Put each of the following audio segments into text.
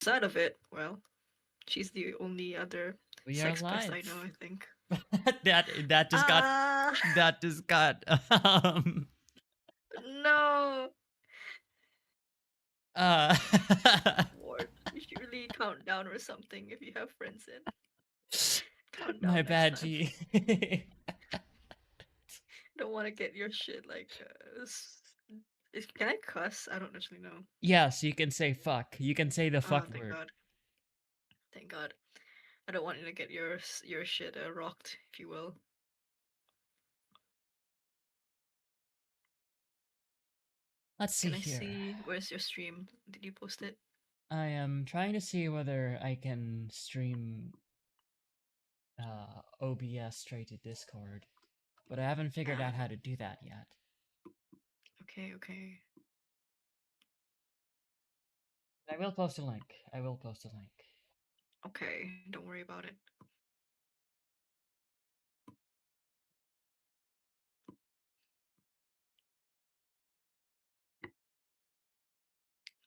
Outside of it, well, she's the only other We are sex pest I live. know, I think. that just got Ah, that just got no! uh Ward, you should really count down or something if you have friends in. Count my down next bad time. G. Don't want to get your shit like. Can I cuss? I don't actually know. Yes, you can say fuck. You can say the Oh, fuck thank word. God. Thank God. I don't want you to get your shit rocked, if you will. Let's see Can I here. see where's your stream? Did you post it? I am trying to see whether I can stream OBS straight to Discord, but I haven't figured Ah, out how to do that yet. okay, okay. I will post a link. I will post a link. Okay, don't worry about it.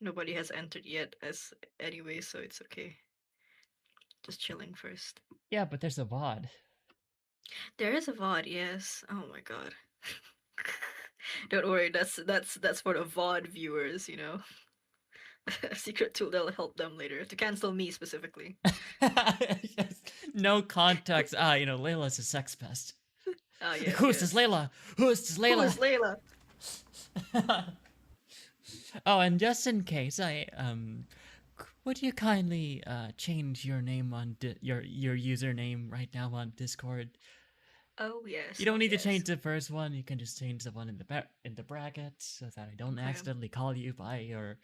Nobody has entered yet as anyway, so it's okay. Just chilling first. Yeah, but there's a VOD. There is a VOD, yes. Oh my god. Don't worry, that's for the VOD viewers, you know. A secret tool that'll help them later to cancel me specifically. Yes, no context. Layla's a sex pest. Ah, yes, Who's this yes. Layla? Who's this Who Layla? is Layla? Oh, and just in case, would you kindly change your name on your username right now on Discord? Oh You yes, don't oh need to yes. change the first one. You can just change the one in the brackets so that I don't Okay, accidentally call you by your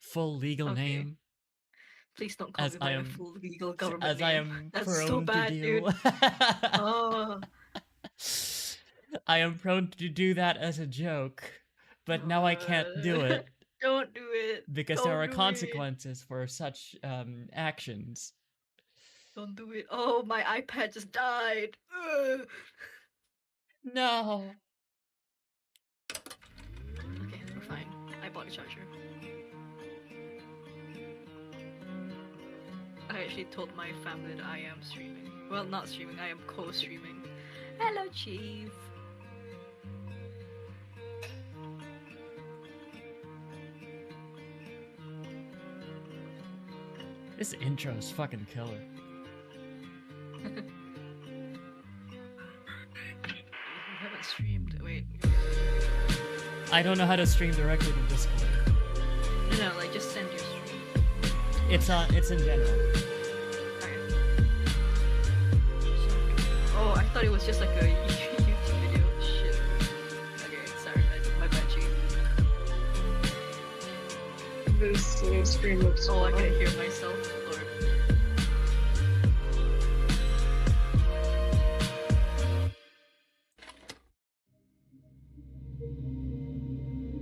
full legal okay. name, Please don't call as me I by my am full legal government as I name. am That's so prone to bad, do. dude. Oh, I am prone to do that as a joke, but now I can't do it don't do it. because there Don't are do it. consequences for such actions. Don't do it. Oh, my iPad just died. Ugh. No. Okay, we're fine. I bought a charger. I actually told my family that I am streaming. Well, not streaming, I am co-streaming. Hello, Chief. This intro is fucking killer. You haven't streamed. Wait. I don't know how to stream directly to Discord. No, like just send your stream. It's in general. Okay. Oh, I thought it was just like a YouTube video. Shit. Okay, sorry, my bad, Chief. This new stream looks Oh, I fun. can hear myself. Lord.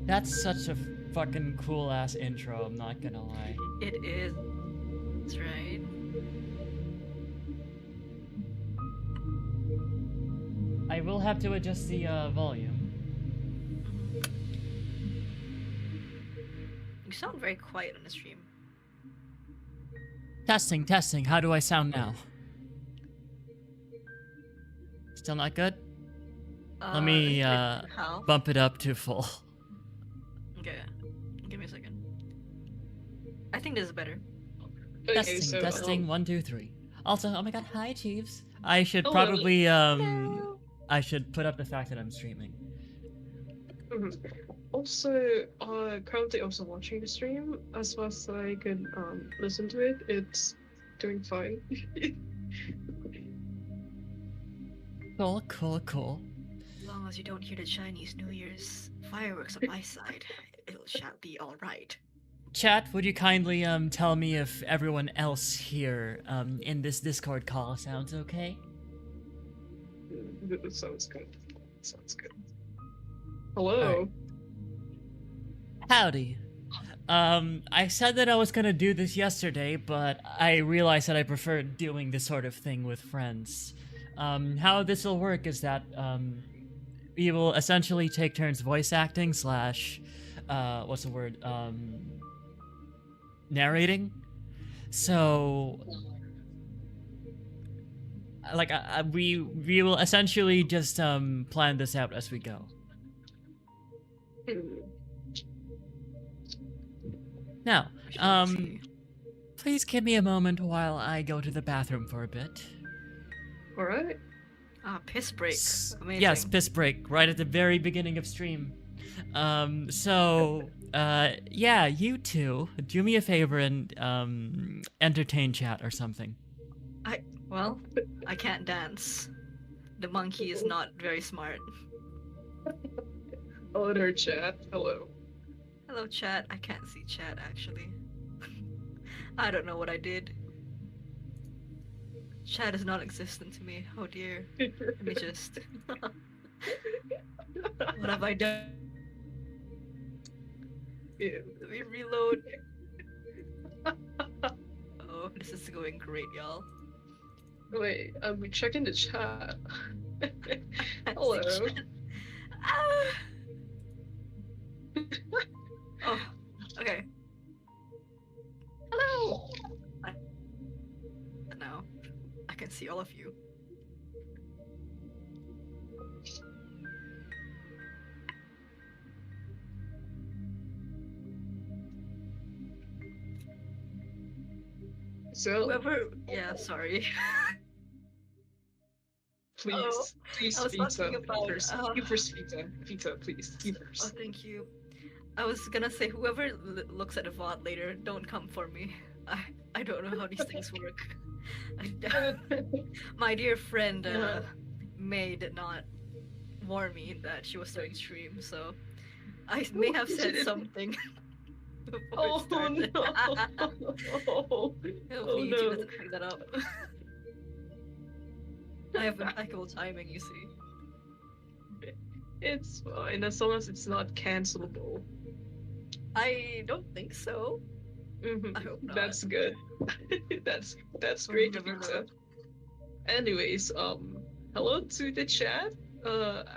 That's such a fucking cool ass intro, I'm not gonna lie. It is. That's right. I will have to adjust the volume. You sound very quiet on the stream. Testing, testing. How do I sound now? Still not good? Let me How? bump it up to full. Okay. Give me a second. I think this is better. Okay, Testing, so, testing, 1, 2, 3. Also, oh my god, hi Chiefs. I should Hello. probably Hello. I should put up the fact that I'm streaming. Also, currently also watching the stream as far as I can listen to it. It's doing fine. Cool, cool, cool. As long as you don't hear the Chinese New Year's fireworks on my side, it shall be alright. Chat, would you kindly tell me if everyone else here in this Discord call sounds okay? That sounds good. Sounds good. Hello. Alright. Howdy. I said that I was gonna do this yesterday, but I realized that I prefer doing this sort of thing with friends. How this will work is that we will essentially take turns voice acting slash what's the word? Narrating. So, like, we will essentially just plan this out as we go. Hmm. Now, We shall see. please give me a moment while I go to the bathroom for a bit. All right. Ah, piss break. Yes, Amazing. piss break right at the very beginning of stream. Yeah, you two, do me a favor and entertain chat or something. Well, I can't dance. The monkey is not very smart. Hello there, chat. Hello. Hello, chat. I can't see chat actually. I don't know what I did. Chat is non existent to me. Oh dear. Let me just. What have I done? Yeah. Let me reload. Oh, this is going great, y'all. Wait, we checking the chat. Can't see Hello. chat. Ah! Oh, okay. Hello! I now. I can see all of you. So, Whoever. Yeah, sorry. Oh, I please, was Vita, talking you about. first. You first, Vita. Vita, please, you Oh, first. thank you. I was gonna say, whoever looks at the VOD later, don't come for me. I don't know how these things work. I, my dear friend Yeah. May did not warn me that she was starting stream, so I may Oh, have you said didn't. something before it Oh started. no. Oh Hopefully YouTube no. doesn't pick that up. I have impeccable timing, you see. It's fine as long as it's not cancelable. I don't think so. Hmm. I hope not. That's good. That's We'll great, never Vita. know. Anyways, hello to the chat.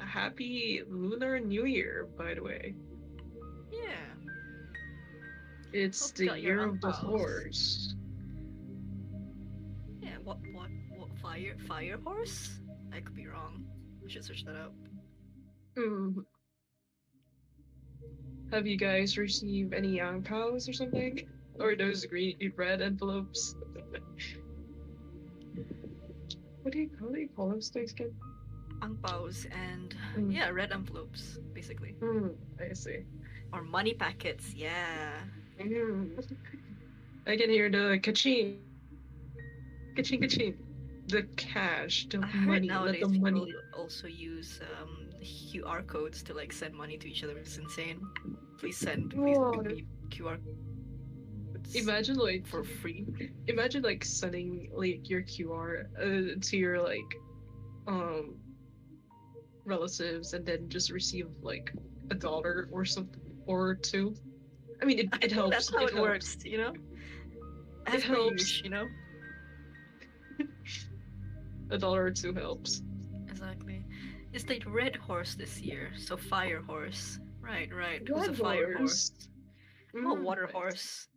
Happy Lunar New Year, by the way. Yeah. It's Hope you the got your year of the angpaos. horse. Yeah, what fire horse? I could be wrong. I should search that up. Mm. Have you guys received any young pals or something? Or those green red envelopes? What do you call those things again? Angpaos and Mm. yeah, red envelopes, basically. Mm, I see. Or money packets, yeah. Mm. I can hear the kaching, kaching, kaching. The cash, the I heard money, let the nowadays people money. also use QR codes to like send money to each other. It's insane. Please Oh, give me QR codes imagine like, for free. imagine like sending like your QR to your like um relatives and then just receive like $1 or something or two. I mean, I it think that's helps. how It it helps. works, you know? It As per helps. usual. $1 or two helps. Exactly. It's the red horse this year, so fire horse. Right, right. Who's a Red fire horse? horse. I'm a water I see. horse.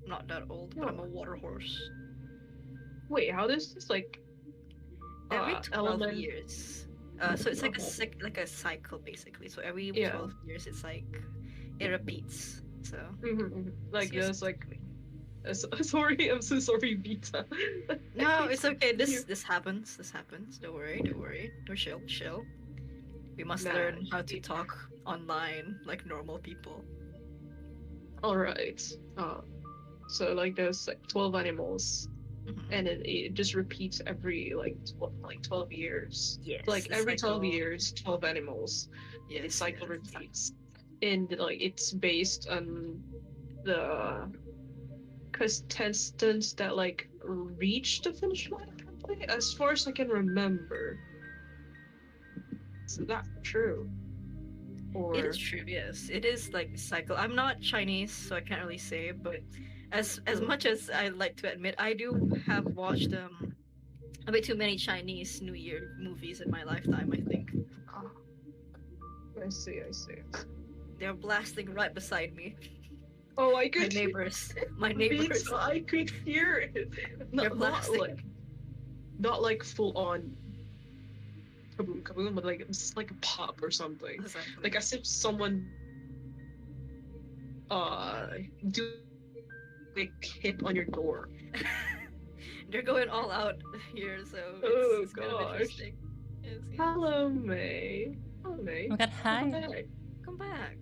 Not that old, but I'm No. a water horse. Wait, how does this like Every 12 element? years. So it's like Oh, like a cycle basically. So every yeah. 12 years it's like it repeats. So this Like year there's like. specifically. Sorry, I'm so sorry, Vita. I No, keep it's okay. you. This happens. This happens. Don't worry, don't worry. We're chill. We must Nah. learn how to talk online like normal people. All right. So like there's like 12 animals, Hmm. and it just repeats every like 12 years. Yes, Like the every 12 cycle. years, 12 animals. The Yes, cycle yes. repeats, and like it's based on the contestants that like reach the finish line. Apparently, as far as I can remember. Is that true? It is Or true, yes. It is like a cycle. I'm not Chinese, so I can't really say, but as hmm. much as I like to admit, I do have watched a bit too many Chinese New Year movies in my lifetime, I think. Ah, I see. They're blasting right beside me. Oh, I My could. neighbors. My Me neighbors. too, I could hear it. They're Not like full on kaboom kaboom, but like it's like a pop or something. Exactly. Like as if someone uh do like hit on your door. They're going all out here, so Oh it's kind of gosh. interesting. Yes, yes. Hello, May. Hello, May. Oh my god, Welcome hi. back. Come back.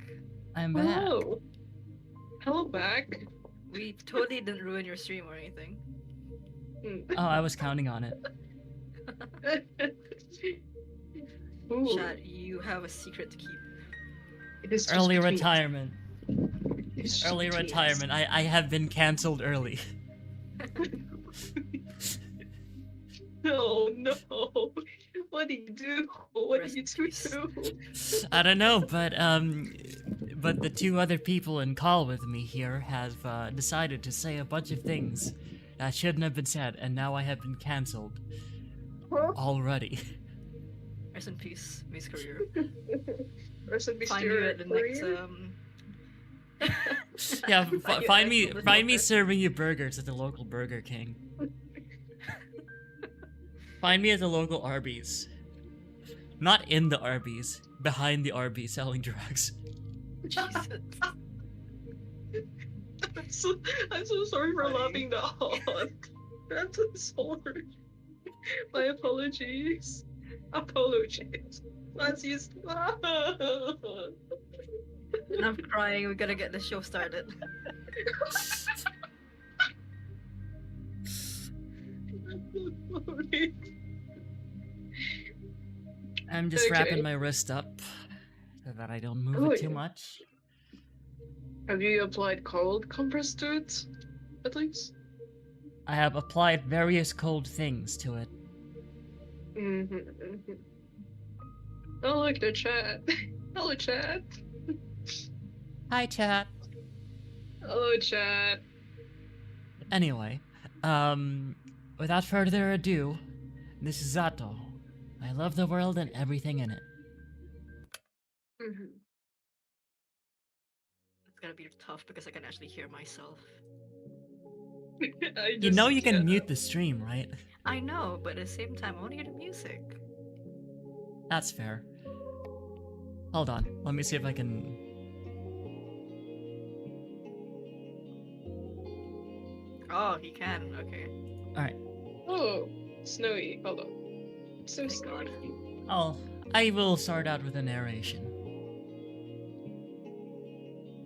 I'm back. Hello. Hello back. We totally didn't ruin your stream or anything. Oh, I was counting on it. Ooh, Chat, you have a secret to keep. it is just Early between us. retirement. It's just Early between us. retirement. I have been cancelled early. No, no. What do you do? What Rest do in you peace. do? I don't know, but the two other people in call with me here have decided to say a bunch of things that shouldn't have been said, and now I have been cancelled already. Rest in peace, May's career. Rest in peace to Find you your at the next career. Yeah, you find at me the find me next serving you burgers at the local Burger King. Find me at the local Arby's. Not in the Arby's, behind the Arby's selling drugs. Jesus. I'm so sorry for Funny. laughing that hard. That's so sorry. My apologies. Apologies. Let's use. Enough crying, we gotta get the show started. Sorry. I'm just Okay. wrapping my wrist up so that I don't move Oh, it too yeah. much. Have you applied cold compress to it? At least? I have applied various cold things to it. Mm-hmm. Oh, look, the chat. Hello, chat. Hi, chat. Hello, chat. Anyway, without further ado, this is Z.A.T.O. I love the world and everything in it. Mm-hmm. It's gonna be tough because I can actually hear myself. You know you can mute the stream, right? I know, but at the same time, I want to hear the music. That's fair. Hold on, let me see if I can... Oh, he can. Okay. Alright, Oh, snowy. Hold on. So Thank God. I will start out with a narration.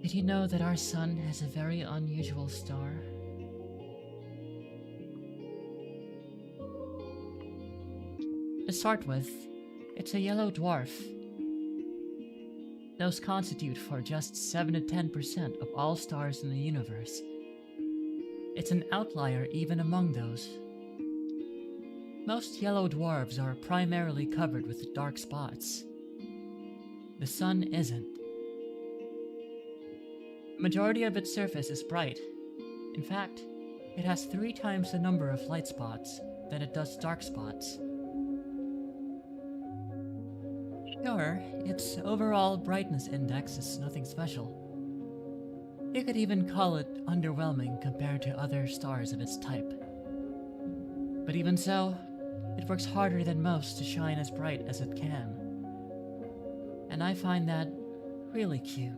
Did you know that our sun has a very unusual star? To start with, it's a yellow dwarf. Those constitute for just 7 to 10% of all stars in the universe. It's an outlier even among those. Most yellow dwarfs are primarily covered with dark spots. The sun isn't. The majority of its surface is bright. In fact, it has 3 times the number of light spots than it does dark spots. Sure, its overall brightness index is nothing special. You could even call it underwhelming compared to other stars of its type. But even so, it works harder than most to shine as bright as it can. And I find that really cute.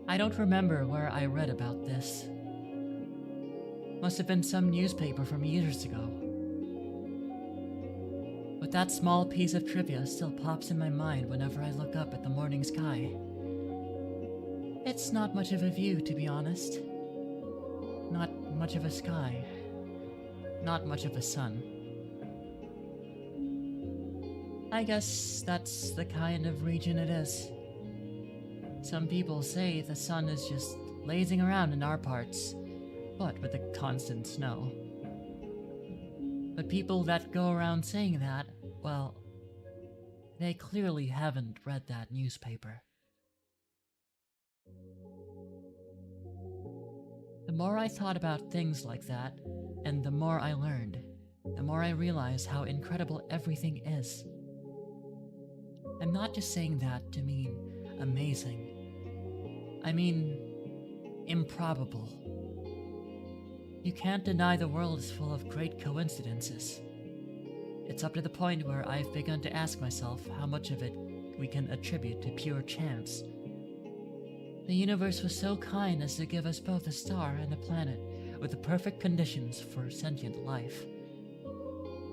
I don't remember where I read about this. Must have been some newspaper from years ago. But that small piece of trivia still pops in my mind whenever I look up at the morning sky. It's not much of a view, to be honest. Not much of a sky. Not much of a sun. I guess that's the kind of region it is. Some people say the sun is just lazing around in our parts, but with the constant snow. But people that go around saying that, well, they clearly haven't read that newspaper. The more I thought about things like that, and the more I learned, the more I realized how incredible everything is. I'm not just saying that to mean amazing. I mean improbable. You can't deny the world is full of great coincidences. It's up to the point where I've begun to ask myself how much of it we can attribute to pure chance. The universe was so kind as to give us both a star and a planet with the perfect conditions for sentient life.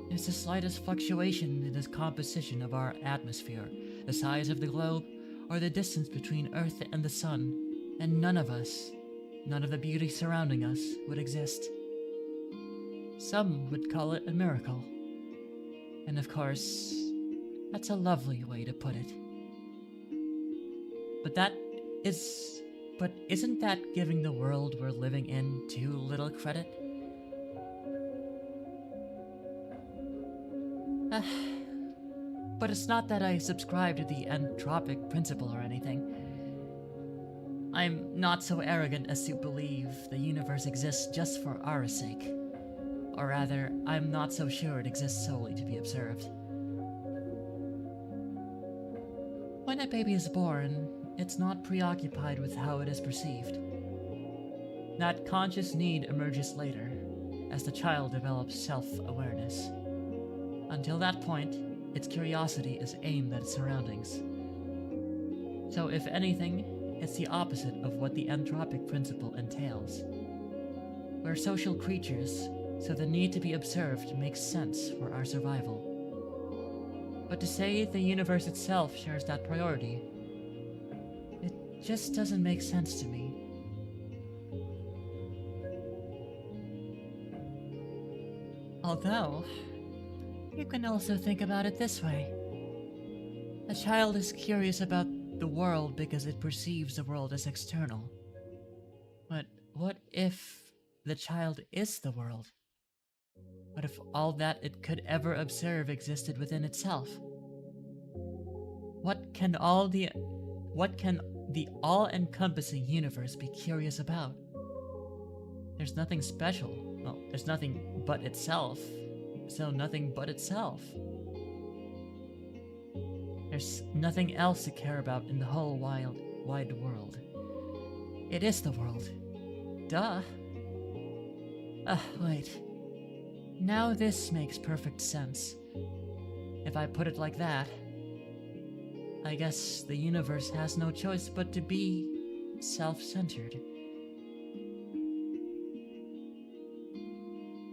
There's the slightest fluctuation in the composition of our atmosphere, the size of the globe, or the distance between Earth and the Sun, and none of us, none of the beauty surrounding us, would exist. Some would call it a miracle. And of course, that's a lovely way to put it. But isn't that giving the world we're living in too little credit? But it's not that I subscribe to the entropic principle or anything. I'm not so arrogant as to believe the universe exists just for our sake. Or rather, I'm not so sure it exists solely to be observed. When a baby is born, it's not preoccupied with how it is perceived. That conscious need emerges later, as the child develops self-awareness. Until that point, its curiosity is aimed at its surroundings. So if anything, it's the opposite of what the entropic principle entails. We're social creatures, so the need to be observed makes sense for our survival. But to say the universe itself shares that priority, it just doesn't make sense to me. Although, you can also think about it this way. A child is curious about the world because it perceives the world as external. But what if the child is the world? What if all that it could ever observe existed within itself? What can the all-encompassing universe be curious about? There's nothing special. Well, there's nothing but itself. So nothing but itself. There's nothing else to care about in the whole wide world. It is the world. Duh. Wait. Now this makes perfect sense. If I put it like that, I guess the universe has no choice but to be self-centered.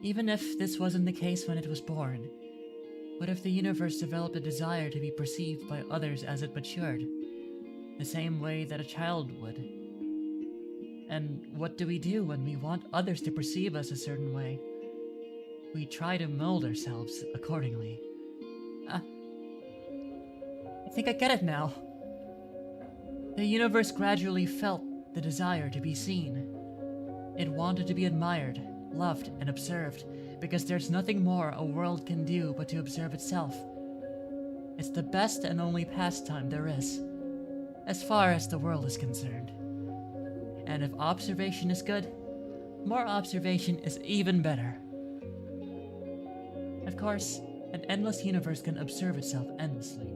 Even if this wasn't the case when it was born, what if the universe developed a desire to be perceived by others as it matured, the same way that a child would? And what do we do when we want others to perceive us a certain way? We try to mold ourselves accordingly. I think I get it now. The universe gradually felt the desire to be seen. It wanted to be admired, loved, and observed, because there's nothing more a world can do but to observe itself. It's the best and only pastime there is, as far as the world is concerned. And if observation is good, more observation is even better. Of course, an endless universe can observe itself endlessly.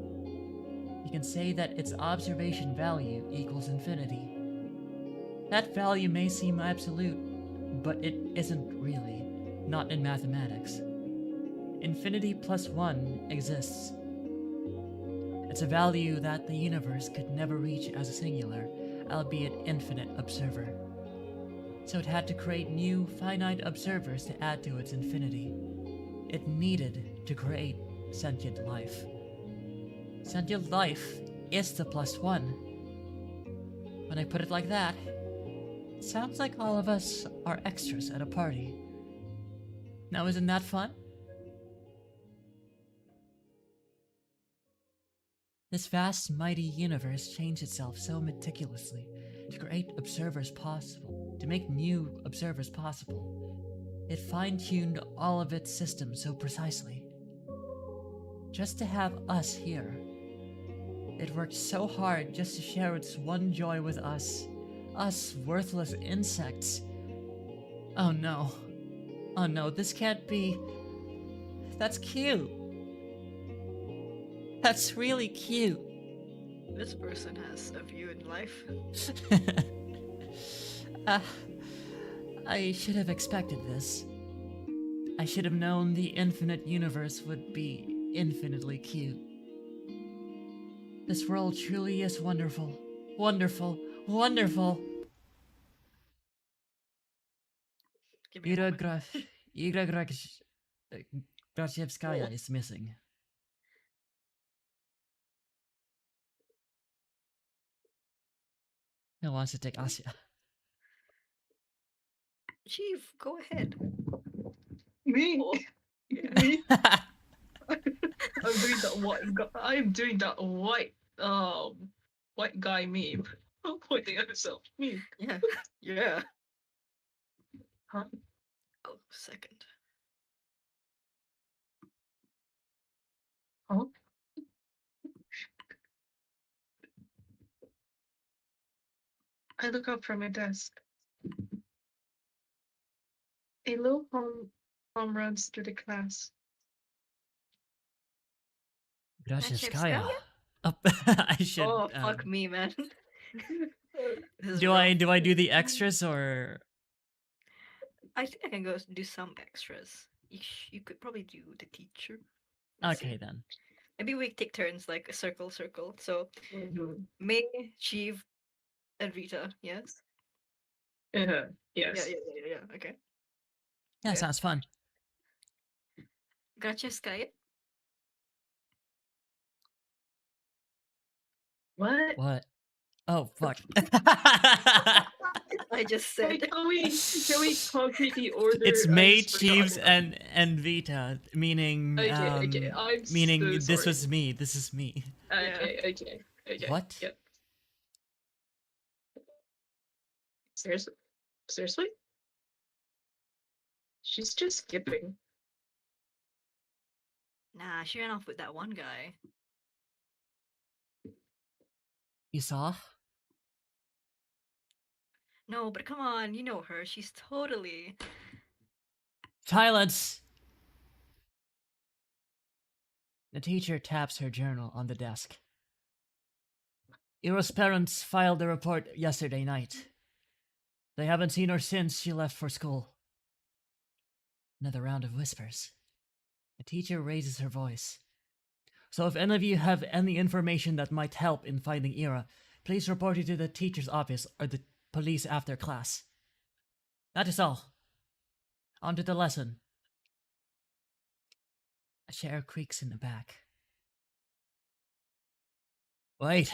You can say that its observation value equals infinity. That value may seem absolute, but it isn't really, not in mathematics. Infinity plus 1 exists. It's a value that the universe could never reach as a singular, albeit infinite observer. So it had to create new, finite observers to add to its infinity. It needed to create sentient life. Sentient life is the plus 1. When I put it like that, it sounds like all of us are extras at a party. Now isn't that fun? This vast, mighty universe changed itself so meticulously to create observers possible, to make new observers possible. It fine-tuned all of its systems so precisely. Just to have us here. It worked so hard just to share its one joy with us. Us worthless insects. Oh no. Oh no, this can't be... That's cute. That's really cute. This person has a view in life. Ah, I should have expected this. I should have known the infinite universe would be infinitely cute. This world truly is wonderful. Wonderful. Wonderful. Give me a Ira moment. Graf. Ira Graf. Grachevskaya is missing. Who wants to take Asya? Chief, go ahead. Me? Oh, yeah. Me? I'm doing that white guy. I'm doing that white guy meme. Pointing at himself. Me. Yeah. Yeah. Huh? Oh, second. Huh? I look up from my desk. A low hum runs through the class. Grachevskaya. Nachevskaya? Oh, I should. Oh, fuck me, man. This is Do I rough. do the extras or? I think I can go do some extras. You could probably do the teacher. Let's Okay see. then. Maybe we take turns, like a circle, circle. So Mhm. May, Chief, and Rita. Yes. Yeah. Yeah. Yes. Yeah. Yeah. Yeah. Yeah. Okay. Yeah, Okay. sounds fun. Grachevskaya. What? What? Oh fuck. I just Hey, said. can we concretely order? It's I May, just forgot Chiefs, the word. and Vita, meaning Okay. I'm so meaning this sorry. was me. This is me. Yeah. Okay. What? Yep. Seriously? Seriously? She's just skipping. Nah, she ran off with that one guy. You saw? No, but come on, you know her. She's totally. Silence! The teacher taps her journal on the desk. Iro's parents filed a report yesterday night. They haven't seen her since she left for school. Another round of whispers. The teacher raises her voice. So if any of you have any information that might help in finding Ira, please report it to the teacher's office or the police after class. That is all. On to the lesson. A chair creaks in the back. Wait.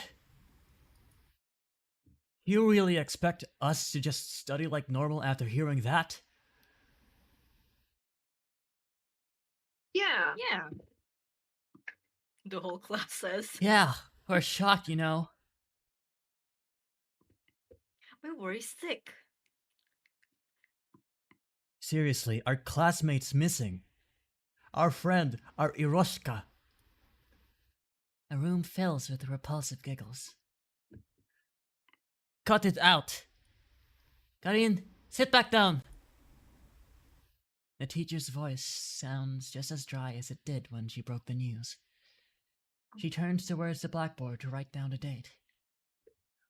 You really expect us to just study like normal after hearing that? Yeah. Yeah. The whole class says. Yeah, we're shocked, you know. We were sick. Seriously, our classmate's missing. Our friend, our Iroshka. The room fills with repulsive giggles. Cut it out! Karin, sit back down! The teacher's voice sounds just as dry as it did when she broke the news. She turns towards the blackboard to write down a date.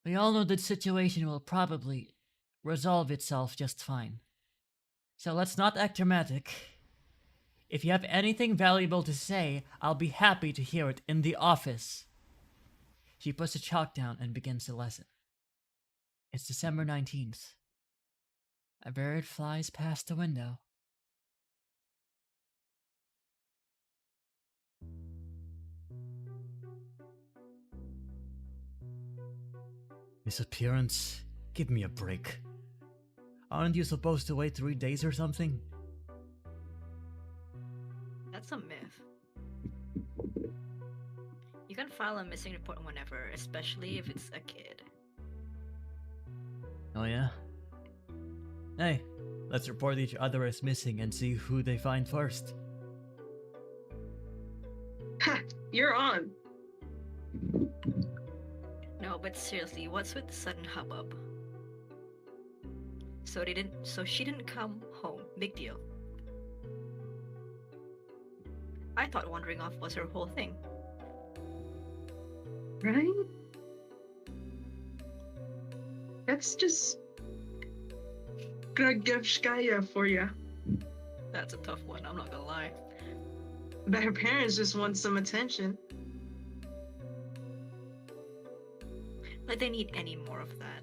We all know the situation will probably resolve itself just fine. So let's not act dramatic. If you have anything valuable to say, I'll be happy to hear it in the office. She puts the chalk down and begins the lesson. It's December 19th. A bird flies past the window. Disappearance? Give me a break. Aren't you supposed to wait 3 days or something? That's a myth. You can file a missing report whenever, especially if it's a kid. Oh yeah? Hey, let's report each other as missing and see who they find first. Ha! You're on. No, but seriously, what's with the sudden hubbub? So she didn't come home. Big deal. I thought wandering off was her whole thing. Right? That's just Gragevskaya for you. That's a tough one, I'm not gonna lie. But her parents just want some attention. Like, they need any more of that.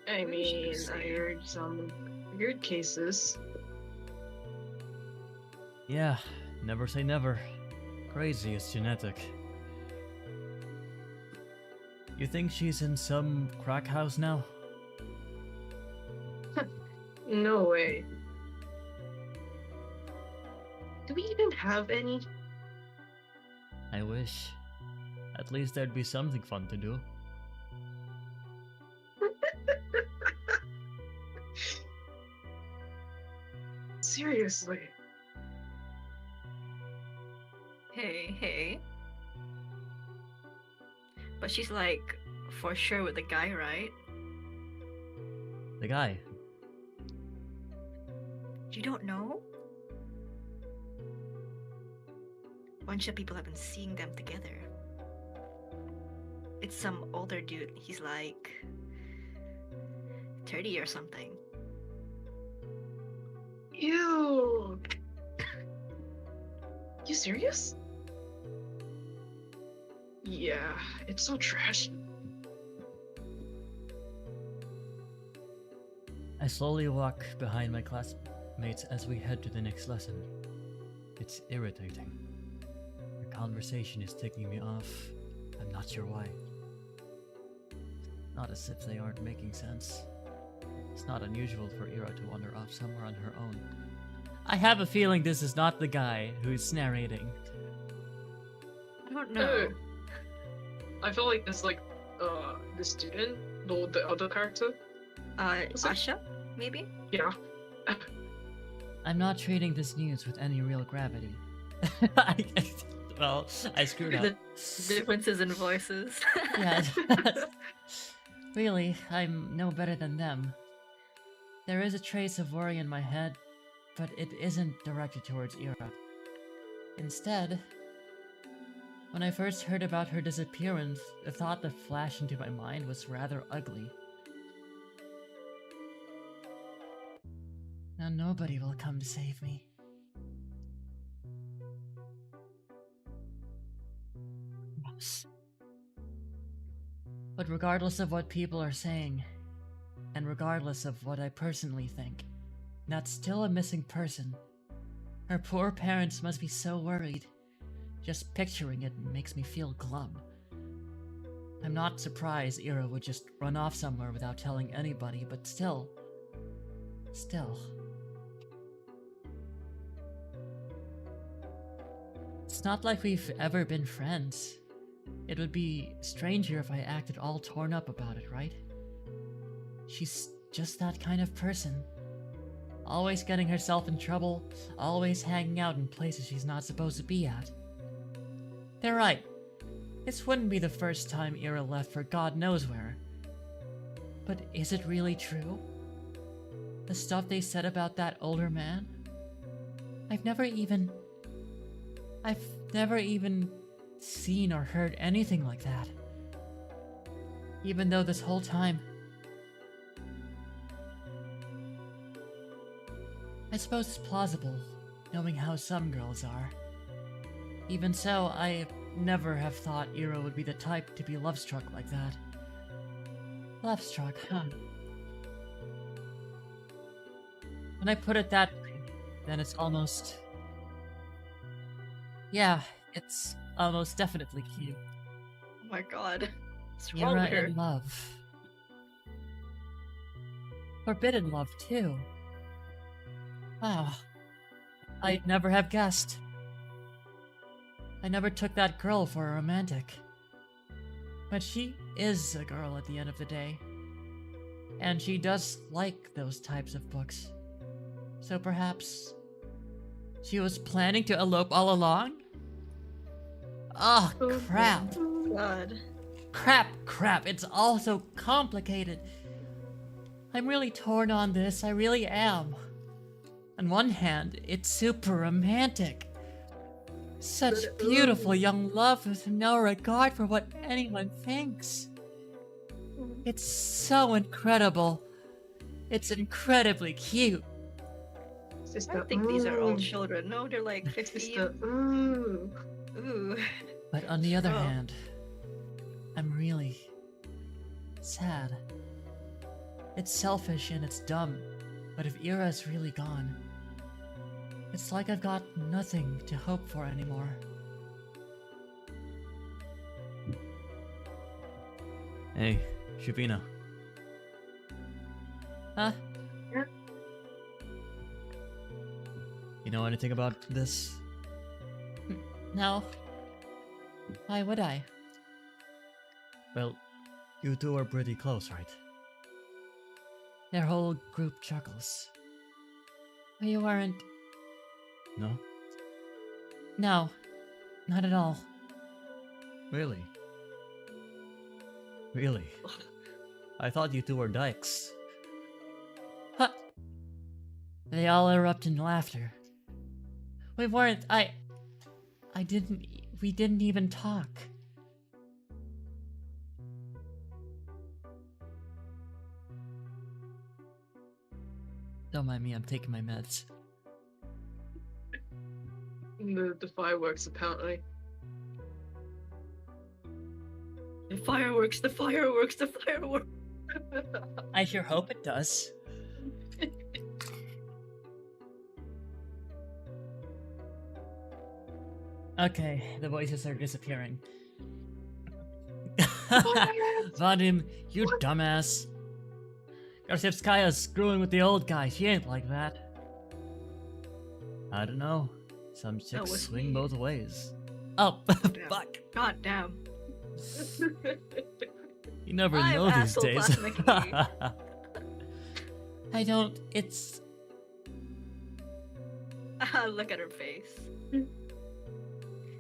I What should I mean, I say? heard some weird cases. Yeah, never say never. Crazy is genetic. You think she's in some crack house now? No way. Do we even have any? I wish. At least there'd be something fun to do. Seriously. Hey. But she's like, for sure with the guy, right? The guy. You don't know? Bunch of people have been seeing them together. It's some older dude. He's like 30 or something. Ew. You serious? Yeah, it's so trash. I slowly walk behind my classmates as we head to the next lesson. It's irritating. The conversation is ticking me off. I'm not sure why. Not as if they aren't making sense. It's not unusual for Ira to wander off somewhere on her own. I have a feeling this is not the guy who's narrating. I don't know. I feel like this the student, the other character. Is it- Asha, maybe? Yeah. I'm not treating this news with any real gravity. Well, I screwed up. The differences in voices. Yeah. Really, I'm no better than them. There is a trace of worry in my head, but it isn't directed towards Ira. Instead, when I first heard about her disappearance, the thought that flashed into my mind was rather ugly. Now nobody will come to save me. Yes. But regardless of what people are saying, and regardless of what I personally think, that's still a missing person. Her poor parents must be so worried. Just picturing it makes me feel glum. I'm not surprised Ira would just run off somewhere without telling anybody, but still. It's not like we've ever been friends. It would be stranger if I acted all torn up about it, right? She's just that kind of person. Always getting herself in trouble, always hanging out in places she's not supposed to be at. They're right. This wouldn't be the first time Ira left for God knows where. But is it really true? The stuff they said about that older man? I've never even seen or heard anything like that. Even though this whole time, I suppose it's plausible, knowing how some girls are. Even so, I never have thought Ira would be the type to be love-struck like that. Love-struck, huh? When I put it that way, then it's almost... Yeah, it's almost definitely cute. Oh my god. What's wrong Ira with her? in love. Forbidden love, too. Wow. I'd never have guessed. I never took that girl for a romantic. But she is a girl at the end of the day. And she does like those types of books. So perhaps she was planning to elope all along? Oh, crap. God. Crap. It's all so complicated. I'm really torn on this. I really am. On one hand, it's super romantic. Such beautiful young love with no regard for what anyone thinks. It's so incredible. It's incredibly cute. It's I the think these are all children. No, they're like It's 15. the Ooh. But on the other Oh. hand, I'm really sad. It's selfish and it's dumb, but if Ira's really gone, it's like I've got nothing to hope for anymore. Hey, Shavina. Huh? Yeah. You know anything about this? No. Why would I? Well, you two are pretty close, right? Their whole group chuckles. But you weren't. No? No, not at all. Really? Really? I thought you two were dykes. Huh? They all erupt in laughter. We weren't. We didn't even talk. Don't mind me, I'm taking my meds. the fireworks apparently. The fireworks, the fireworks, the fireworks. I sure hope it does. Okay, the voices are disappearing. Vadim, you dumbass. Garcevskaya's screwing with the old guy. She ain't like that. I don't know. Some chicks was swing me. both ways. Oh, Damn. fuck. God damn. You never I'm know these asshole days. Plasmiki. I don't. It's. Look at her face.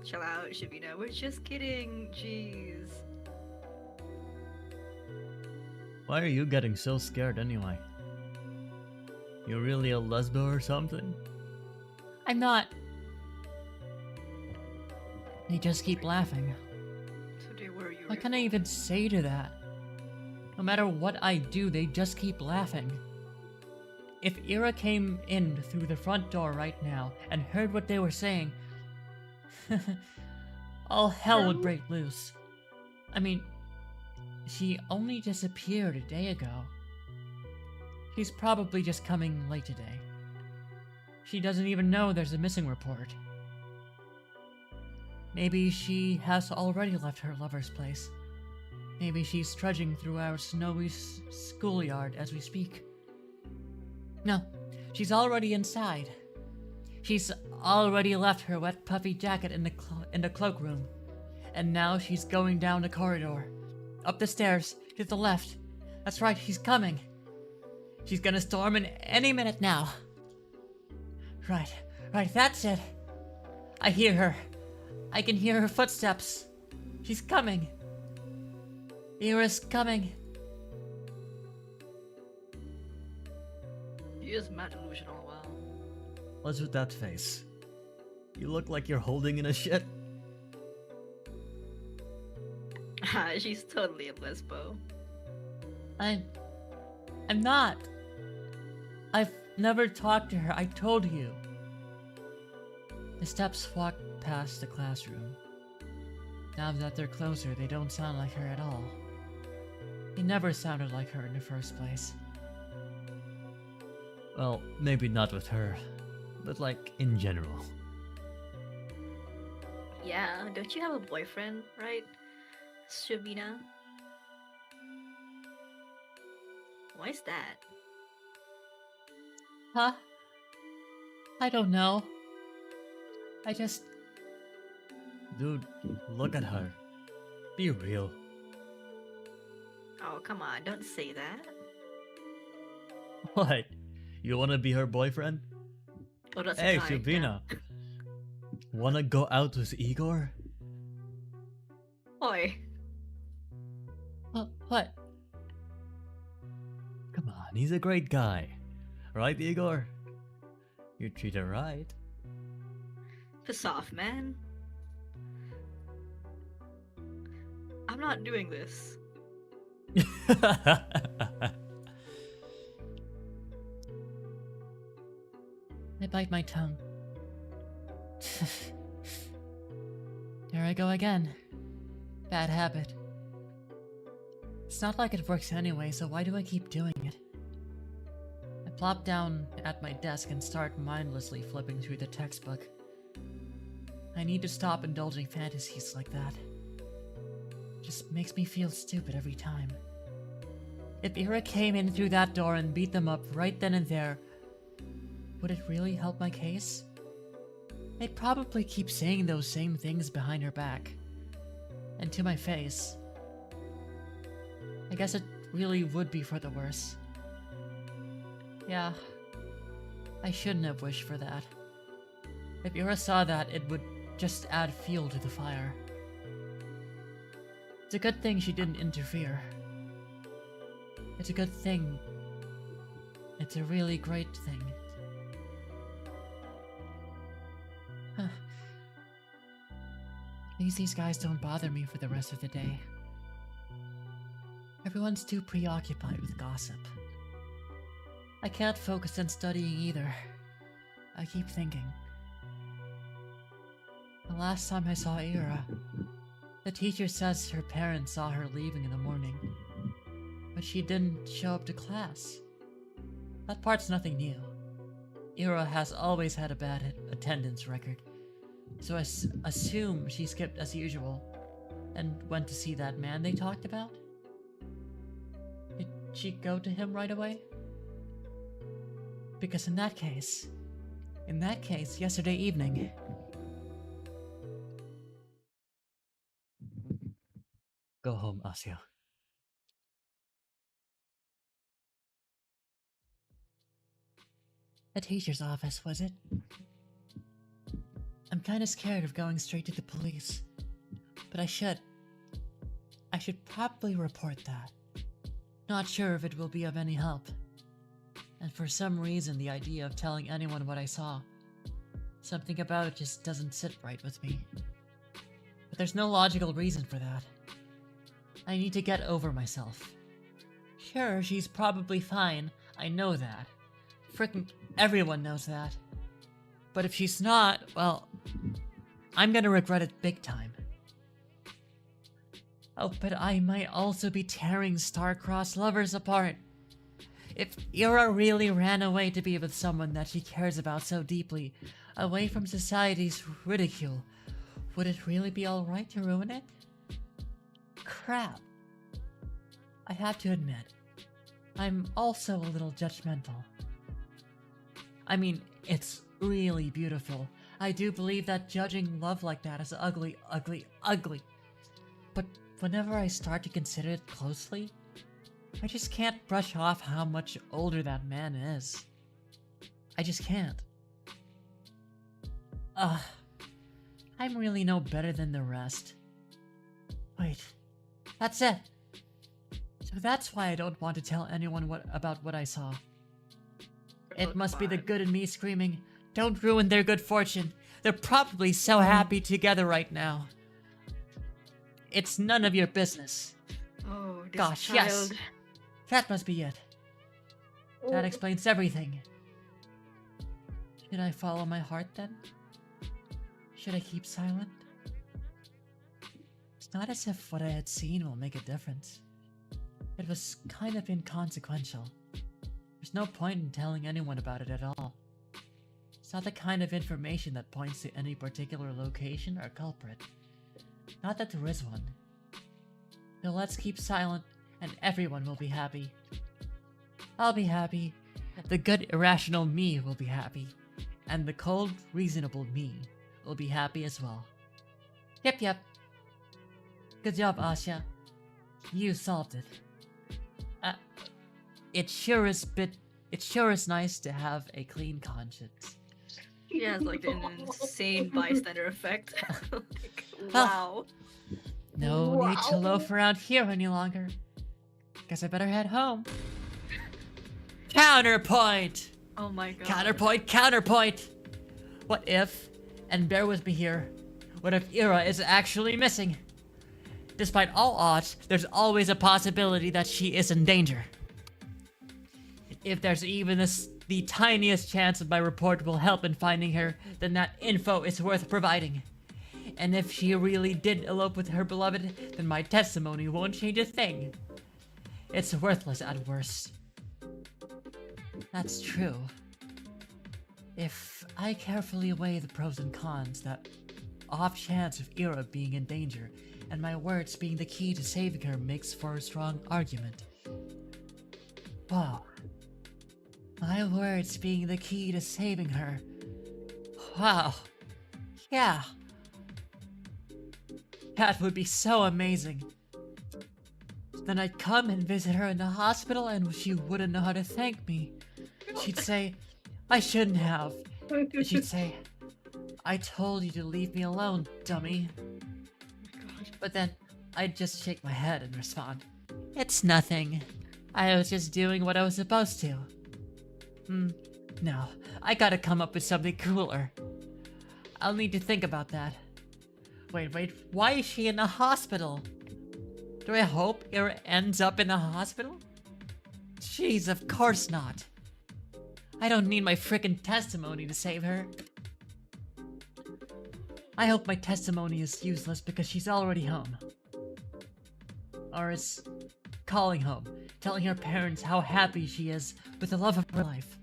Chill out, Shavina. We're just kidding. Jeez. Why are you getting so scared anyway? You really a lesbo or something? I'm not. They just keep laughing. So they were you. What can I even say to that? No matter what I do, they just keep laughing. If Ira came in through the front door right now and heard what they were saying, all hell would break loose. I mean, she only disappeared a day ago. She's probably just coming late today. She doesn't even know there's a missing report. Maybe she has already left her lover's place. Maybe she's trudging through our snowy schoolyard as we speak. No, she's already inside. She's already left her wet puffy jacket in the cloakroom. And now she's going down the corridor. Up the stairs, to the left. That's right, she's coming. She's gonna storm in any minute now. Right, that's it. I hear her. I can hear her footsteps. She's coming. Ira's coming. He is mad delusional. Wow. What's with that face? You look like you're holding in a shit. She's totally a lesbo. I'm not. I've never talked to her, I told you. The steps walk past the classroom. Now that they're closer, they don't sound like her at all. They never sounded like her in the first place. Well, maybe not with her, but like in general. Yeah, don't you have a boyfriend, right, Shavina? Why is that? Huh? I don't know. I just... Dude, look at her. Be real. Oh, come on, don't say that. What? You wanna be her boyfriend? Oh, that's Hey, a guy. Shabina. Wanna go out with Igor? Yeah. Oi. What? Come on, he's a great guy. Right, Igor? You treat her right. Piss off, man. not doing this. I bite my tongue. There I go again. Bad habit. It's not like it works anyway, so why do I keep doing it? I plop down at my desk and start mindlessly flipping through the textbook. I need to stop indulging fantasies like that. It just makes me feel stupid every time. If Ira came in through that door and beat them up right then and there, would it really help my case? They'd probably keep saying those same things behind her back. And to my face. I guess it really would be for the worse. Yeah, I shouldn't have wished for that. If Ira saw that, it would just add fuel to the fire. It's a good thing she didn't interfere. It's a good thing. It's a really great thing. Huh. At least these guys don't bother me for the rest of the day. Everyone's too preoccupied with gossip. I can't focus on studying either. I keep thinking. The last time I saw Ira, the teacher says her parents saw her leaving in the morning, but she didn't show up to class. That part's nothing new. Ira has always had a bad attendance record, so I assume she skipped as usual and went to see that man they talked about. Did she go to him right away? Because in that case, yesterday evening... Go home, Asya. The teacher's office, was it? I'm kinda scared of going straight to the police, but I should probably report that. Not sure if it will be of any help. And for some reason, the idea of telling anyone what I saw, something about it just doesn't sit right with me. But there's no logical reason for that. I need to get over myself. Sure, she's probably fine, I know that. Frickin' everyone knows that. But if she's not, well, I'm gonna regret it big time. Oh, but I might also be tearing star-crossed lovers apart. If Ira really ran away to be with someone that she cares about so deeply, away from society's ridicule, would it really be alright to ruin it? Crap. I have to admit, I'm also a little judgmental. I mean, it's really beautiful. I do believe that judging love like that is ugly, ugly, ugly. But whenever I start to consider it closely, I just can't brush off how much older that man is. I just can't. I'm really no better than the rest. Wait, that's it. So that's why I don't want to tell anyone about what I saw. It must be the good in me screaming, "Don't ruin their good fortune. They're probably so happy together right now." It's none of your business. Oh, this Gosh, child. yes. That must be it. That explains everything. Should I follow my heart then? Should I keep silent? It's not as if what I had seen will make a difference. It was kind of inconsequential. There's no point in telling anyone about it at all. It's not the kind of information that points to any particular location or culprit. Not that there is one. So let's keep silent and everyone will be happy. I'll be happy, the good irrational me will be happy, and the cold reasonable me will be happy as well. Yep. Good job, Asya. You solved it. It sure is nice to have a clean conscience. She has like an insane bystander effect. Like, Well, wow. No need to loaf around here any longer. Guess I better head home. Counterpoint! Oh my god. Counterpoint! What if, and bear with me here, what if Ira is actually missing? Despite all odds, there's always a possibility that she is in danger. If there's even the tiniest chance that my report will help in finding her, then that info is worth providing. And if she really did elope with her beloved, then my testimony won't change a thing. It's worthless at worst. That's true. If I carefully weigh the pros and cons, that off chance of Ira being in danger, and my words being the key to saving her makes for a strong argument. Wow. My words being the key to saving her. Wow. Yeah. That would be so amazing. Then I'd come and visit her in the hospital and she wouldn't know how to thank me. She'd say, I shouldn't have. She'd say, I told you to leave me alone, dummy. But then I'd just shake my head and respond, it's nothing. I was just doing what I was supposed to. No, I gotta come up with something cooler. I'll need to think about that. Wait, why is she in the hospital? Do I hope Ira ends up in the hospital? Jeez, of course not. I don't need my frickin' testimony to save her. I hope my testimony is useless because she's already home. Or is calling home, telling her parents how happy she is with the love of her life.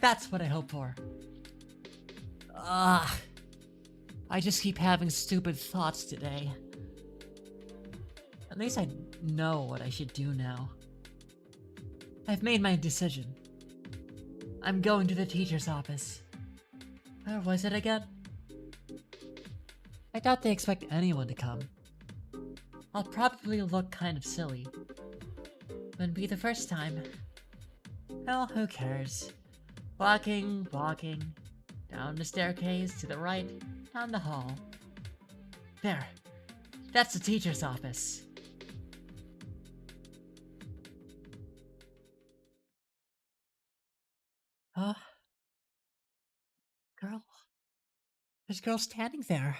That's what I hope for. I just keep having stupid thoughts today. At least I know what I should do now. I've made my decision. I'm going to the teacher's office. Where was it again? I doubt they expect anyone to come. I'll probably look kind of silly. Wouldn't be the first time. Well, who cares? Walking, down the staircase, to the right, down the hall. There. That's the teacher's office. Huh? Girl? There's a girl standing there,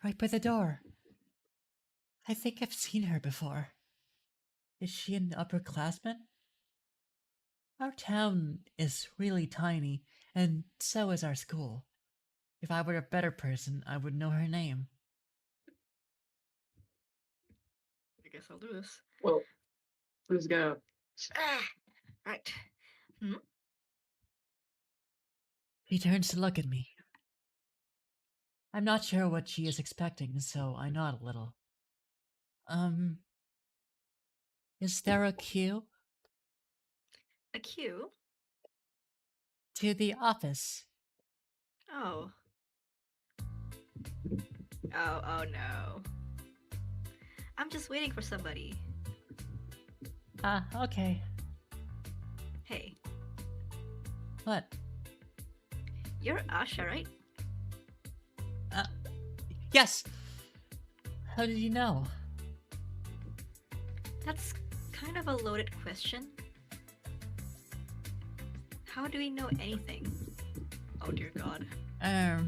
right by the door. I think I've seen her before. Is she an upperclassman? Our town is really tiny, and so is our school. If I were a better person, I would know her name. I guess I'll do this. Well, who's gonna? Right. She turns to look at me. I'm not sure what she is expecting, so I nod a little. Is there a queue? A queue? To the office. Oh. Oh no. I'm just waiting for somebody. Okay. Hey, What? you're Asha, right? Yes! How did you know? That's kind of a loaded question. How do we know anything? Oh dear god. I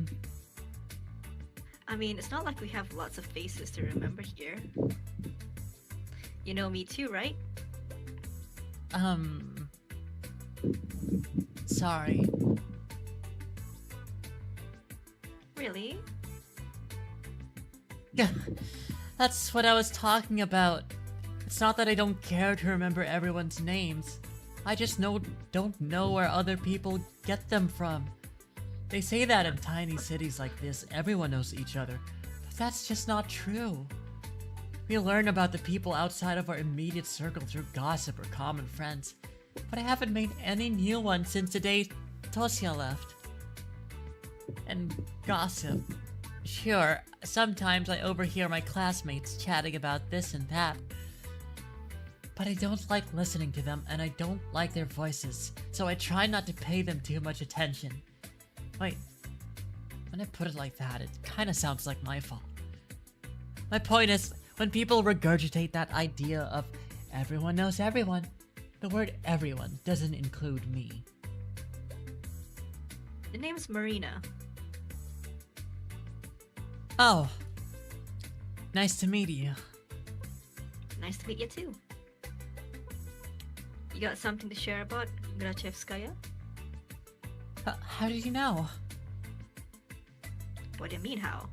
mean, it's not like we have lots of faces to remember here. You know me too, right? Sorry. Really? Yeah, that's what I was talking about. It's not that I don't care to remember everyone's names. I just don't know where other people get them from. They say that in tiny cities like this, everyone knows each other. But that's just not true. We learn about the people outside of our immediate circle through gossip or common friends. But I haven't made any new ones since the day Tosia left. And gossip. Sure, sometimes I overhear my classmates chatting about this and that. But I don't like listening to them, and I don't like their voices, so I try not to pay them too much attention. Wait, when I put it like that, it kinda sounds like my fault. My point is, when people regurgitate that idea of everyone knows everyone, the word everyone doesn't include me. The name's Marina. Oh, nice to meet you. Nice to meet you too. You got something to share about Grachevskaya? How did you know? What do you mean, how?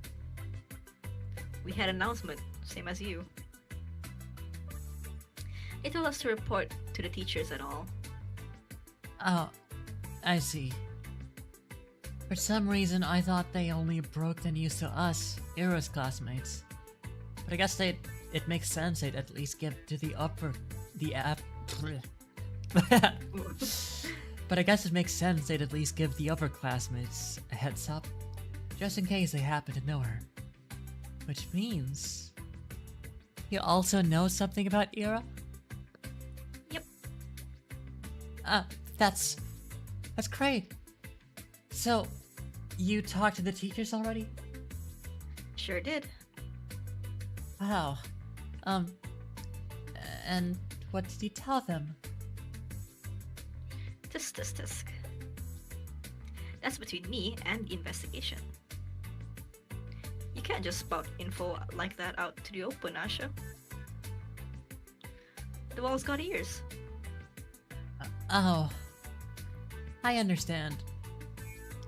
We had an announcement, same as you. They told us to report to the teachers and all. Oh, I see. For some reason, I thought they only broke the news to us, Eros classmates. But I guess it makes sense they'd at least give to the app. But I guess it makes sense they'd at least give the upper classmates a heads up, just in case they happen to know her. Which means you also know something about Ira? Yep. That's great. So, you talked to the teachers already? Sure did. Wow. And what did you tell them? Tisk. That's between me and the investigation. You can't just spout info like that out to the open, Asha. The wall's got ears. Oh. I understand.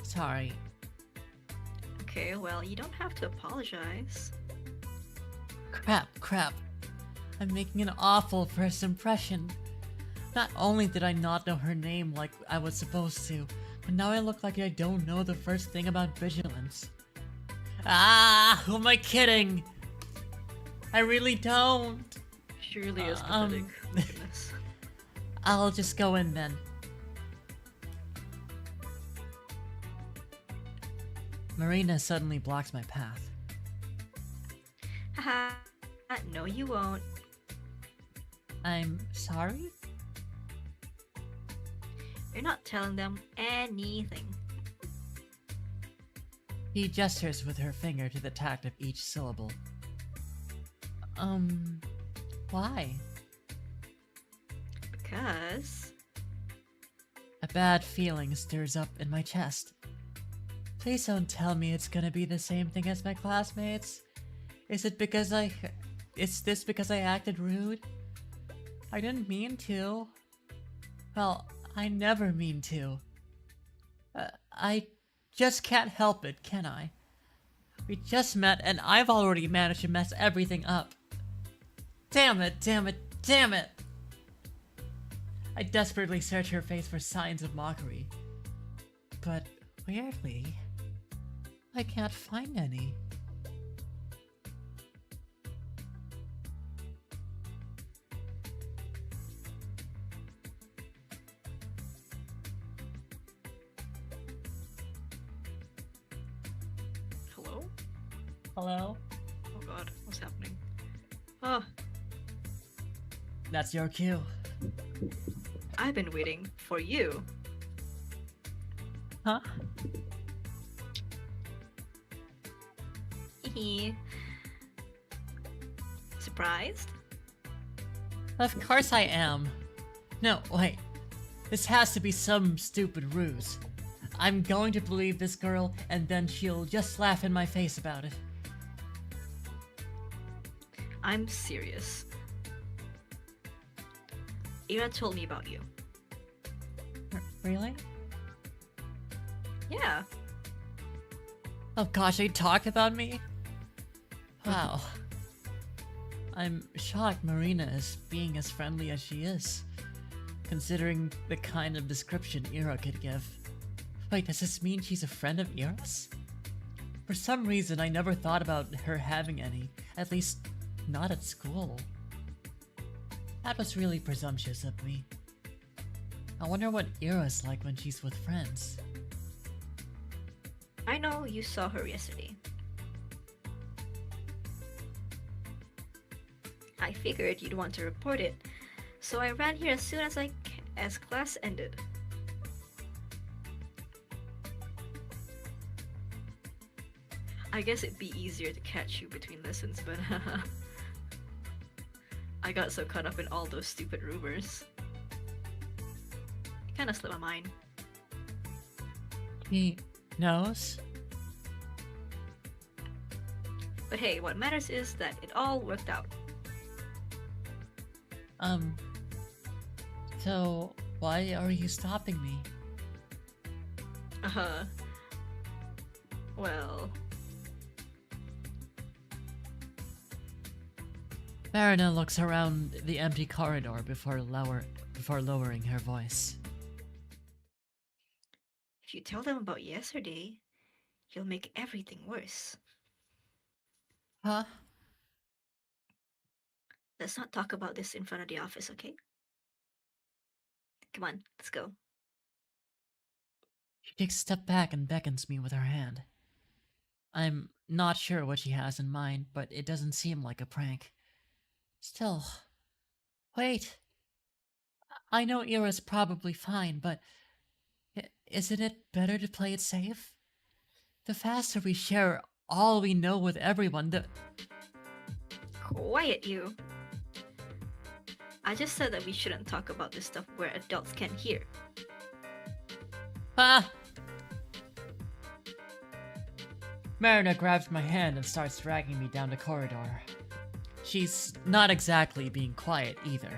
Sorry. Okay, well, you don't have to apologize. Crap. I'm making an awful first impression. Not only did I not know her name like I was supposed to, but now I look like I don't know the first thing about vigilance. Who am I kidding? I really don't. Surely is pathetic. Goodness. I'll just go in then. Marina suddenly blocks my path. Haha. No, you won't. I'm sorry? You're not telling them anything. He gestures with her finger to the tact of each syllable. Why? Because... A bad feeling stirs up in my chest. Please don't tell me it's gonna be the same thing as my classmates. Is this because I acted rude? I didn't mean to. Well, I never mean to. I just can't help it, can I? We just met and I've already managed to mess everything up. Damn it! I desperately search her face for signs of mockery. But weirdly, I can't find any. Hello? Hello? Oh god, what's happening? Oh, That's your cue. I've been waiting for you. Huh? Hehe. Surprised? Of course I am. No, wait. This has to be some stupid ruse. I'm going to believe this girl, and then she'll just laugh in my face about it. I'm serious. Ira told me about you. Really? Yeah. Oh gosh, they talked about me? Wow. I'm shocked Marina is being as friendly as she is, considering the kind of description Ira could give. Wait, does this mean she's a friend of Ira's? For some reason, I never thought about her having any, at least not at school. That was really presumptuous of me. I wonder what Ira's like when she's with friends. I know you saw her yesterday. I figured you'd want to report it, so I ran here as soon as class ended. I guess it'd be easier to catch you between lessons, but I got so caught up in all those stupid rumors. It kinda slipped my mind. He knows? But hey, what matters is that it all worked out. Um, so why are you stopping me? Uh-huh. Well, Marina looks around the empty corridor before lowering her voice. if you tell them about yesterday, you'll make everything worse. Huh? Let's not talk about this in front of the office, okay? Come on, let's go. She takes a step back and beckons me with her hand. I'm not sure what she has in mind, but it doesn't seem like a prank. Still, wait. I know Ira's probably fine, but isn't it better to play it safe? The faster we share all we know with everyone, the. Quiet, you. I just said that we shouldn't talk about this stuff where adults can hear. Ah! Marina grabs my hand and starts dragging me down the corridor. She's not exactly being quiet either.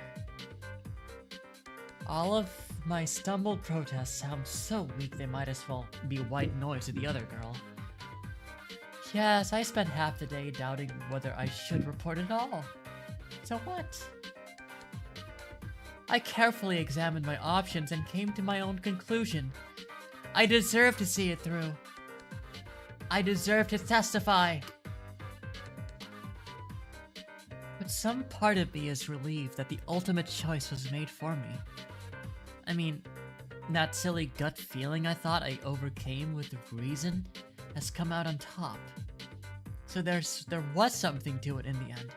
All of my stumbled protests sound so weak they might as well be white noise to the other girl. Yes, I spent half the day doubting whether I should report at all. So what? I carefully examined my options and came to my own conclusion. I deserve to see it through. I deserve to testify. But some part of me is relieved that the ultimate choice was made for me. I mean, that silly gut feeling I thought I overcame with reason has come out on top. So there was something to it in the end.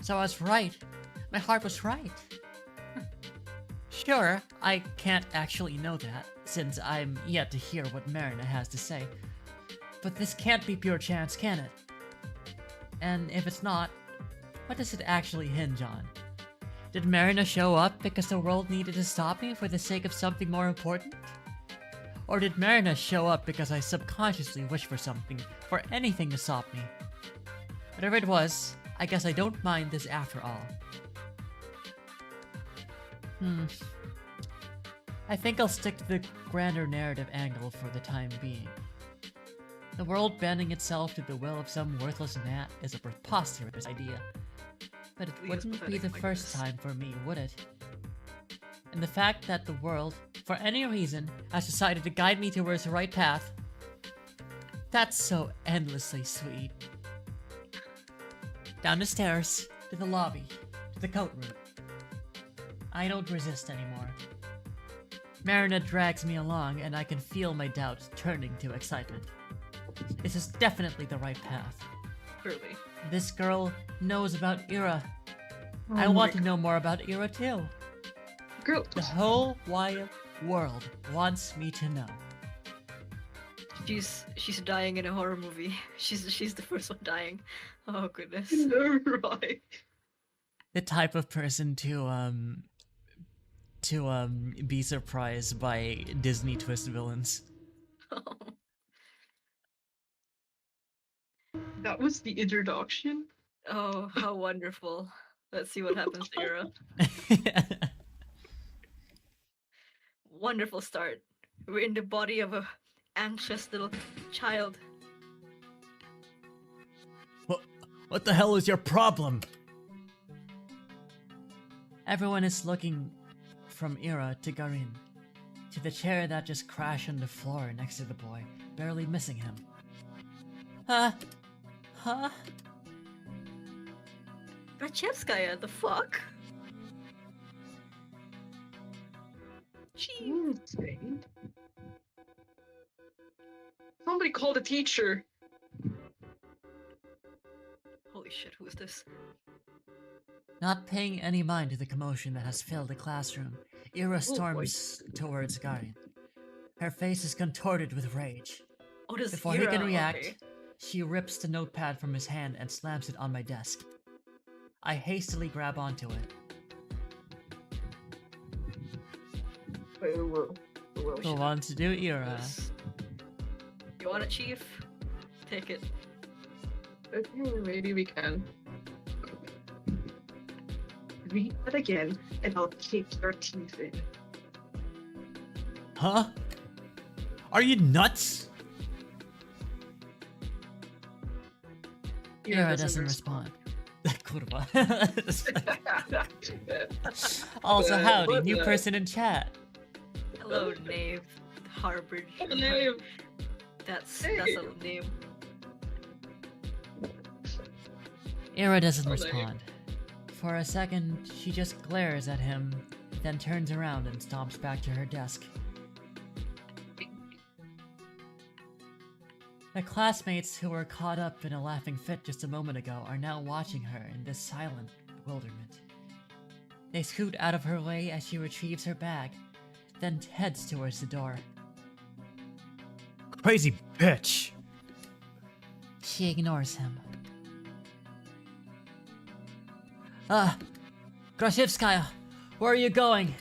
So I was right. My heart was right. Sure, I can't actually know that, since I'm yet to hear what Marina has to say. But this can't be pure chance, can it? And if it's not, what does it actually hinge on? Did Marina show up because the world needed to stop me for the sake of something more important? Or did Marina show up because I subconsciously wished for something, for anything to stop me? Whatever it was, I guess I don't mind this after all. I think I'll stick to the grander narrative angle for the time being. The world bending itself to the will of some worthless gnat is a preposterous idea. But it Please, wouldn't be pathetic the like first this. time for me, would it? And the fact that the world, for any reason, has decided to guide me towards the right path, that's so endlessly sweet. Down the stairs, to the lobby, to the coat room. I don't resist anymore. Marina drags me along, and I can feel my doubts turning to excitement. This is definitely the right path. Truly. This girl knows about Ira. Oh I my want to know more about Ira too. Girl, The whole wide world wants me to know. She's dying in a horror movie. She's the first one dying. Oh goodness. right. The type of person to be surprised by Disney twist villains. That was the introduction. Oh, how wonderful. Let's see what happens to Ira. Wonderful start. We're in the body of a anxious little child. What the hell is your problem? Everyone is looking from Ira to Garin, to the chair that just crashed on the floor next to the boy, barely missing him. Huh? Rachevskaya, the fuck? Gee. Insane. Somebody called a teacher. Holy shit, who is this? Not paying any mind to the commotion that has filled the classroom, Ira storms towards Garin. Her face is contorted with rage. Oh, this Before Ira. he can react, Okay. she rips the notepad from his hand and slams it on my desk. I hastily grab onto it. Wait, whoa. Go on to do, Ira. You want it, Chief? Take it. Maybe we can. read that again, and I'll kick your teeth in. Huh? Are you nuts? Ira doesn't respond. Kurwa. Also, howdy, new person in chat. Hello, Knave. Harbinger. Knave. That's Hey. a name. Ira doesn't Oh, respond. For a second, she just glares at him, then turns around and stomps back to her desk. The classmates who were caught up in a laughing fit just a moment ago are now watching her in this silent bewilderment. They scoot out of her way as she retrieves her bag, then heads towards the door. Crazy bitch! She ignores him. Grashevskaya, where are you going?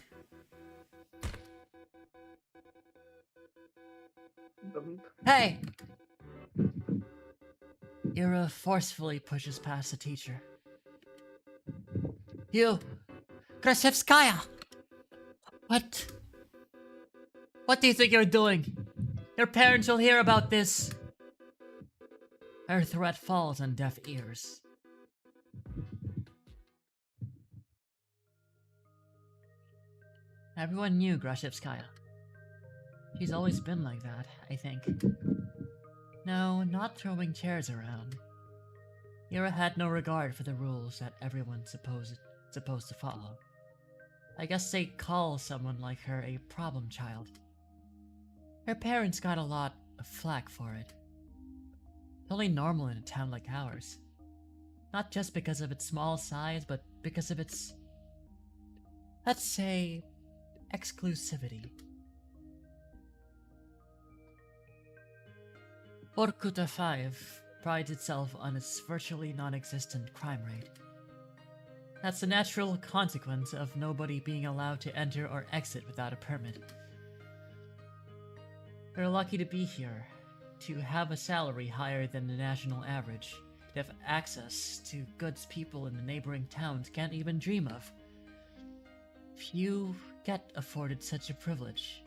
Hey! Ira forcefully pushes past the teacher. You... Grashevskaya! What? What do you think you're doing? Your parents will hear about this! Her threat falls on deaf ears. Everyone knew Grashevskaya. She's always been like that, I think. No, not throwing chairs around. Ira had no regard for the rules that everyone's supposed to follow. I guess they call someone like her a problem child. Her parents got a lot of flack for it. It's only normal in a town like ours. Not just because of its small size, but because of its, let's say, exclusivity. Vorkuta 5 prides itself on its virtually non-existent crime rate. That's the natural consequence of nobody being allowed to enter or exit without a permit. We're lucky to be here, to have a salary higher than the national average, to have access to goods people in the neighboring towns can't even dream of. Few get afforded such a privilege.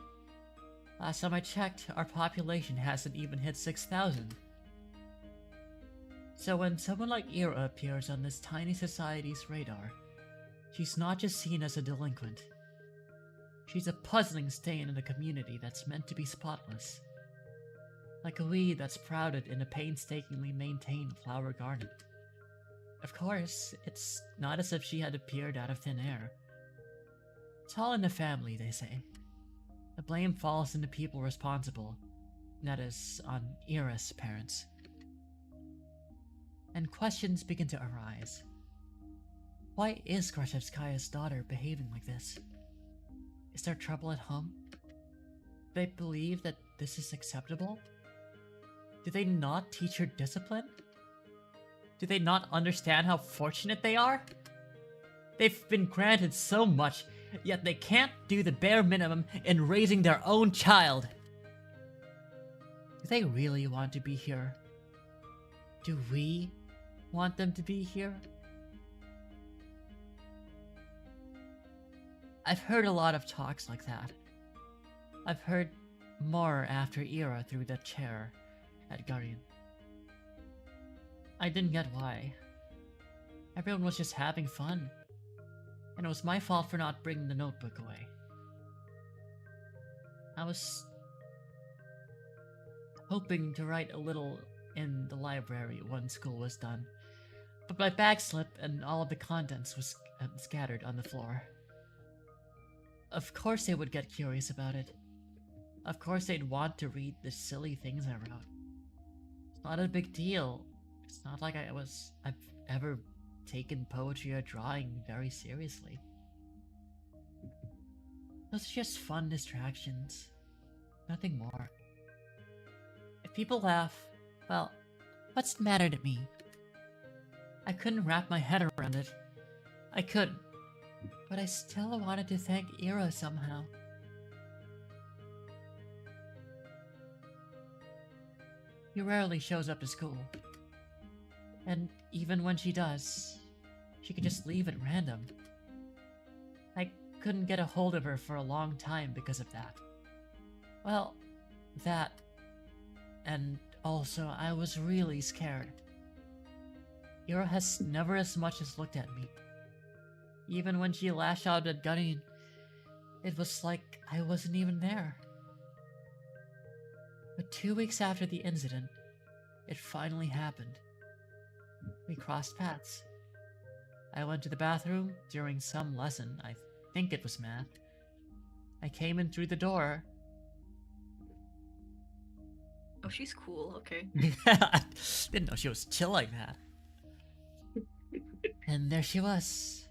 Last time I checked, our population hasn't even hit 6,000. So when someone like Ira appears on this tiny society's radar, she's not just seen as a delinquent. She's a puzzling stain in a community that's meant to be spotless. Like a weed that's sprouted in a painstakingly maintained flower garden. Of course, it's not as if she had appeared out of thin air. It's all in the family, they say. The blame falls on the people responsible, that is, on Ira's parents. And questions begin to arise. Why is Grashevskaya's daughter behaving like this? Is there trouble at home? Do they believe that this is acceptable? Do they not teach her discipline? Do they not understand how fortunate they are? They've been granted so much, yet they can't do the bare minimum in raising their own child. Do they really want to be here? Do we want them to be here? I've heard a lot of talks like that. I've heard more after Ira threw that chair at Guardian. I didn't get why. Everyone was just having fun. And it was my fault for not bringing the notebook away. I was hoping to write a little in the library when school was done, but my bag slipped and all of the contents was scattered on the floor. Of course they would get curious about it. Of course they'd want to read the silly things I wrote. It's not a big deal. It's not like I've ever taken poetry or drawing very seriously. Those are just fun distractions. Nothing more. If people laugh, well, what's the matter to me? I couldn't wrap my head around it. I couldn't. But I still wanted to thank Ira somehow. He rarely shows up to school. And even when she does, she can just leave at random. couldn't get a hold of her for a long time because of that. Well, that, and also I was really scared. Ira has never as much as looked at me. Even when she lashed out at Gunny, it was like I wasn't even there. But 2 weeks after the incident, it finally happened. We crossed paths. I went to the bathroom during some lesson, I think it was math. I came in through the door. Oh, she's cool. Okay. Didn't know she was chill like that. And there she was,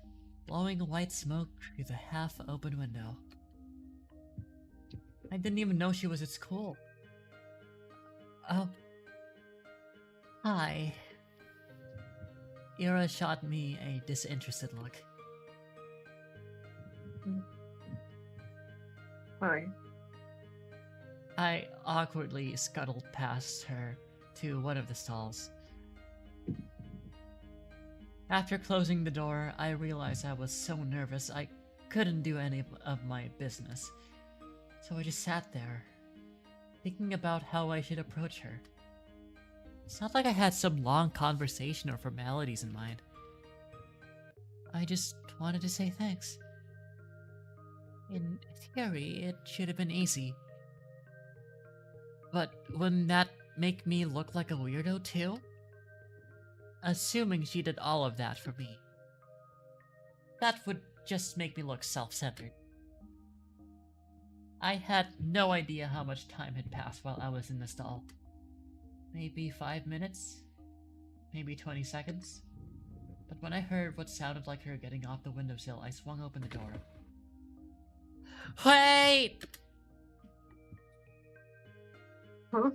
blowing white smoke through the half-open window. I didn't even know she was at school. Oh. Hi. Ira shot me a disinterested look. Hi. I awkwardly scuttled past her to one of the stalls. After closing the door, I realized I was so nervous I couldn't do any of my business. So I just sat there, thinking about how I should approach her. It's not like I had some long conversation or formalities in mind. I just wanted to say thanks. In theory, it should have been easy. But wouldn't that make me look like a weirdo too? Assuming she did all of that for me. That would just make me look self-centered. I had no idea how much time had passed while I was in the stall. Maybe 5 minutes? Maybe 20 seconds? But when I heard what sounded like her getting off the windowsill, I swung open the door. Wait! Huh?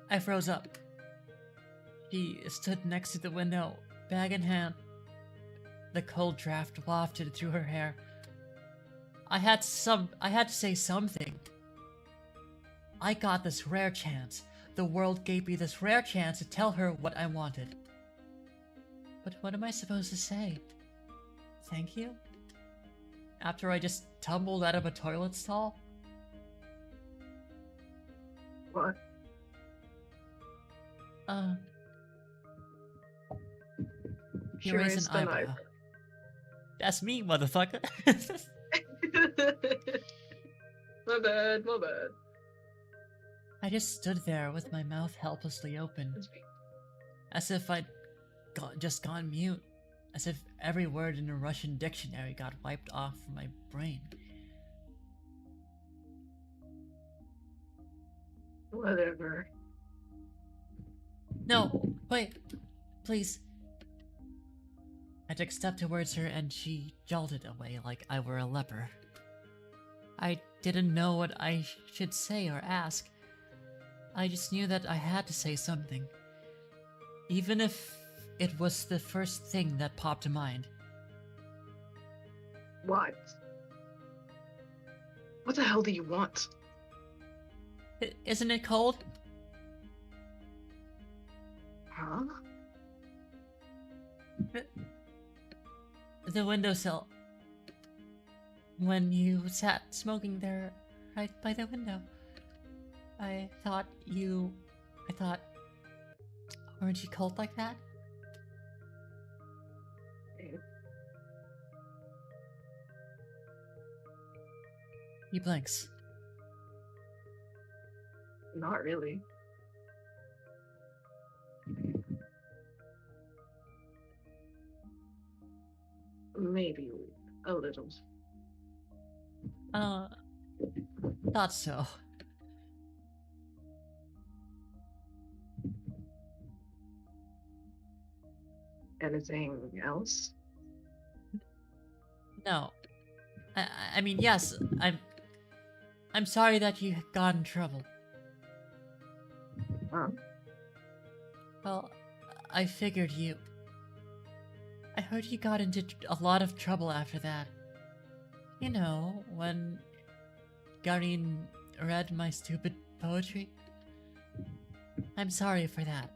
I froze up. She stood next to the window, bag in hand. The cold draft wafted through her hair. I had to say something. I got this rare chance. The world gave me this rare chance to tell her what I wanted. But what am I supposed to say? Thank you? After I just tumbled out of a toilet stall? What? He She raised an eyebrow. That's me, motherfucker. My bad, my bad. I just stood there with my mouth helplessly open, That's me. as if I'd just gone mute, as if every word in a Russian dictionary got wiped off from my brain. Whatever. No, wait, please. I took a step towards her and she jolted away like I were a leper. I didn't know what I should say or ask. I just knew that I had to say something. Even if it was the first thing that popped to mind. What? What the hell do you want? Isn't it cold? Huh? The windowsill. When you sat smoking there, right by the window. I thought, weren't you cold like that? He blinks. Not really. Maybe a little. Thought so. Anything else? No. I mean, yes, I'm sorry that you got in trouble. Huh? Well, I figured you... I heard you got into a lot of trouble after that. You know, when Garin read my stupid poetry. I'm sorry for that.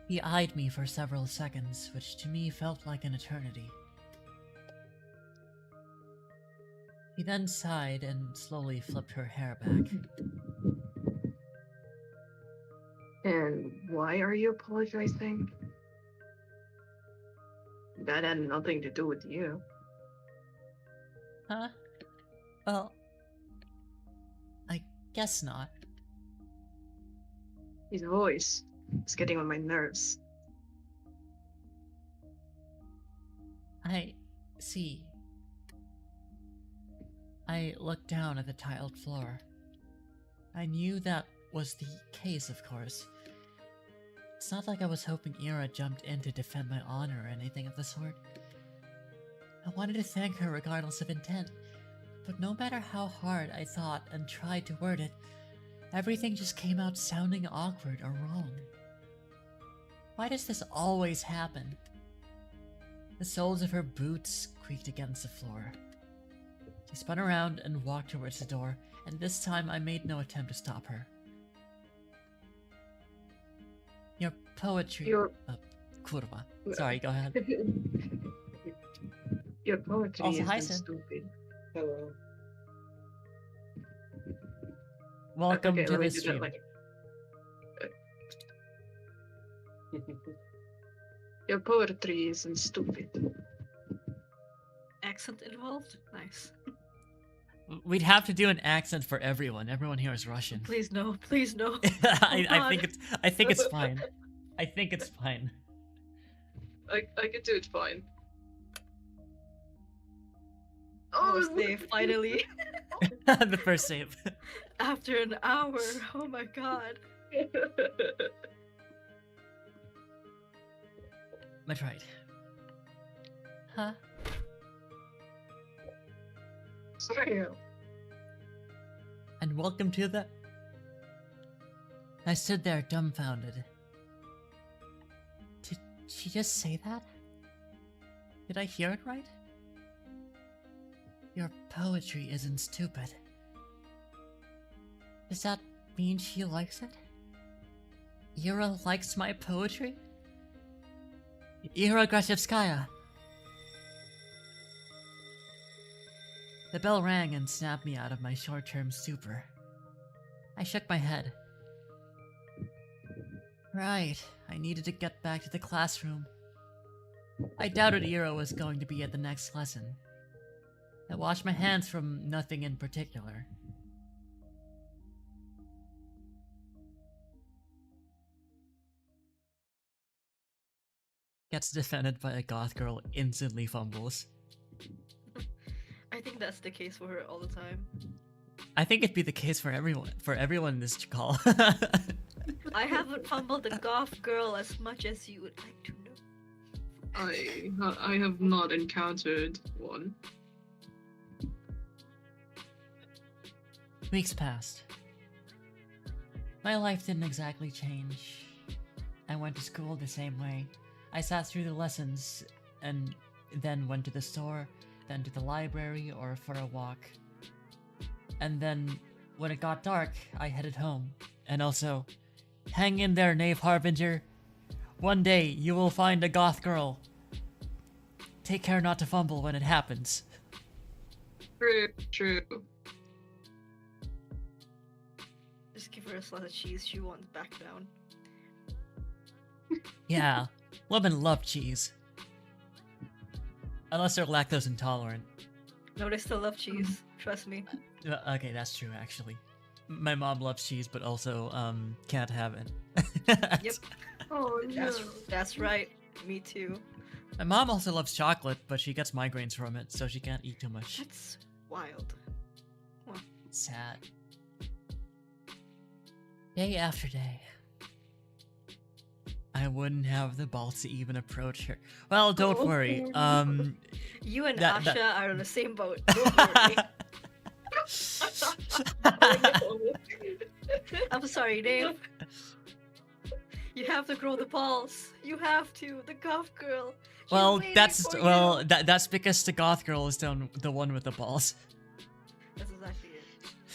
He eyed me for several seconds, which to me felt like an eternity. He then sighed and slowly flipped her hair back. And why are you apologizing? That had nothing to do with you. Huh? Well, I guess not. His voice is getting on my nerves. I see. I looked down at the tiled floor. I knew that was the case, of course. It's not like I was hoping Ira jumped in to defend my honor or anything of the sort. I wanted to thank her regardless of intent, but no matter how hard I thought and tried to word it, everything just came out sounding awkward or wrong. Why does this always happen? The soles of her boots creaked against the floor. She spun around and walked towards the door, and this time I made no attempt to stop her. Your poetry... kurwa. Sorry, go ahead. Your poetry Also, is hi, Sid. stupid. Hello. Welcome Okay, to let me the do that stream. like- Your poetry isn't stupid. Accent involved? Nice. We'd have to do an accent for everyone. Everyone here is Russian. Please no, please no. I God. think it's fine. I think it's fine. I could do it fine. Oh, save, finally. The first save. After an hour. Oh my god. That's right. Huh? Sorry. And welcome to the... I stood there dumbfounded. Did she just say that? Did I hear it right? Your poetry isn't stupid. Does that mean she likes it? Ira likes my poetry? Ira Grashevskaya. The bell rang and snapped me out of my short-term stupor. I shook my head. Right, I needed to get back to the classroom. I doubted Ira was going to be at the next lesson. I washed my hands from nothing in particular. Gets defended by a goth girl, instantly fumbles. I think that's the case for her all the time. I think it'd be the case for everyone in this call. I haven't fumbled a goth girl as much as you would like to know. I have not encountered one. Weeks passed. My life didn't exactly change. I went to school the same way. I sat through the lessons, and then went to the store, then to the library or for a walk. And then, when it got dark, I headed home. And also, hang in there, Knave Harbinger. One day, you will find a goth girl. Take care not to fumble when it happens. True. Just give her a slice of cheese, she won't back down. Yeah, women love cheese. Unless they're lactose intolerant. No, they still love cheese. Trust me. Okay, that's true, actually. My mom loves cheese, but also, can't have it. Yep. Oh no. That's right. Me too. My mom also loves chocolate, but she gets migraines from it, so she can't eat too much. That's wild. Sad. Day after day. I wouldn't have the balls to even approach her. Well, don't worry. You and That- Asha are on the same boat. Don't worry. I'm sorry, Dave. You have to grow the balls. You have to. The goth girl. She's Well, waiting that's for well, you. that's because the goth girl is the one with the balls. That's exactly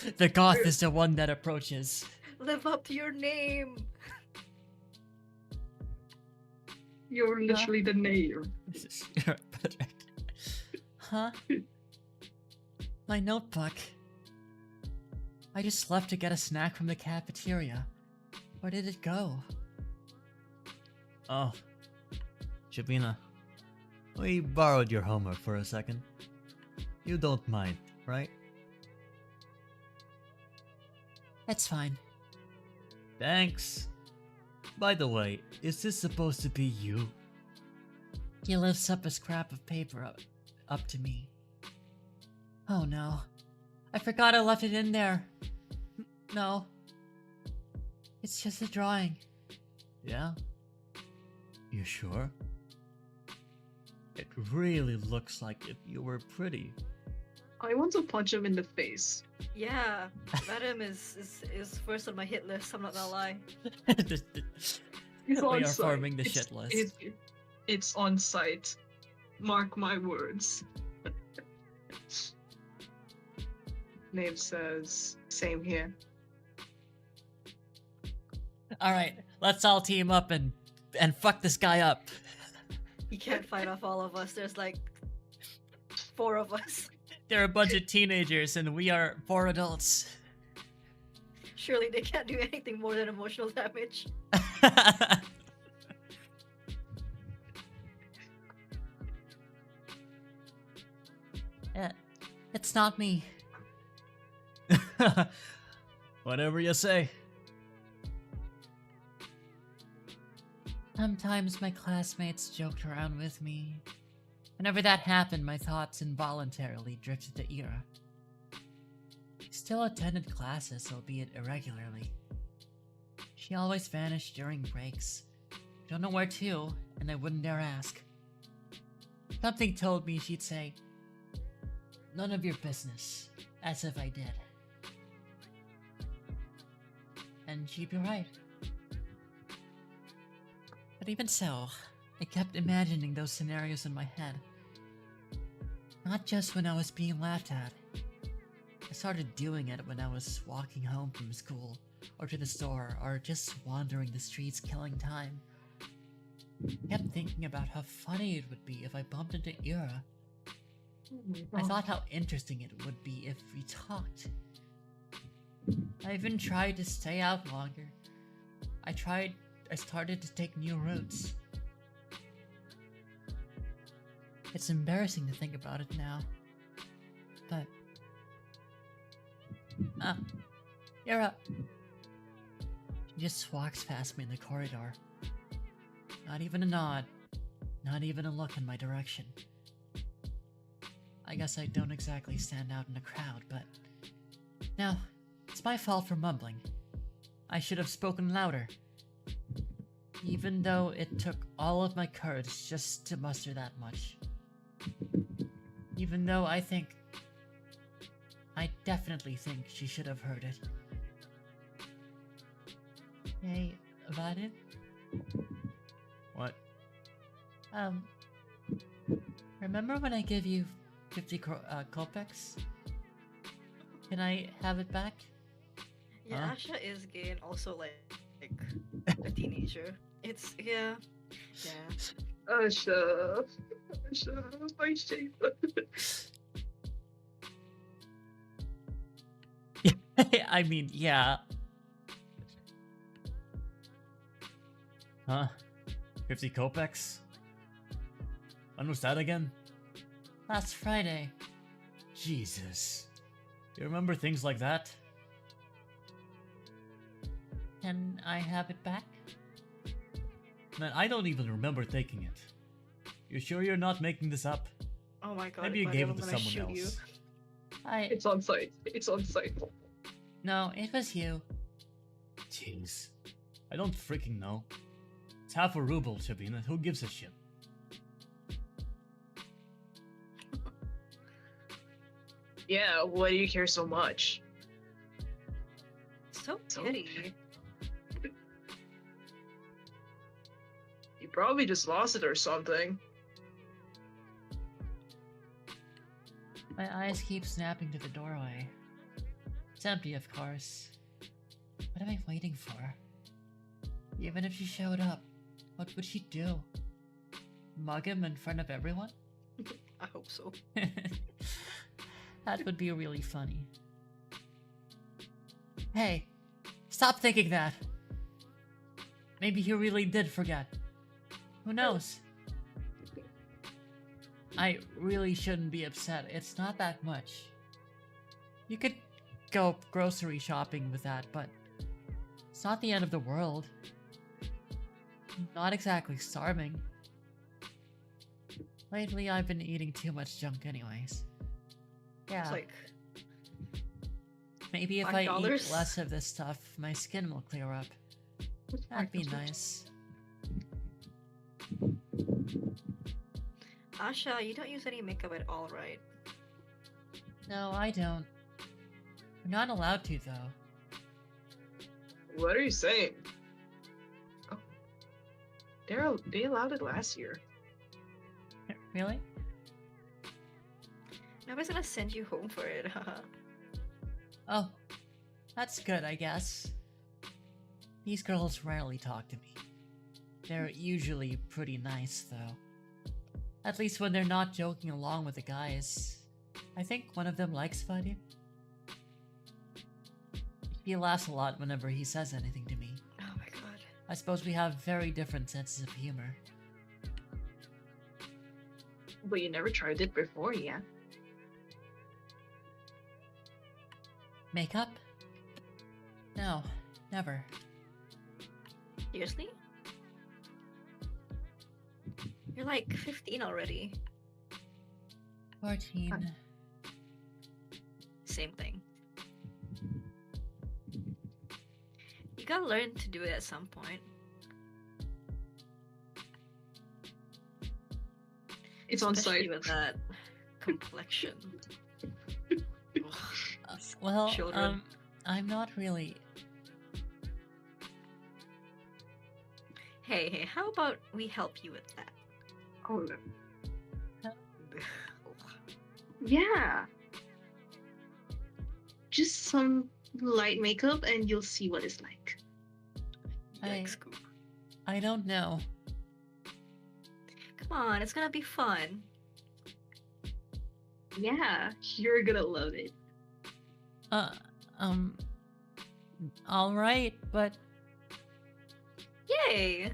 it. The goth is the one that approaches. Live up to your name. You're Huh? literally the mayor. Huh? My notebook. I just left to get a snack from the cafeteria. Where did it go? Oh, Shabina, we borrowed your homework for a second. You don't mind, right? It's fine. Thanks. By the way, is this supposed to be you? He lifts up a scrap of paper up to me. Oh no. I forgot I left it in there. No. It's just a drawing. Yeah? You sure? It really looks like if you were pretty. I want to punch him in the face. Yeah, Madam is first on my hit list. I'm not gonna lie. He's We on are site. forming the shit list. It's on site. Mark my words. Nave says, same here. Alright, let's all team up and fuck this guy up. You can't fight off all of us. There's like 4 of us. They're a bunch of teenagers and we are 4 adults. Surely they can't do anything more than emotional damage. It's not me. Whatever you say. Sometimes my classmates joked around with me. Whenever that happened, my thoughts involuntarily drifted to Ira. She still attended classes, albeit irregularly. She always vanished during breaks. Don't know where to, and I wouldn't dare ask. Something told me she'd say, "None of your business," as if I did. And she'd be right. But even so, I kept imagining those scenarios in my head. Not just when I was being laughed at. I started doing it when I was walking home from school, or to the store, or just wandering the streets killing time. I kept thinking about how funny it would be if I bumped into Ira. I thought how interesting it would be if we talked. I even tried to stay out longer. I started to take new routes. It's embarrassing to think about it now. But... Ira! She just walks past me in the corridor. Not even a nod. Not even a look in my direction. I guess I don't exactly stand out in a crowd, but... Now, it's my fault for mumbling. I should have spoken louder. Even though it took all of my courage just to muster that much. Even though I definitely think she should have heard it. Hey, Vadim? What? Remember when I gave you 50 kopecks? Can I have it back? Yeah, Huh? Asha is gay and also like a teenager. It's yeah. Asha, my shape. I mean, yeah. Huh? 50 kopecks? When was that again? Last Friday. Jesus. You remember things like that? Can I have it back? Man, I don't even remember taking it. You sure you're not making this up? Oh my god. Maybe you gave it to someone else. It's on site. It's on site. No, it was you. Jeez. I don't freaking know. It's half a ruble, Shabina. Who gives a shit? Yeah, why do you care so much? So So- petty. You probably just lost it or something. My eyes keep snapping to the doorway. It's empty, of course. What am I waiting for? Even if she showed up, what would she do? mug him in front of everyone? I hope so. That would be really funny. Hey, stop thinking that. Maybe he really did forget. Who knows? I really shouldn't be upset. It's not that much. You could go grocery shopping with that, but it's not the end of the world. Not exactly starving. Lately, I've been eating too much junk anyways. Yeah, It's like maybe if I eat $5? less of this stuff, my skin will clear up. That'd be nice. Asha, you don't use any makeup at all, right? No, I don't. I'm not allowed to, though. What are you saying? Oh. They allowed it last year. Really? Nobody's gonna send you home for it, haha. Oh, that's good, I guess. These girls rarely talk to me. They're usually pretty nice, though. At least when they're not joking along with the guys. I think one of them likes fighting. He laughs a lot whenever he says anything to me. Oh my god. I suppose we have very different senses of humor. But you never tried it before, yeah? Makeup? No, never. Seriously? You're like 15 already. 14. Same thing. You gotta learn to do it at some point. It's on Especially site. with that complexion. Well, Children. I'm not really. Hey, how about we help you with that? Oh no. Yeah. Just some light makeup and you'll see what it's like. I- Yikes, Scoop. I don't know. Come on, it's gonna be fun. Yeah, you're gonna love it. Uh, um. Alright, but Yay!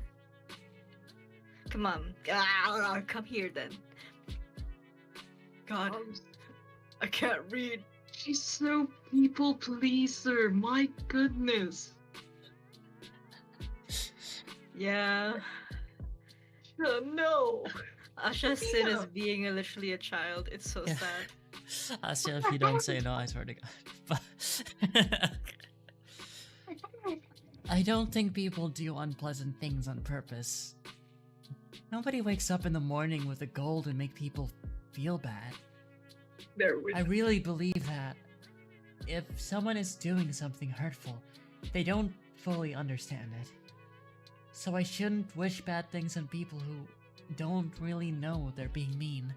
Come on. Come here then. God, I can't read. She's so people pleaser. My goodness. Yeah. Oh, no. Asha's sin Yeah. is being literally a child. It's so Yeah. sad. Asya, if you don't say no, I swear to God. But I don't think people do unpleasant things on purpose. Nobody wakes up in the morning with a goal to make people feel bad. There we I really believe that if someone is doing something hurtful, they don't fully understand it. So I shouldn't wish bad things on people who don't really know they're being mean.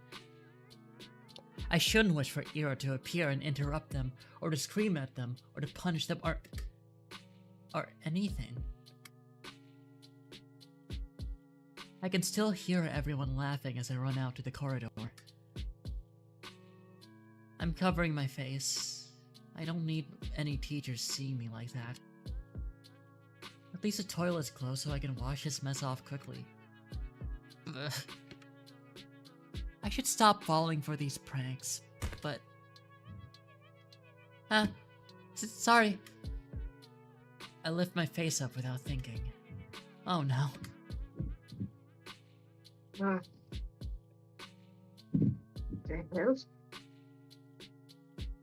I shouldn't wish for Ira to appear and interrupt them, or to scream at them, or to punish them, or anything. I can still hear everyone laughing as I run out to the corridor. I'm covering my face. I don't need any teachers seeing me like that. At least the toilet's closed so I can wash this mess off quickly. Ugh. I should stop falling for these pranks, but... sorry. I lift my face up without thinking. Oh no.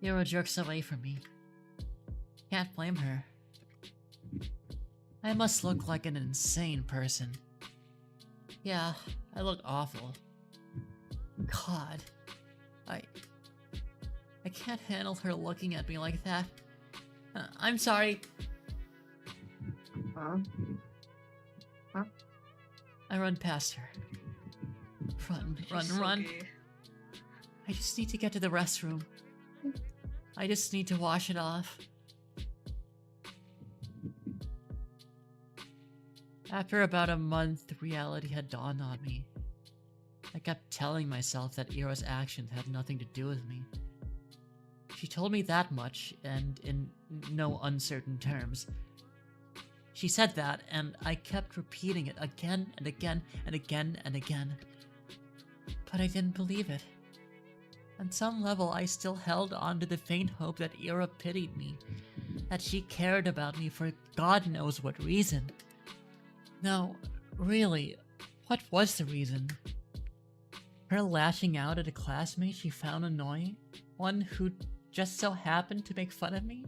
Hero jerks away from me. Can't blame her. I must look like an insane person. Yeah, I look awful. God. I can't handle her looking at me like that. I'm sorry. Huh? I run past her. Run, She's run, so run. gay. I just need to get to the restroom. I just need to wash it off. After about a month, reality had dawned on me. I kept telling myself that Ira's actions had nothing to do with me. She told me that much, and in no uncertain terms. She said that, and I kept repeating it again and again and again and again. But I didn't believe it. On some level, I still held on to the faint hope that Ira pitied me, that she cared about me for God knows what reason. No, really, what was the reason? Her lashing out at a classmate she found annoying? One who just so happened to make fun of me?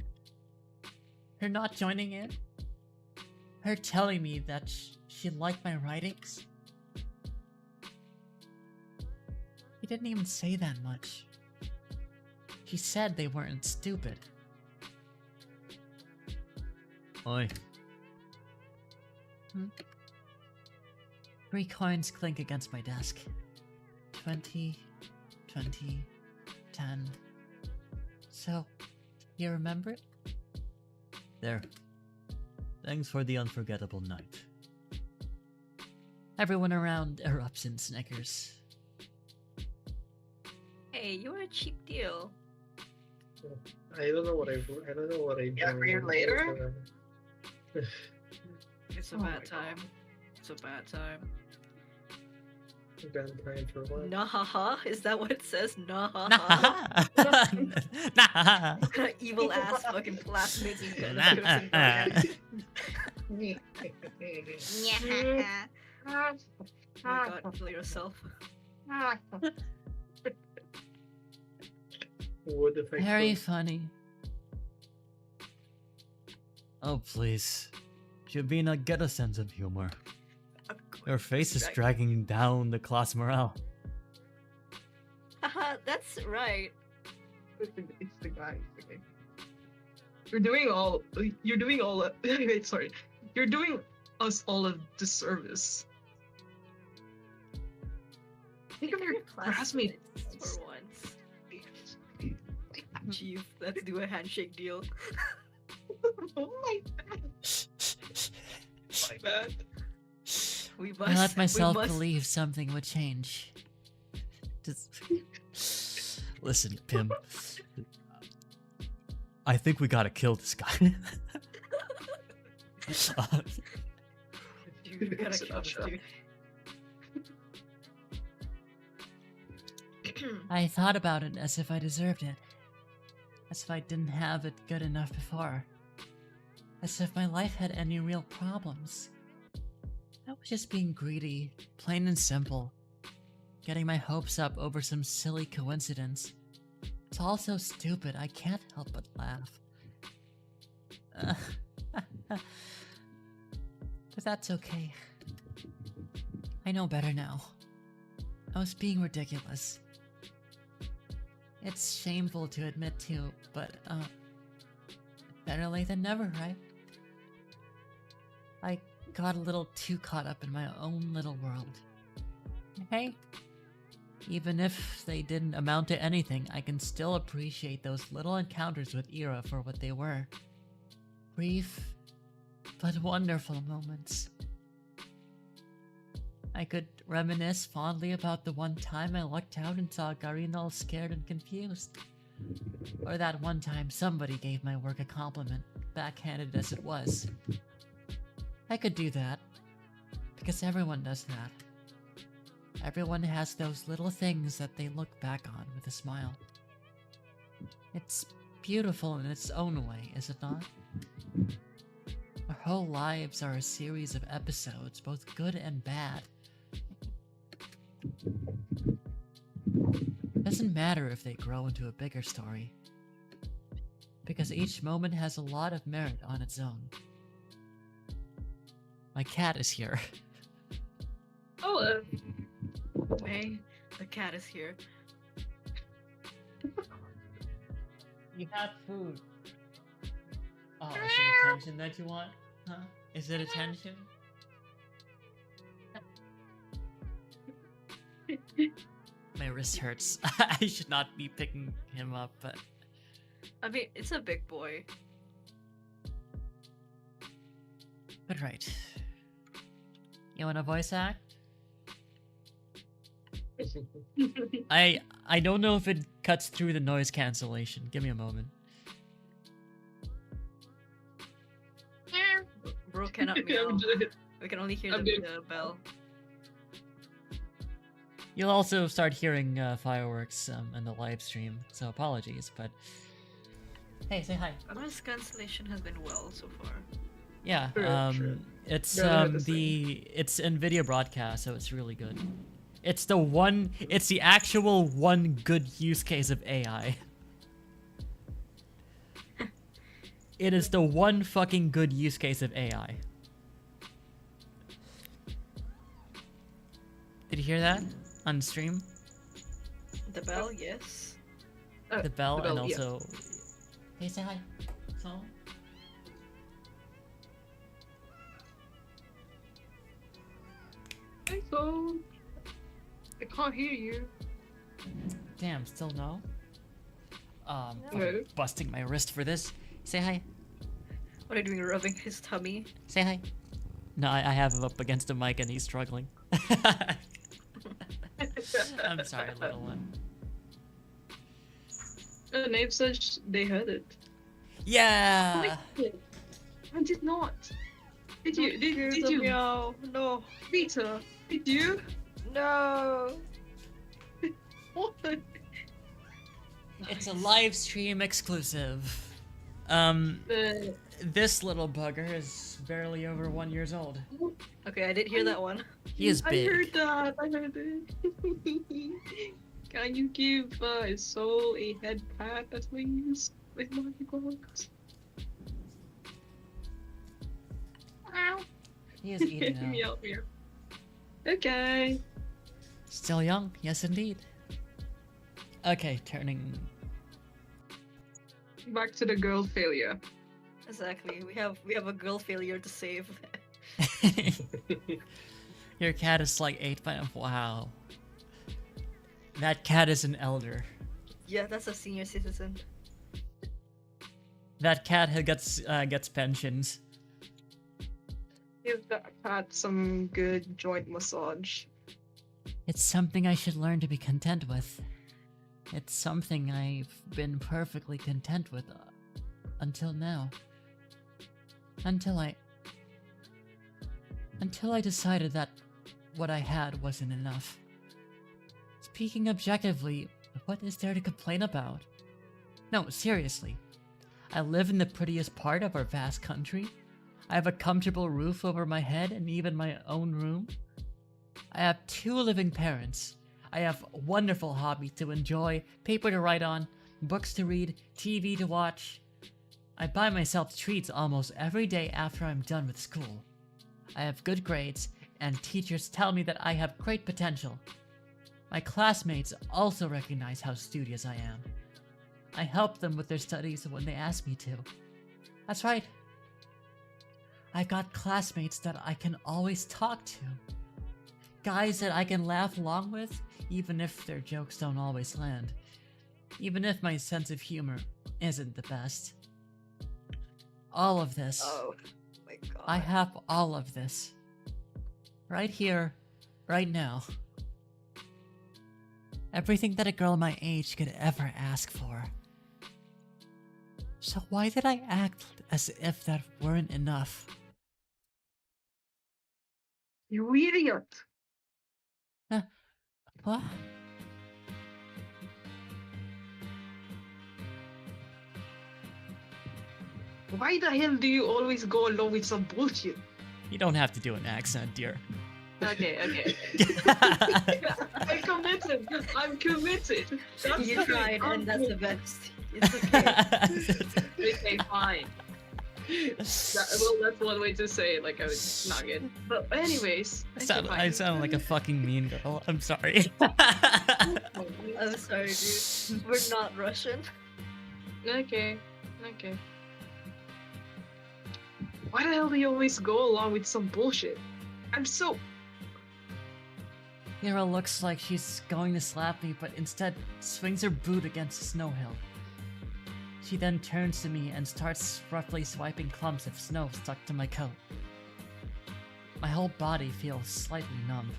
Her not joining in? Her telling me that she liked my writings? She didn't even say that much. She said they weren't stupid. Oi. 3 coins clink against my desk. 20, 20, 10. So, you remember it? There. Thanks for the unforgettable night. Everyone around erupts in snickers. Hey, you want a cheap deal? I don't know what I Yeah, for you later? It's a Oh my bad time. It's a bad time. Bad time for what? Nahaha? Is that what it says? Nahaha? Nah. Evil ass fucking classmates and Nah. benefits and Oh my god, kill yourself. What if I Very could? funny. Oh, please. Shabina, get a sense of humor. Your face is dragging down the class morale. Haha, that's right. It's the guy. Okay. You're doing all. Wait, sorry. You're doing us all a disservice. Think of your classmate. For once. Chief, let's do a handshake deal. Oh my god. My bad. We I let myself must. believe something would change. Just... Listen, Pim. I think we gotta kill this guy. Dude, we gotta kill this dude. I thought about it as if I deserved it. As if I didn't have it good enough before. As if my life had any real problems. I was just being greedy, plain and simple. Getting my hopes up over some silly coincidence. It's all so stupid, I can't help but laugh. But that's okay. I know better now. I was being ridiculous. It's shameful to admit to, but, better late than never, right? I got a little too caught up in my own little world. Hey, even if they didn't amount to anything, I can still appreciate those little encounters with Ira for what they were. Brief, but wonderful moments. I could reminisce fondly about the one time I looked out and saw Garina all scared and confused. Or that one time somebody gave my work a compliment, backhanded as it was. I could do that, because everyone does that. Everyone has those little things that they look back on with a smile. It's beautiful in its own way, is it not? Our whole lives are a series of episodes, both good and bad. It doesn't matter if they grow into a bigger story, because each moment has a lot of merit on its own. My cat is here. Hello. May, the cat is here. You have food. Oh, is it attention that you want? Huh? Is it attention? My wrist hurts. I should not be picking him up, but... I mean, it's a big boy. But right. You want a voice act? I don't know if it cuts through the noise cancellation. Give me a moment. Bro cannot I'm meow. good. We can only hear I'm the good. bell. You'll also start hearing fireworks in the live stream, so apologies, but hey, say hi. Noise cancellation has been well so far. Yeah, Sure. it's Yeah, the same. it's NVIDIA broadcast, so it's really good. It's the actual one good use case of AI. It is the one fucking good use case of AI. Did you hear that on stream? The bell, yes. The bell, and yeah. also. Hey, say hi. So. Hey, phone. I can't hear you. Damn, still no? No. Fucking busting my wrist for this. Say hi. What are you doing, rubbing his tummy? Say hi. No, I have him up against the mic and he's struggling. I'm sorry, little one. The name says they heard it. Yeah! I did not. Did you? Did The you? meow. No. Peter, did you? No. What? It's a live stream exclusive. The This little bugger is barely over 1 year old. Okay, I did hear that one. He is I big. heard that. I heard it. Can you give his soul a head pat, please? With my dogs. Ow. He is eating now. Meow, meow. Okay. Still young, yes indeed. Okay, turning. Back to the girl failure. Exactly. We have a girl failure to save. Your cat is like 8 by wow. That cat is an elder. Yeah, that's a senior citizen. That cat gets pensions. Give that cat some good joint massage. It's something I should learn to be content with. It's something I've been perfectly content with until now. Until I decided that what I had wasn't enough. Speaking objectively, what is there to complain about? No, seriously. I live in the prettiest part of our vast country. I have a comfortable roof over my head and even my own room. I have 2 living parents. I have wonderful hobbies to enjoy, paper to write on, books to read, TV to watch. I buy myself treats almost every day after I'm done with school. I have good grades, and teachers tell me that I have great potential. My classmates also recognize how studious I am. I help them with their studies when they ask me to. That's right. I've got classmates that I can always talk to. Guys that I can laugh along with, even if their jokes don't always land. Even if my sense of humor isn't the best. All of this. Oh my god. I have all of this. Right here, right now. Everything that a girl my age could ever ask for. So why did I act as if that weren't enough? You idiot! What? Why the hell do you always go along with some bullshit? You don't have to do an accent, dear. Okay. I'm committed. I'm committed. That's You the tried, thing. and that's the best. It's okay. Okay, fine. That's one way to say it. Like, it's not good. But anyways, I sound like a fucking mean girl. I'm sorry. I'm sorry, dude. We're not Russian. Okay. Why the hell do you always go along with some bullshit? I'm so. Hero looks like she's going to slap me, but instead swings her boot against a snow hill. She then turns to me and starts roughly swiping clumps of snow stuck to my coat. My whole body feels slightly numb.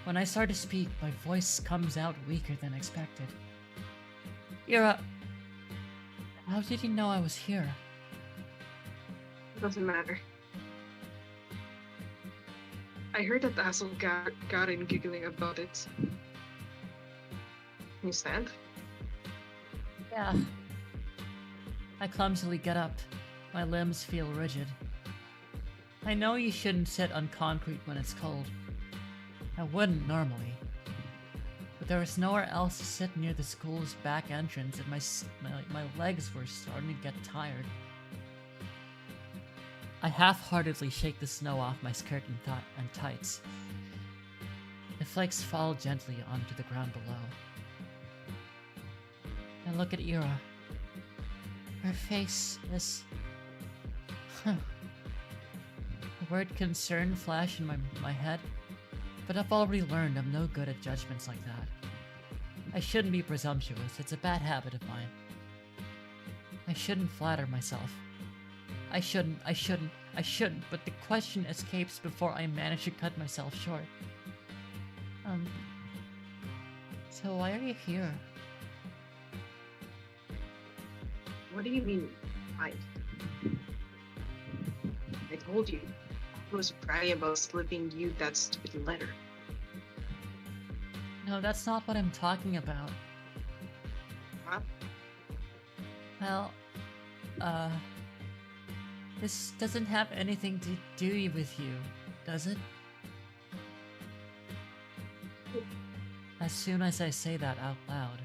When I start to speak, my voice comes out weaker than expected. Ira, how did you know I was here? It doesn't matter. I heard that Asshole got in giggling about it. Can you stand? Yeah. I clumsily get up. My limbs feel rigid. I know you shouldn't sit on concrete when it's cold. I wouldn't normally. But there was nowhere else to sit near the school's back entrance, and my legs were starting to get tired. I half-heartedly shake the snow off my skirt and tights. The flakes fall gently onto the ground below. I look at Ira. Her face is... The word concern flashed in my head, but I've already learned I'm no good at judgments like that. I shouldn't be presumptuous, it's a bad habit of mine. I shouldn't flatter myself. I shouldn't, but the question escapes before I manage to cut myself short. So why are you here? What do you mean, I told you. I was bragging about slipping you that stupid letter. No, that's not what I'm talking about. Huh? Well, this doesn't have anything to do with you, does it? As soon as I say that out loud,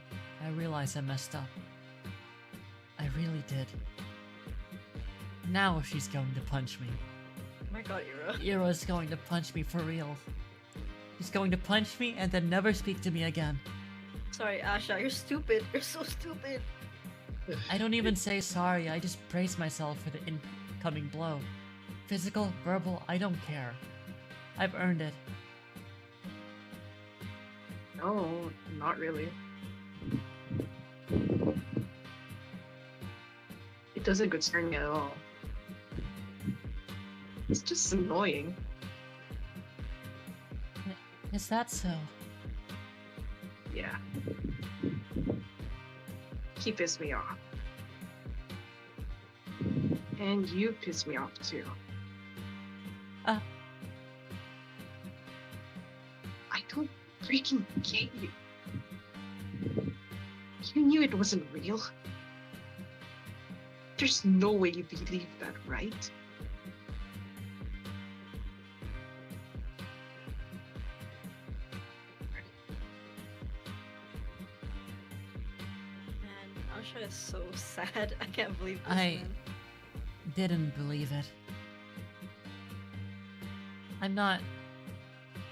I realize I messed up. I really did. Now she's going to punch me. Oh my god, Ira. Ira's going to punch me for real. She's going to punch me and then never speak to me again. Sorry, Asha, you're stupid. You're so stupid. I don't even say sorry, I just praise myself for the incoming blow. Physical, verbal, I don't care. I've earned it. No, not really. It doesn't concern me at all. It's just annoying. Is that so? Yeah. He pissed me off. And you pissed me off too. Uh. I don't freaking get you. You knew it wasn't real. There's no way you believe that, right? Man, Asha is so sad. I can't believe this, I- man. Didn't believe it. I'm not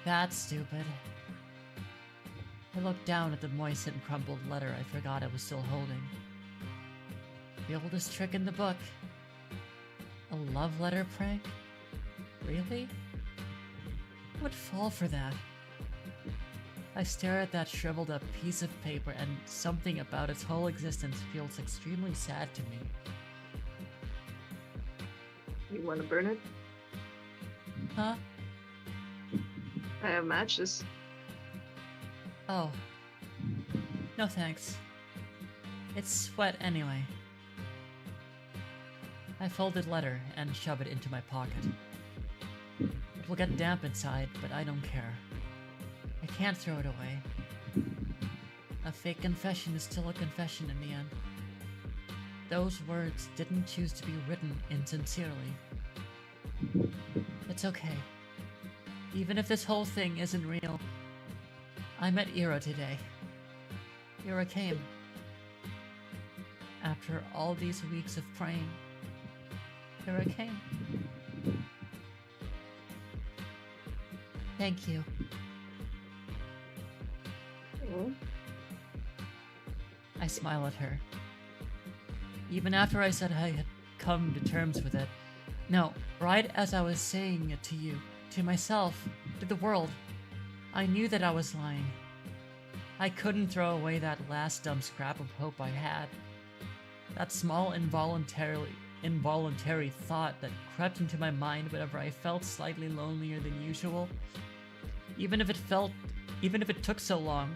that stupid. I looked down at the moist and crumpled letter I forgot I was still holding. The oldest trick in the book. A love letter prank? Really? Who would fall for that? I stare at that shriveled up piece of paper and something about its whole existence feels extremely sad to me. You want to burn it? Huh? I have matches. Oh. No thanks. It's wet anyway. I fold the letter and shove it into my pocket. It will get damp inside, but I don't care. I can't throw it away. A fake confession is still a confession in the end. Those words didn't choose to be written insincerely. It's okay. Even if this whole thing isn't real, I met Ira today. Ira came. After all these weeks of praying, Ira came. Thank you. Oh. I smile at her. Even after I said I had come to terms with it. No, right as I was saying it to you, to myself, to the world, I knew that I was lying. I couldn't throw away that last dumb scrap of hope I had. That small involuntary thought that crept into my mind whenever I felt slightly lonelier than usual. Even if it felt Even if it took so long,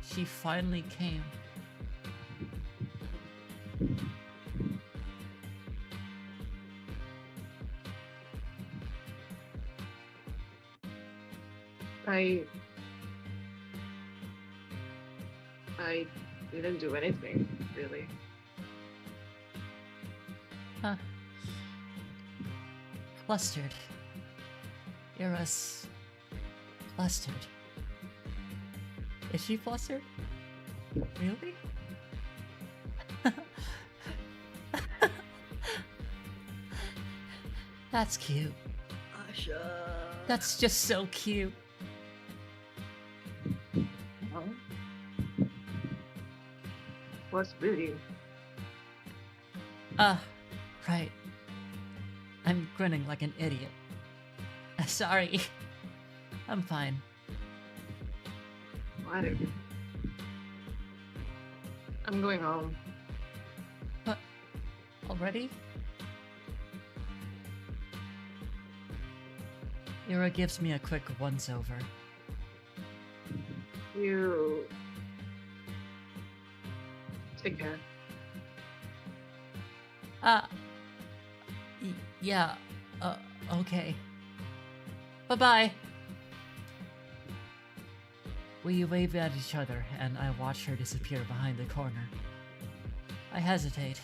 she finally came. I didn't do anything, really. Huh. Flustered. Ira's flustered. Is she flustered? Really? That's cute. Asha. That's just so cute. Huh? What's with you? Right. I'm grinning like an idiot. Sorry. I'm fine. What? I'm going home. What? Already? Ira gives me a quick once-over. You take care. Yeah, okay. Bye-bye. We wave at each other, and I watch her disappear behind the corner. I hesitate.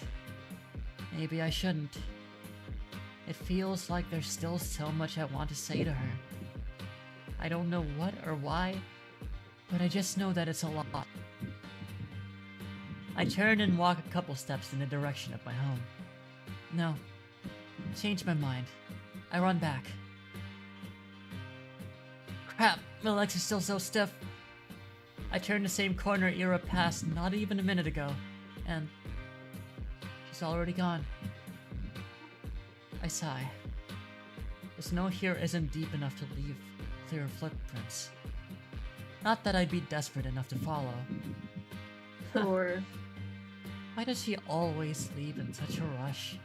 Maybe I shouldn't. It feels like there's still so much I want to say to her. I don't know what or why, but I just know that it's a lot. I turn and walk a couple steps in the direction of my home. No. Change my mind. I run back. Crap, my legs are still so stiff. I turn the same corner Ira passed not even a minute ago, and she's already gone. I sigh. The snow here isn't deep enough to leave clear footprints. Not that I'd be desperate enough to follow. Or Why does she always leave in such a rush?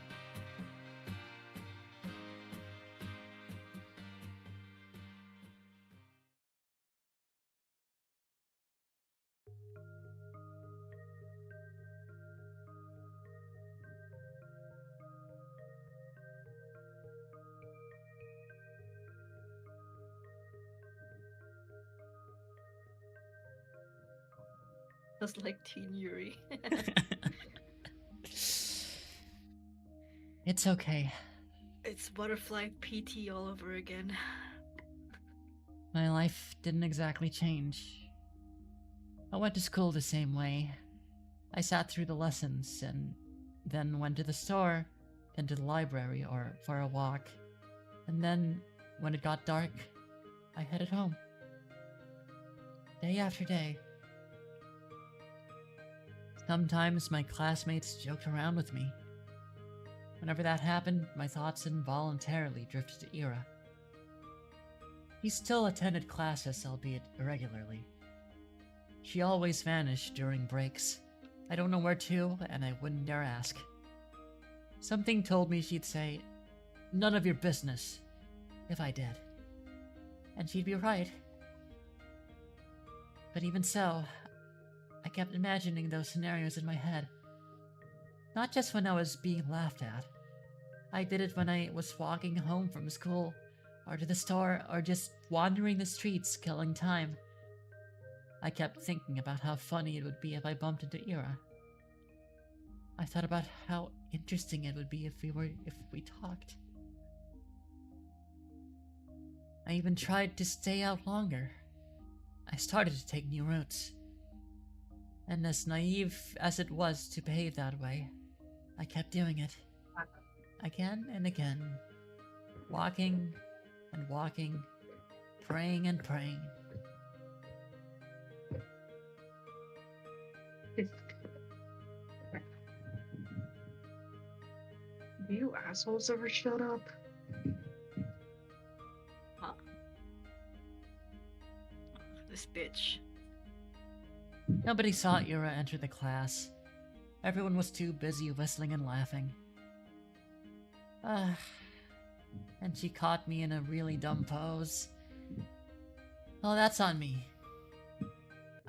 Just like Teen Yuri. It's okay. It's butterfly PT all over again. My life didn't exactly change. I went to school the same way. I sat through the lessons and then went to the store, then to the library or for a walk. And then, when it got dark, I headed home. Day after day. Sometimes my classmates joked around with me. Whenever that happened, my thoughts involuntarily drifted to Ira. He still attended classes, albeit irregularly. She always vanished during breaks. I don't know where to, and I wouldn't dare ask. Something told me she'd say, "None of your business," if I did. And she'd be right. But even so, I kept imagining those scenarios in my head. Not just when I was being laughed at. I did it when I was walking home from school, or to the store, or just wandering the streets, killing time. I kept thinking about how funny it would be if I bumped into Ira. I thought about how interesting it would be if we talked. I even tried to stay out longer. I started to take new routes. And as naive as it was to behave that way, I kept doing it. Again and again. Walking and walking, praying and praying. Have you assholes ever showed up? Huh. This bitch. Nobody saw Ira enter the class. Everyone was too busy whistling and laughing. And she caught me in a really dumb pose. Oh, that's on me.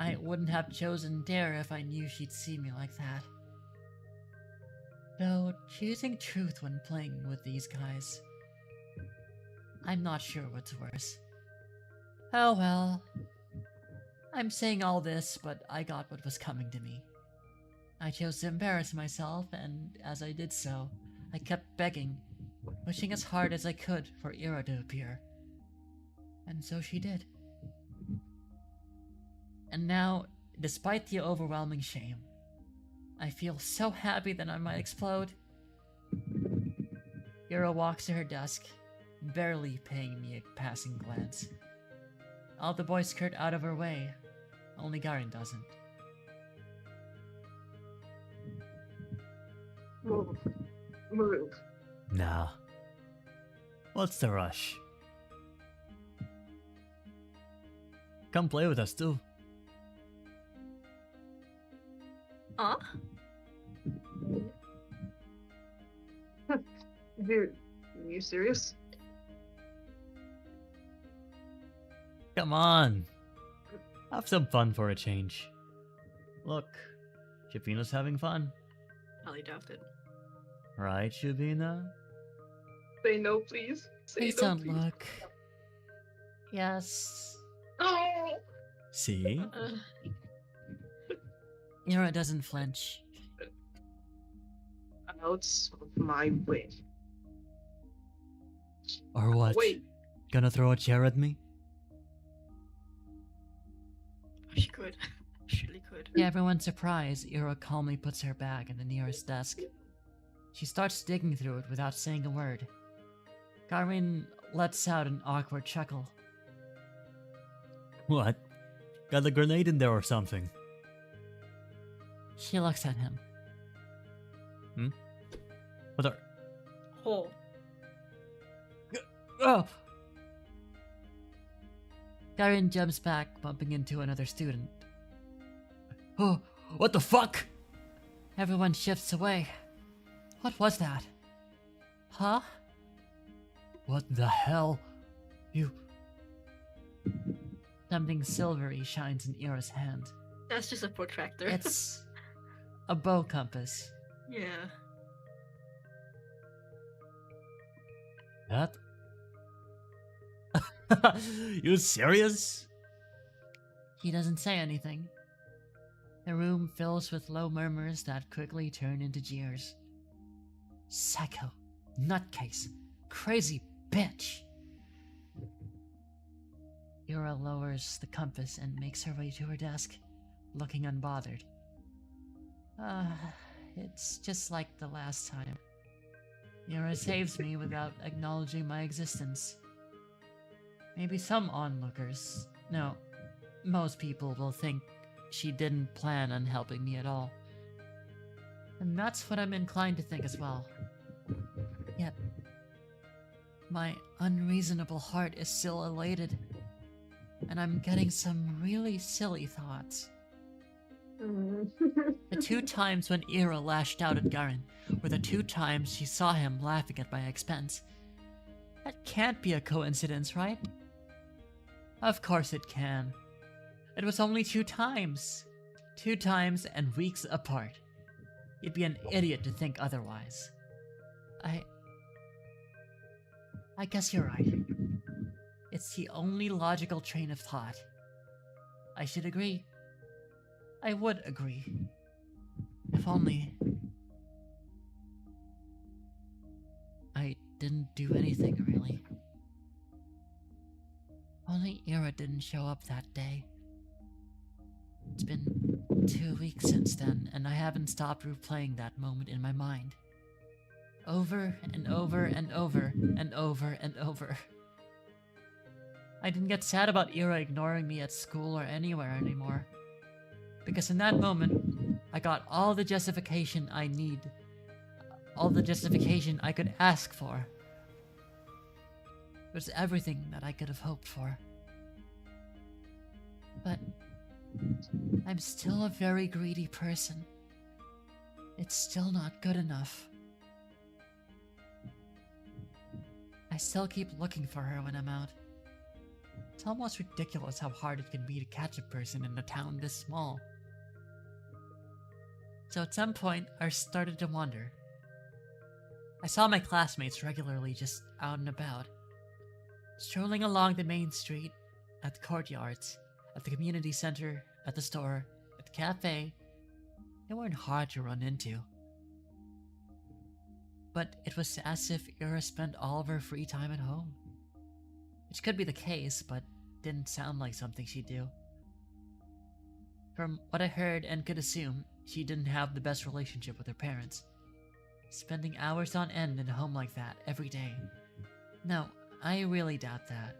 I wouldn't have chosen Dare if I knew she'd see me like that. Though, choosing truth when playing with these guys, I'm not sure what's worse. Oh well. I'm saying all this, but I got what was coming to me. I chose to embarrass myself, and as I did so, I kept begging, wishing as hard as I could for Ira to appear. And so she did. And now, despite the overwhelming shame, I feel so happy that I might explode. Ira walks to her desk, barely paying me a passing glance. All the boys skirt out of her way, only Garin doesn't. Move. Nah. What's the rush? Come play with us too. Huh? Dude, are you serious? Come on. Have some fun for a change. Look, Shabina's having fun. Highly doubt it. Right, Shabina? Say no, please. Say Please no, don't please. look. Yes. Oh! See? Ira doesn't flinch. Out of my way. Or what? Wait. Gonna throw a chair at me? She could. She really could. To everyone's surprise, Ira calmly puts her bag in the nearest desk. She starts digging through it without saying a word. Garin lets out an awkward chuckle. What? Got a grenade in there or something? She looks at him. What are... Hole. Oh! Garin jumps back, bumping into another student. Oh, what the fuck? Everyone shifts away. What was that? Huh? What the hell? You... Something silvery shines in Ira's hand. That's just a protractor. It's a bow compass. Yeah. That? You serious? He doesn't say anything. The room fills with low murmurs that quickly turn into jeers. Psycho, nutcase, crazy bitch. Ira lowers the compass and makes her way to her desk, looking unbothered. It's just like the last time. Ira saves me without acknowledging my existence. Maybe some onlookers, no, most people will think she didn't plan on helping me at all. And that's what I'm inclined to think as well. Yet, my unreasonable heart is still elated, and I'm getting some really silly thoughts. The 2 times when Ira lashed out at Garin were the 2 times she saw him laughing at my expense. That can't be a coincidence, right? Of course it can. It was only 2 times. 2 times and weeks apart. You'd be an idiot to think otherwise. I guess you're right. It's the only logical train of thought. I should agree. I would agree. If only... I didn't do anything, really. Only Ira didn't show up that day. It's been 2 weeks since then, and I haven't stopped replaying that moment in my mind. Over and over and over and over and over. I didn't get sad about Ira ignoring me at school or anywhere anymore. Because in that moment, I got all the justification I need. All the justification I could ask for. It was everything that I could have hoped for. But I'm still a very greedy person. It's still not good enough. I still keep looking for her when I'm out. It's almost ridiculous how hard it can be to catch a person in a town this small. So at some point, I started to wonder. I saw my classmates regularly just out and about, strolling along the main street, at the courtyards, at the community center, at the store, at the cafe. They weren't hard to run into. But it was as if Ira spent all of her free time at home. Which could be the case, but didn't sound like something she'd do. From what I heard and could assume, she didn't have the best relationship with her parents. Spending hours on end in a home like that every day. No, I really doubt that.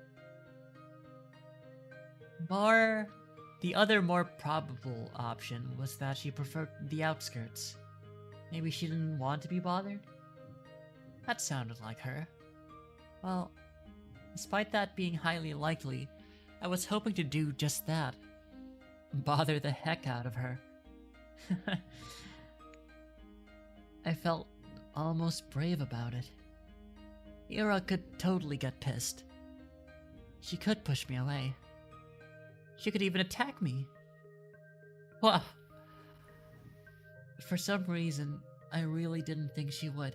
The other more probable option was that she preferred the outskirts. Maybe she didn't want to be bothered? That sounded like her. Well, despite that being highly likely, I was hoping to do just that. Bother the heck out of her. I felt almost brave about it. Ira could totally get pissed. She could push me away. She could even attack me. Well, for some reason, I really didn't think she would.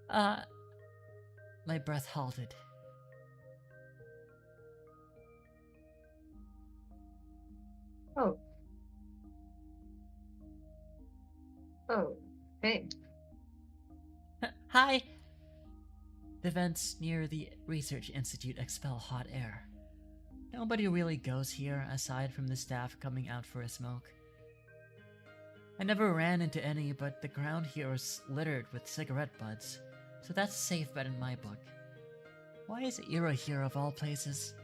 My breath halted. Oh. Oh, hey. Hi! The vents near the Research Institute expel hot air. Nobody really goes here aside from the staff coming out for a smoke. I never ran into any, but the ground here is littered with cigarette butts, so that's a safe bet in my book. Why is Ira here of all places?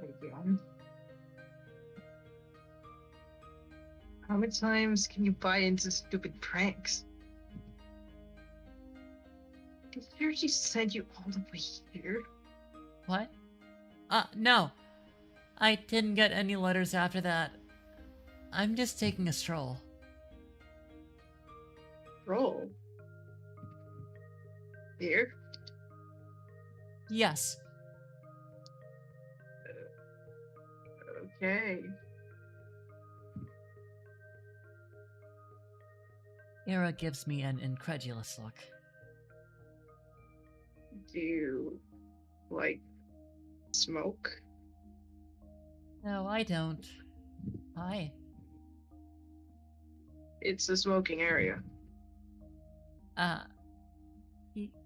Again. How many times can you buy into stupid pranks? Did Sergi send you all the way here? What? No. I didn't get any letters after that. I'm just taking a stroll. Roll. Here? Yes. Okay. Ira gives me an incredulous look. Do you like smoke? No, I don't. Why? It's a smoking area.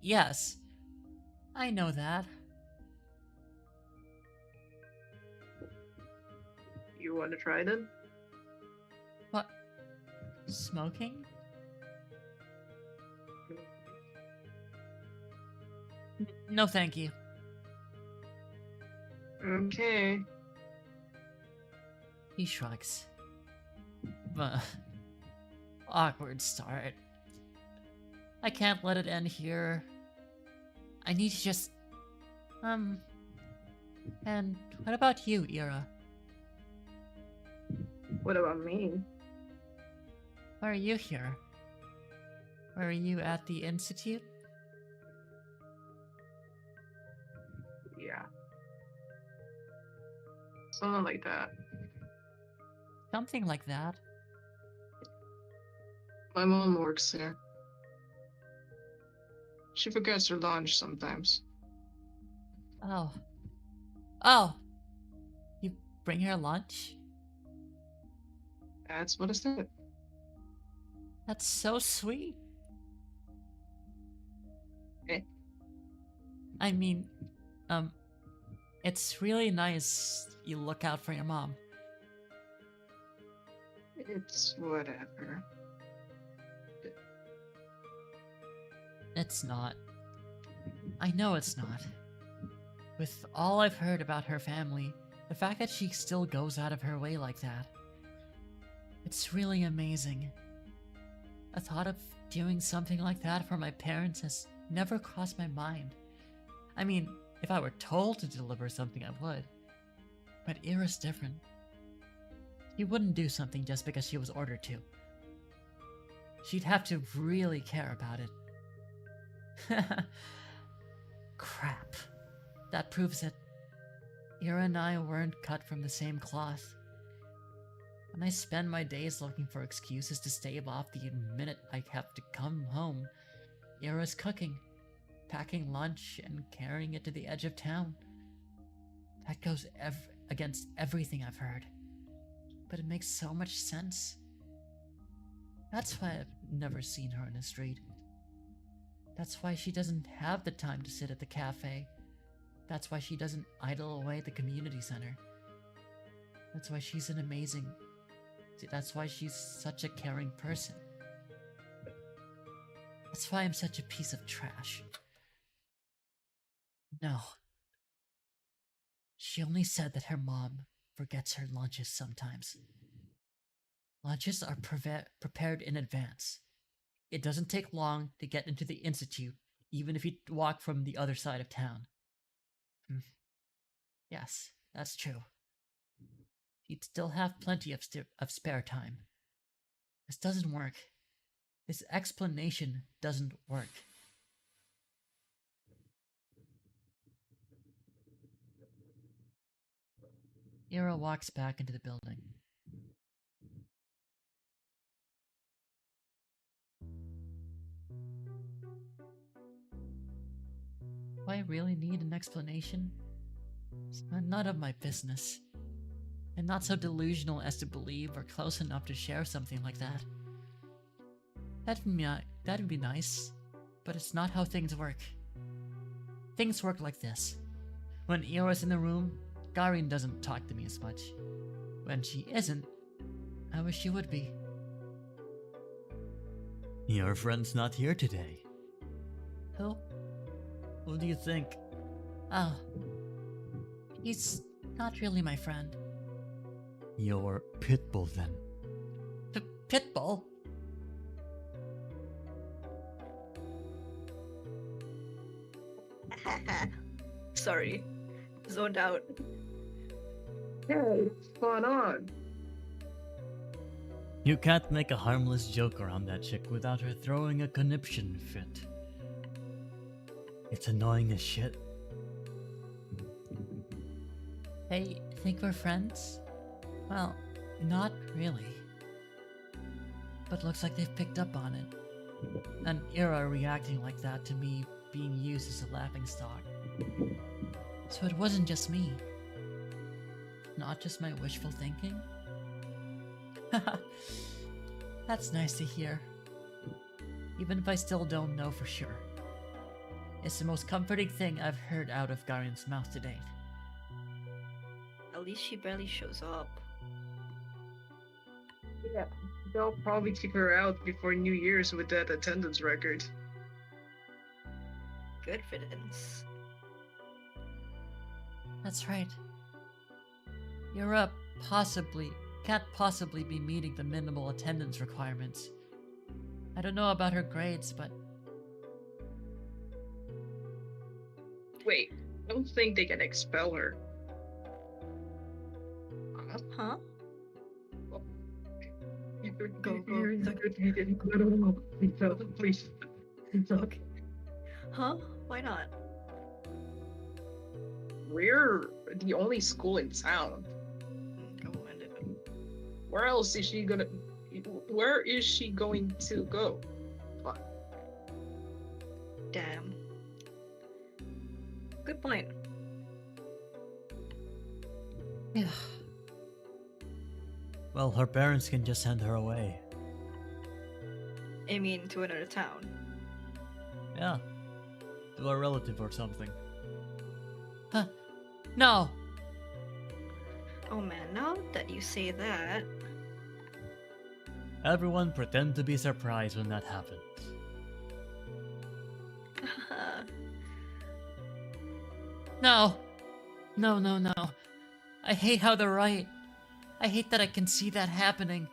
Yes. I know that. You want to try then? What? Smoking? No, thank you. Okay. He shrugs. Awkward start. I can't let it end here. I need to just... And what about you, Ira? What about me? Why are you here? Were you at the Institute? Yeah. Something like that. Something like that. My mom works there. She forgets her lunch sometimes. Oh. Oh! You bring her lunch? That's what I said. That's so sweet. Eh? I mean, it's really nice you look out for your mom. It's whatever. It's not. I know it's not. With all I've heard about her family, the fact that she still goes out of her way like that, it's really amazing. The thought of doing something like that for my parents has never crossed my mind. I mean, if I were told to deliver something, I would. But Ira's different. She wouldn't do something just because she was ordered to. She'd have to really care about it. Crap. That proves it. Ira and I weren't cut from the same cloth. When I spend my days looking for excuses to stave off the minute I have to come home, Ira's cooking, packing lunch, and carrying it to the edge of town. That goes against everything I've heard. But it makes so much sense. That's why I've never seen her in the street. That's why she doesn't have the time to sit at the cafe. That's why she doesn't idle away at the community center. That's why she's an amazing... That's why she's such a caring person. That's why I'm such a piece of trash. No. She only said that her mom forgets her lunches sometimes. Lunches are prepared in advance. It doesn't take long to get into the institute, even if you walk from the other side of town. Yes, that's true. You'd still have plenty of spare time. This doesn't work. This explanation doesn't work. Ira walks back into the building. Do I really need an explanation? It's none of my business. I'm not so delusional as to believe or close enough to share something like that. That'd be nice, but it's not how things work. Things work like this. When Ira's in the room, Garin doesn't talk to me as much. When she isn't, I wish she would be. Your friend's not here today. Who? Who do you think? Oh. He's not really my friend. Your pitbull, then. Pitbull? Sorry. Zoned out. Hey, what's going on? You can't make a harmless joke around that chick without her throwing a conniption fit. It's annoying as shit. They think we're friends? Well, not really. But looks like they've picked up on it. An Ira reacting like that to me being used as a laughingstock. So it wasn't just me. Not just my wishful thinking. That's nice to hear. Even if I still don't know for sure. It's the most comforting thing I've heard out of Garin's mouth to date. At least she barely shows up. Yeah, they'll probably kick her out before New Year's with that attendance record. Good riddance. That's right. Can't possibly be meeting the minimal attendance requirements. I don't know about her grades, but... Wait, I don't think they can expel her. Huh? Go. Please. Okay. Huh? Why not? We're the only school in town. Go end it. Where else is she gonna? Where is she going to go? Damn. Good point. Yeah. Well, her parents can just send her away. I mean, to another town. Yeah. To a relative or something. Huh. No! Oh man, now that you say that... Everyone pretend to be surprised when that happens. No! No. I hate how they're right. I hate that I can see that happening.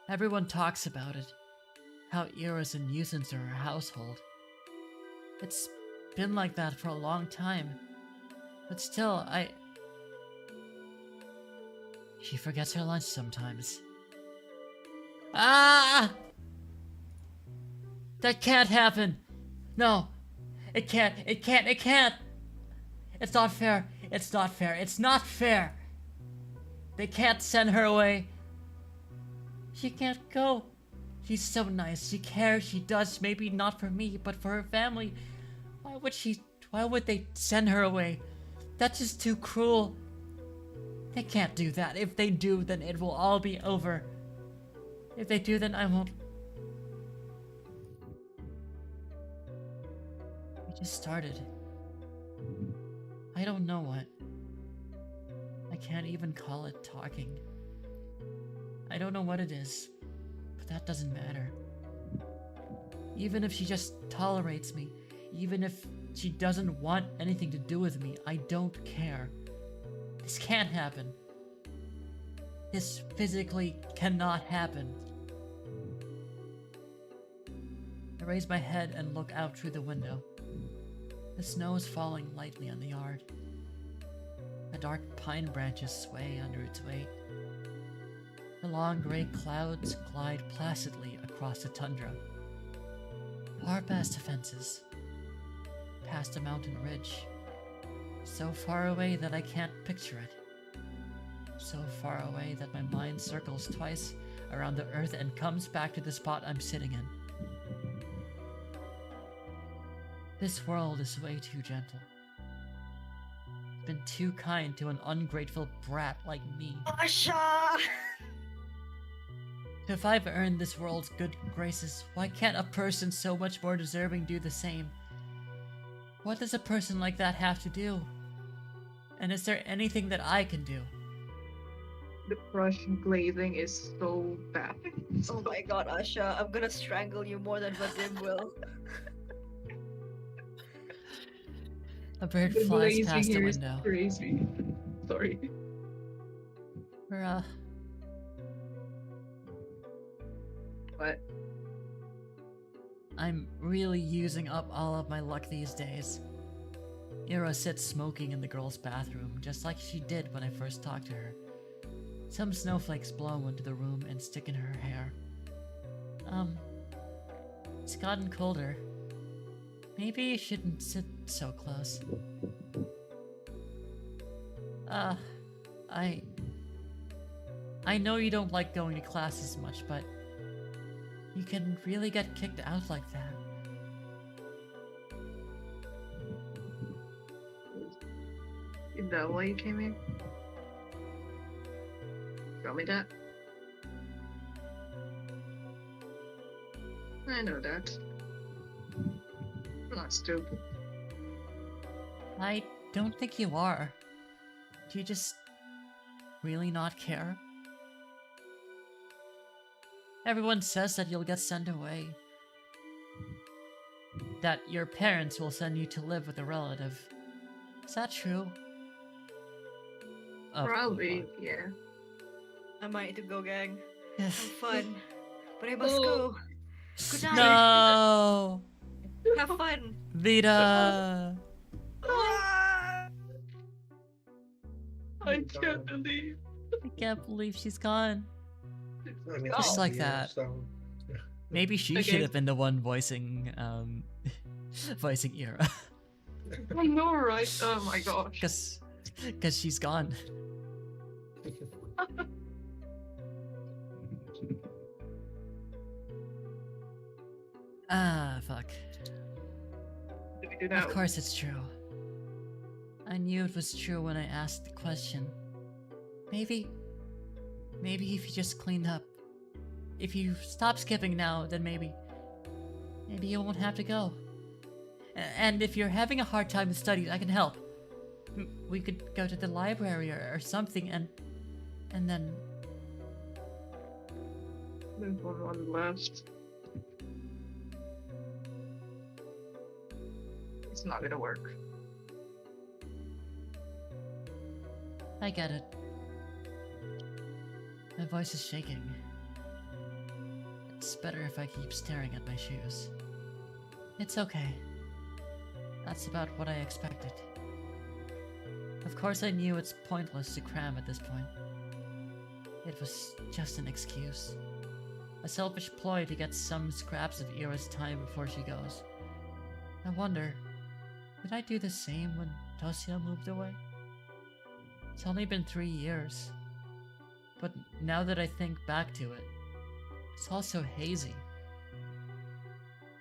Everyone talks about it. How Ira's a nuisance to her household. It's been like that for a long time. But still, She forgets her lunch sometimes. Ah! That can't happen. No. It can't. It can't. It can't. It's not fair. It's not fair. It's not fair. They can't send her away. She can't go. She's so nice. She cares. She does. Maybe not for me, but for her family. Why would they send her away? That's just too cruel. They can't do that. If they do, then it will all be over. If they do, then I won't. We just started. I don't know what. I can't even call it talking. I don't know what it is, but that doesn't matter. Even if she just tolerates me, even if she doesn't want anything to do with me, I don't care. This can't happen. This physically cannot happen. I raise my head and look out through the window. The snow is falling lightly on the yard. The dark pine branches sway under its weight. The long gray clouds glide placidly across the tundra. Far past the fences. Past a mountain ridge. So far away that I can't picture it. So far away that my mind circles twice around the earth and comes back to the spot I'm sitting in. This world is way too gentle. It's been too kind to an ungrateful brat like me. Asha! If I've earned this world's good graces, why can't a person so much more deserving do the same? What does a person like that have to do? And is there anything that I can do? The brush glazing is so bad. Oh my god, Asha, I'm gonna strangle you more than Vadim will. A bird The flies glazing past the here is window. crazy. Sorry. We're, But I'm really using up all of my luck these days. Ira sits smoking in the girl's bathroom, just like she did when I first talked to her. Some snowflakes blow into the room and stick in her hair. It's gotten colder. Maybe you shouldn't sit so close. I know you don't like going to class as much, but you can really get kicked out like that. is that why you came in? Tell me that. I know that. I'm not stupid. I don't think you are. Do you just really not care? Everyone says that you'll get sent away. That your parents will send you to live with a relative. Is that true? Oh, Probably, yeah. I might need to go, gang. fuck. Have fun. But I must Oh. go. Good night. No! Have fun. Vita! Ah! I can't believe. I can't believe she's gone. I mean, Just Oh. like yeah, that. so, yeah. Maybe she Okay. should have been the one voicing, voicing Ira. I know, right? Oh my gosh. Cause she's gone. Ah, fuck. Did we do that? Of course it's true. I knew it was true when I asked the question. Maybe if you just cleaned up. If you stop skipping now, then maybe you won't have to go. And if you're having a hard time with studies, I can help. We could go to the library or something and then... There's one left. It's not gonna work. I get it. My voice is shaking. It's better if I keep staring at my shoes. It's okay. That's about what I expected. Of course I knew it's pointless to cram at this point. It was just an excuse. A selfish ploy to get some scraps of Ira's time before she goes. I wonder, did I do the same when Tosia moved away? It's only been 3 years. But now that I think back to it, it's all so hazy.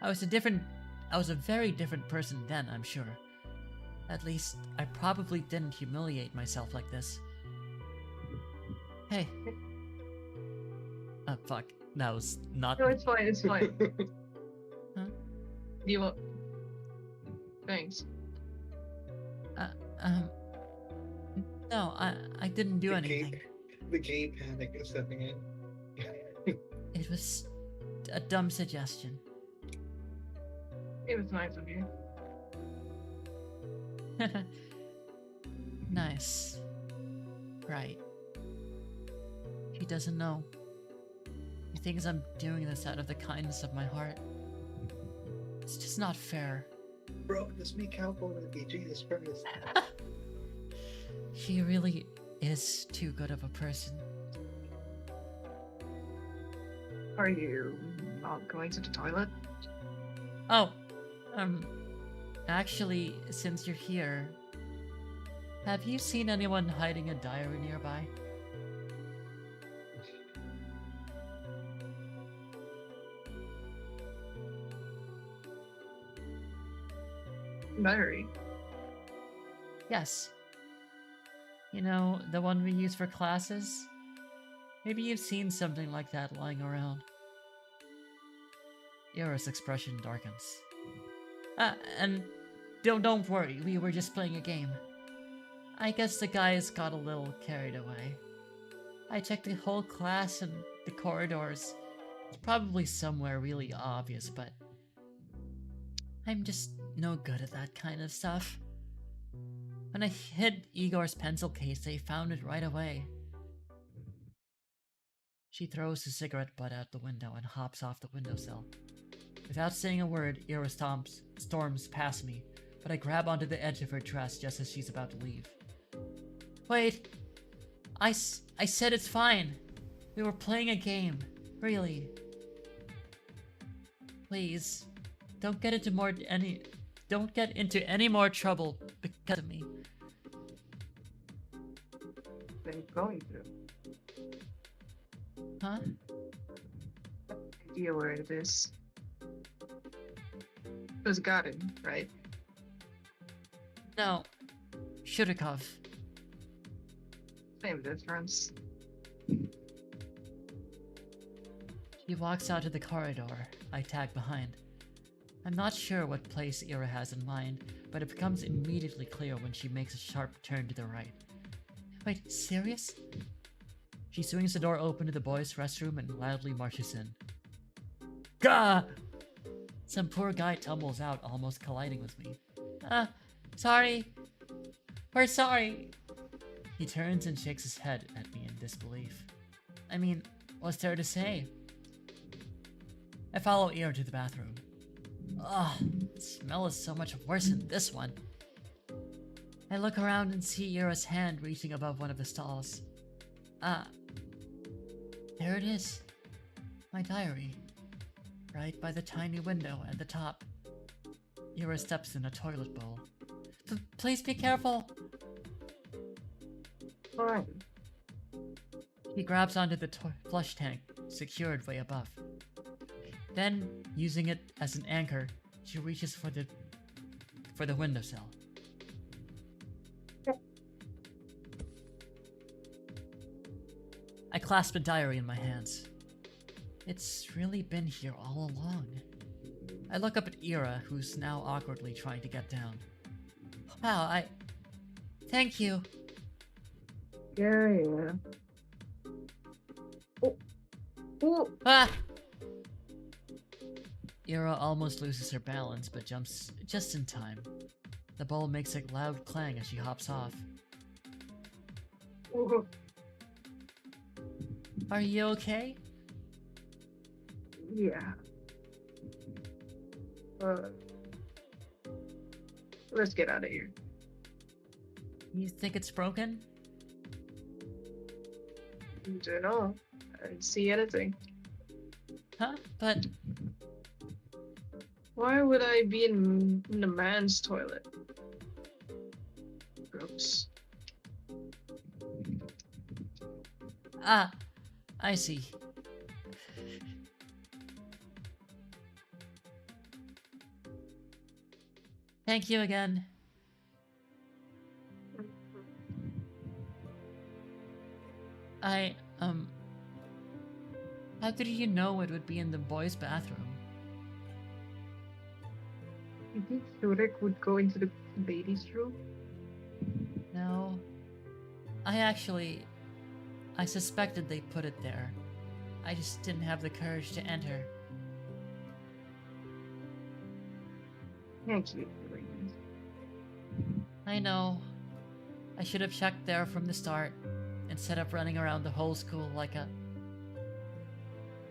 I was a very different person then, I'm sure. At least, I probably didn't humiliate myself like this. Hey. Fuck. That was not. No, it's fine. It's fine. Huh? You want? Thanks. Um. No, I didn't do anything. The gay panic is stepping in. It was a dumb suggestion. It was nice of you. Nice. Right. He doesn't know. He thinks I'm doing this out of the kindness of my heart. It's just not fair. Bro, just be careful with me, Jesus Christ. He really is too good of a person. Are you not going to the toilet? Oh, actually, since you're here, have you seen anyone hiding a diary nearby? Diary. Yes. You know, the one we use for classes? Maybe you've seen something like that lying around. Yara's expression darkens. And don't worry, we were just playing a game. I guess the guys got a little carried away. I checked the whole class and the corridors. It's probably somewhere really obvious, but I'm just no good at that kind of stuff. When I hid Igor's pencil case, they found it right away. She throws the cigarette butt out the window and hops off the windowsill. Without saying a word, Ira storms past me, but I grab onto the edge of her dress just as she's about to leave. Wait! I said it's fine! We were playing a game. Really. Please, don't get into any more trouble because of me. What are you going through? Huh? Idea where it is. It was Garden, right? No. Shurikov. Same difference. She walks out of the corridor. I tag behind. I'm not sure what place Ira has in mind, but it becomes immediately clear when she makes a sharp turn to the right. Wait, serious? She swings the door open to the boys' restroom and loudly marches in. Gah! Some poor guy tumbles out, almost colliding with me. Sorry. We're sorry. He turns and shakes his head at me in disbelief. I mean, what's there to say? I follow Ira to the bathroom. Ugh, the smell is so much worse than this one. I look around and see Ira's hand reaching above one of the stalls. There it is. My diary. Right by the tiny window at the top. Ira steps in a toilet bowl. Please be careful! Fine. He grabs onto the flush tank, secured way above. Then, using it as an anchor, she reaches for the windowsill. I clasp a diary in my hands. It's really been here all along. I look up at Ira, who's now awkwardly trying to get down. Wow, Thank you. Yeah. Oh. Ah! Ira almost loses her balance, but jumps just in time. The bowl makes a loud clang as she hops off. Oh. Are you okay? Yeah. Let's get out of here. You think it's broken? Don't know. I didn't see anything. Huh? But Why would I be in a man's toilet? Gross. ah, I see. Thank you again. I how did you know it would be in the boys' bathroom? You think Shurek would go into the ladies' room? No. I suspected they put it there. I just didn't have the courage to enter. Thank you for doing this. I know. I should have checked there from the start, instead of running around the whole school like a...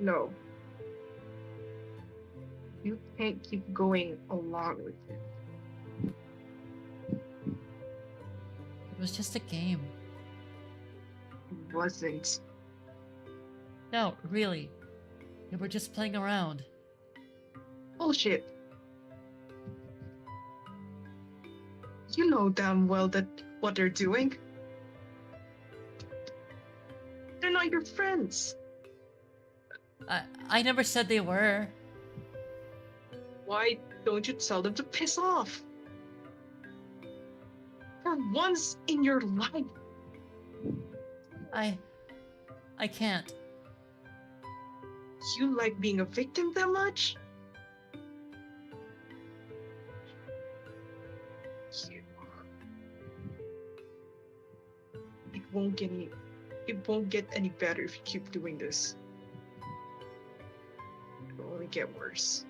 No. You can't keep going along with it. It was just a game. It wasn't. No, really. We were just playing around. Bullshit. You know damn well that what they're doing. They're not your friends. I never said they were. Why don't you tell them to piss off? For once in your life. I can't. You like being a victim that much? You. It won't get any better if you keep doing this. It'll only get worse.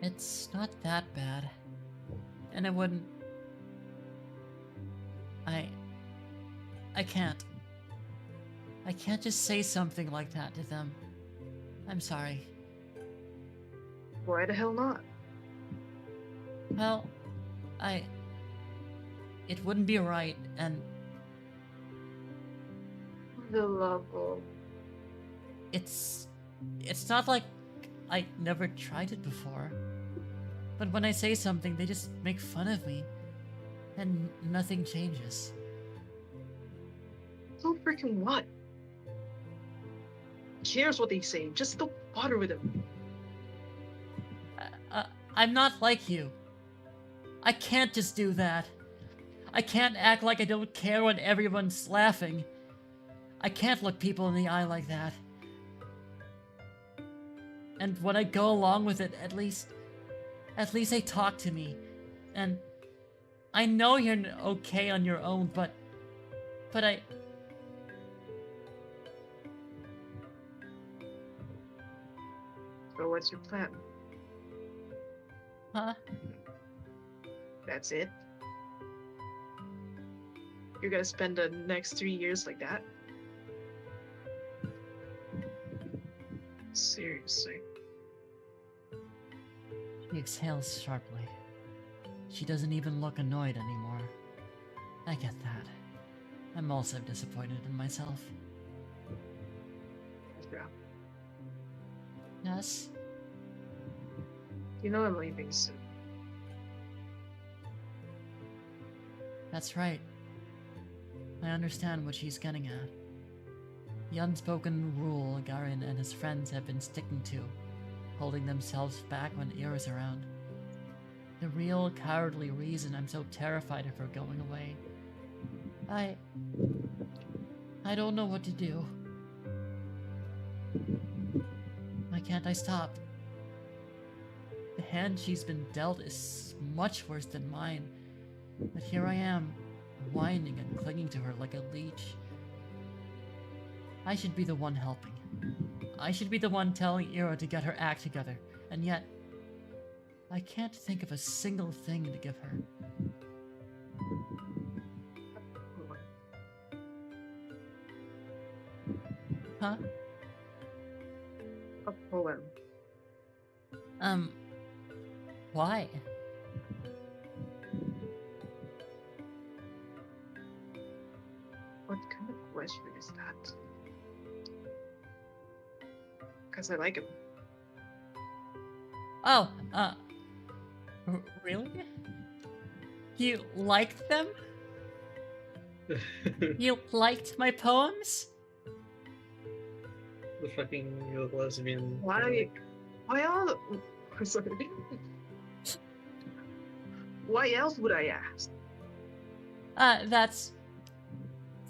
It's not that bad. And it wouldn't... I can't. I can't just say something like that to them. I'm sorry. Why the hell not? Well, it wouldn't be right, and The love of it's not like I never tried it before. But when I say something, they just make fun of me, and nothing changes. so freaking what? Cares what they say, just don't bother with them. I'm not like you. I can't just do that. I can't act like I don't care when everyone's laughing. I can't look people in the eye like that. And when I go along with it, at least they talk to me. And I know you're okay on your own, but I... So what's your plan? Huh? That's it? You're gonna spend the next 3 years like that? Seriously. She exhales sharply. She doesn't even look annoyed anymore. I get that. I'm also disappointed in myself. Yeah. Yes? You know I'm leaving soon. That's right. I understand what she's getting at. The unspoken rule Garin and his friends have been sticking to, holding themselves back when Ira's around. The real cowardly reason I'm so terrified of her going away. I don't know what to do. Why can't I stop? The hand she's been dealt is much worse than mine, but here I am, whining and clinging to her like a leech. I should be the one helping. I should be the one telling Ira to get her act together, and yet, I can't think of a single thing to give her. Huh? A poem. Why? What kind of question is that? Because I like him. Oh, really? You liked them? You liked my poems? The fucking lesbian. Why? Why all? Sorry. Why else would I ask? That's.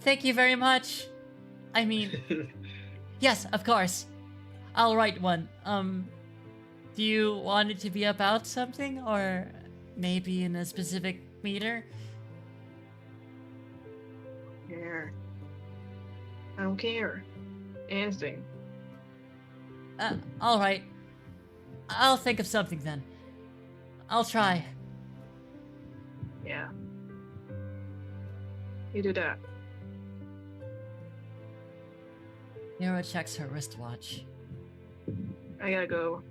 Thank you very much. I mean, yes, of course. I'll write one. Do you want it to be about something, or maybe in a specific meter? Care. I don't care. Anything. Alright. I'll think of something then. I'll try. Yeah. You do that. Mira checks her wristwatch. I gotta go.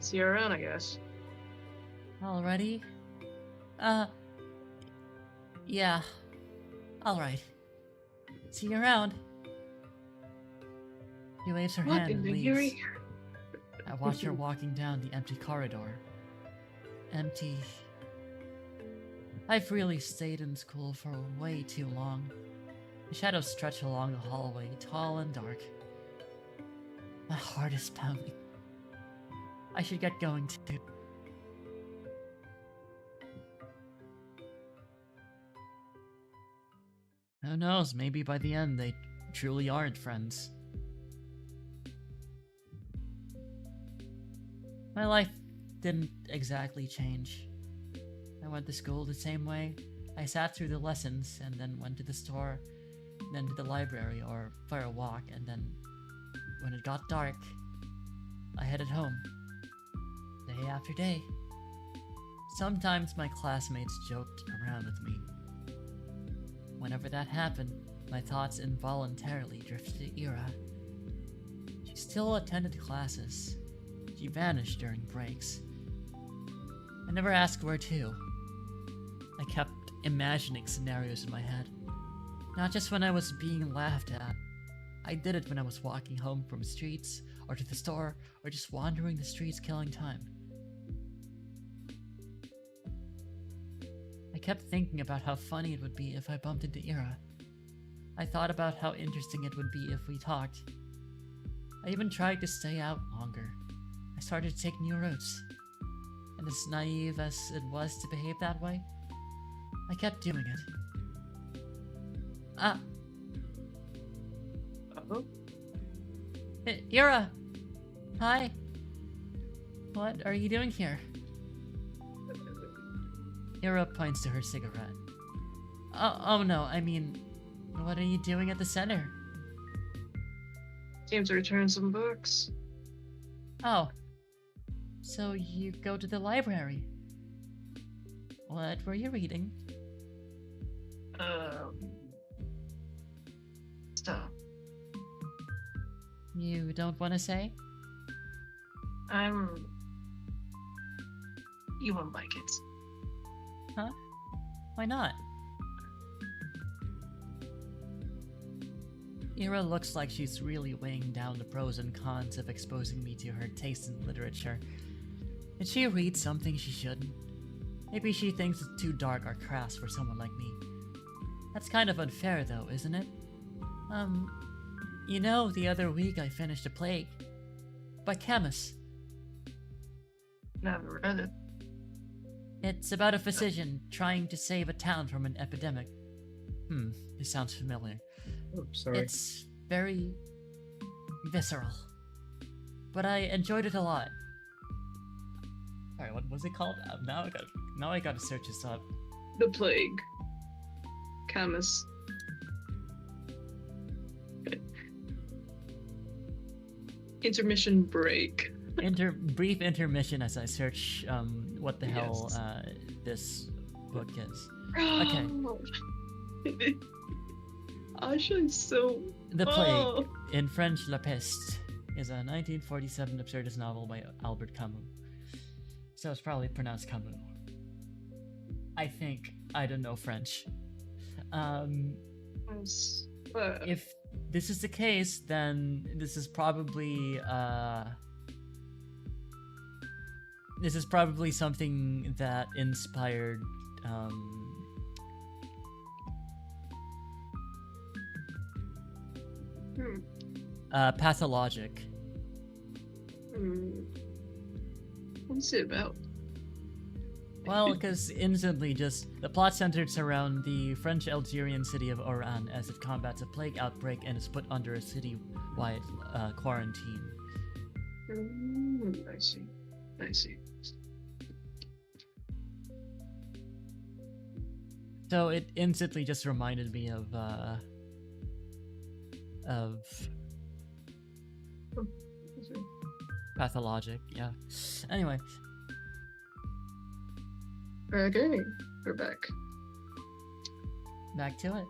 See you around, I guess. Already? Yeah. Alright. See you around. She waves her What hand in and the leaves. Yuri? I watch her walking down the empty corridor. Empty. I've really stayed in school for way too long. The shadows stretch along the hallway, tall and dark. My heart is pounding. I should get going too. Who knows, maybe by the end they truly aren't friends. My life didn't exactly change. I went to school the same way. I sat through the lessons and then went to the store, then to the library or for a walk, and then when it got dark, I headed home. Day after day. Sometimes my classmates joked around with me. Whenever that happened, my thoughts involuntarily drifted to Ira. She still attended classes. She vanished during breaks. I never asked where to. I kept imagining scenarios in my head. Not just when I was being laughed at. I did it when I was walking home from streets, or to the store, or just wandering the streets killing time. I kept thinking about how funny it would be if I bumped into Ira. I thought about how interesting it would be if we talked. I even tried to stay out longer. I started to take new routes. And as naive as it was to behave that way, I kept doing it. Oh? Ira! Hi! What are you doing here? Ira points to her cigarette. Oh no, I mean, what are you doing at the center? Came to return some books. Oh. So you go to the library. What were you reading? Stuff. You don't want to say? You won't like it. Huh? Why not? Ira looks like she's really weighing down the pros and cons of exposing me to her taste in literature. Did she read something she shouldn't? Maybe she thinks it's too dark or crass for someone like me. That's kind of unfair though, isn't it? You know, the other week I finished A Plague by Camus. Never read it. It's about a physician trying to save a town from an epidemic. This sounds familiar. Oh, sorry. It's very visceral. But I enjoyed it a lot. Sorry, what was it called? Now I gotta search this up. The Plague. Camus. Intermission break. Brief intermission as I search what the hell Yes. this book is. Okay. Asha is so. The Plague, Oh. in French La Peste, is a 1947 absurdist novel by Albert Camus. So it's probably pronounced Camus. I think. I don't know French. Yes. But If this is the case, then this is probably something that inspired Hmm. Pathologic. What's it about? Well, because instantly, just the plot centers around the French Algerian city of Oran as it combats a plague outbreak and is put under a city-wide quarantine. I see. I see. So it instantly just reminded me of Pathologic. Yeah. Anyway, Okay, we're back. back to it.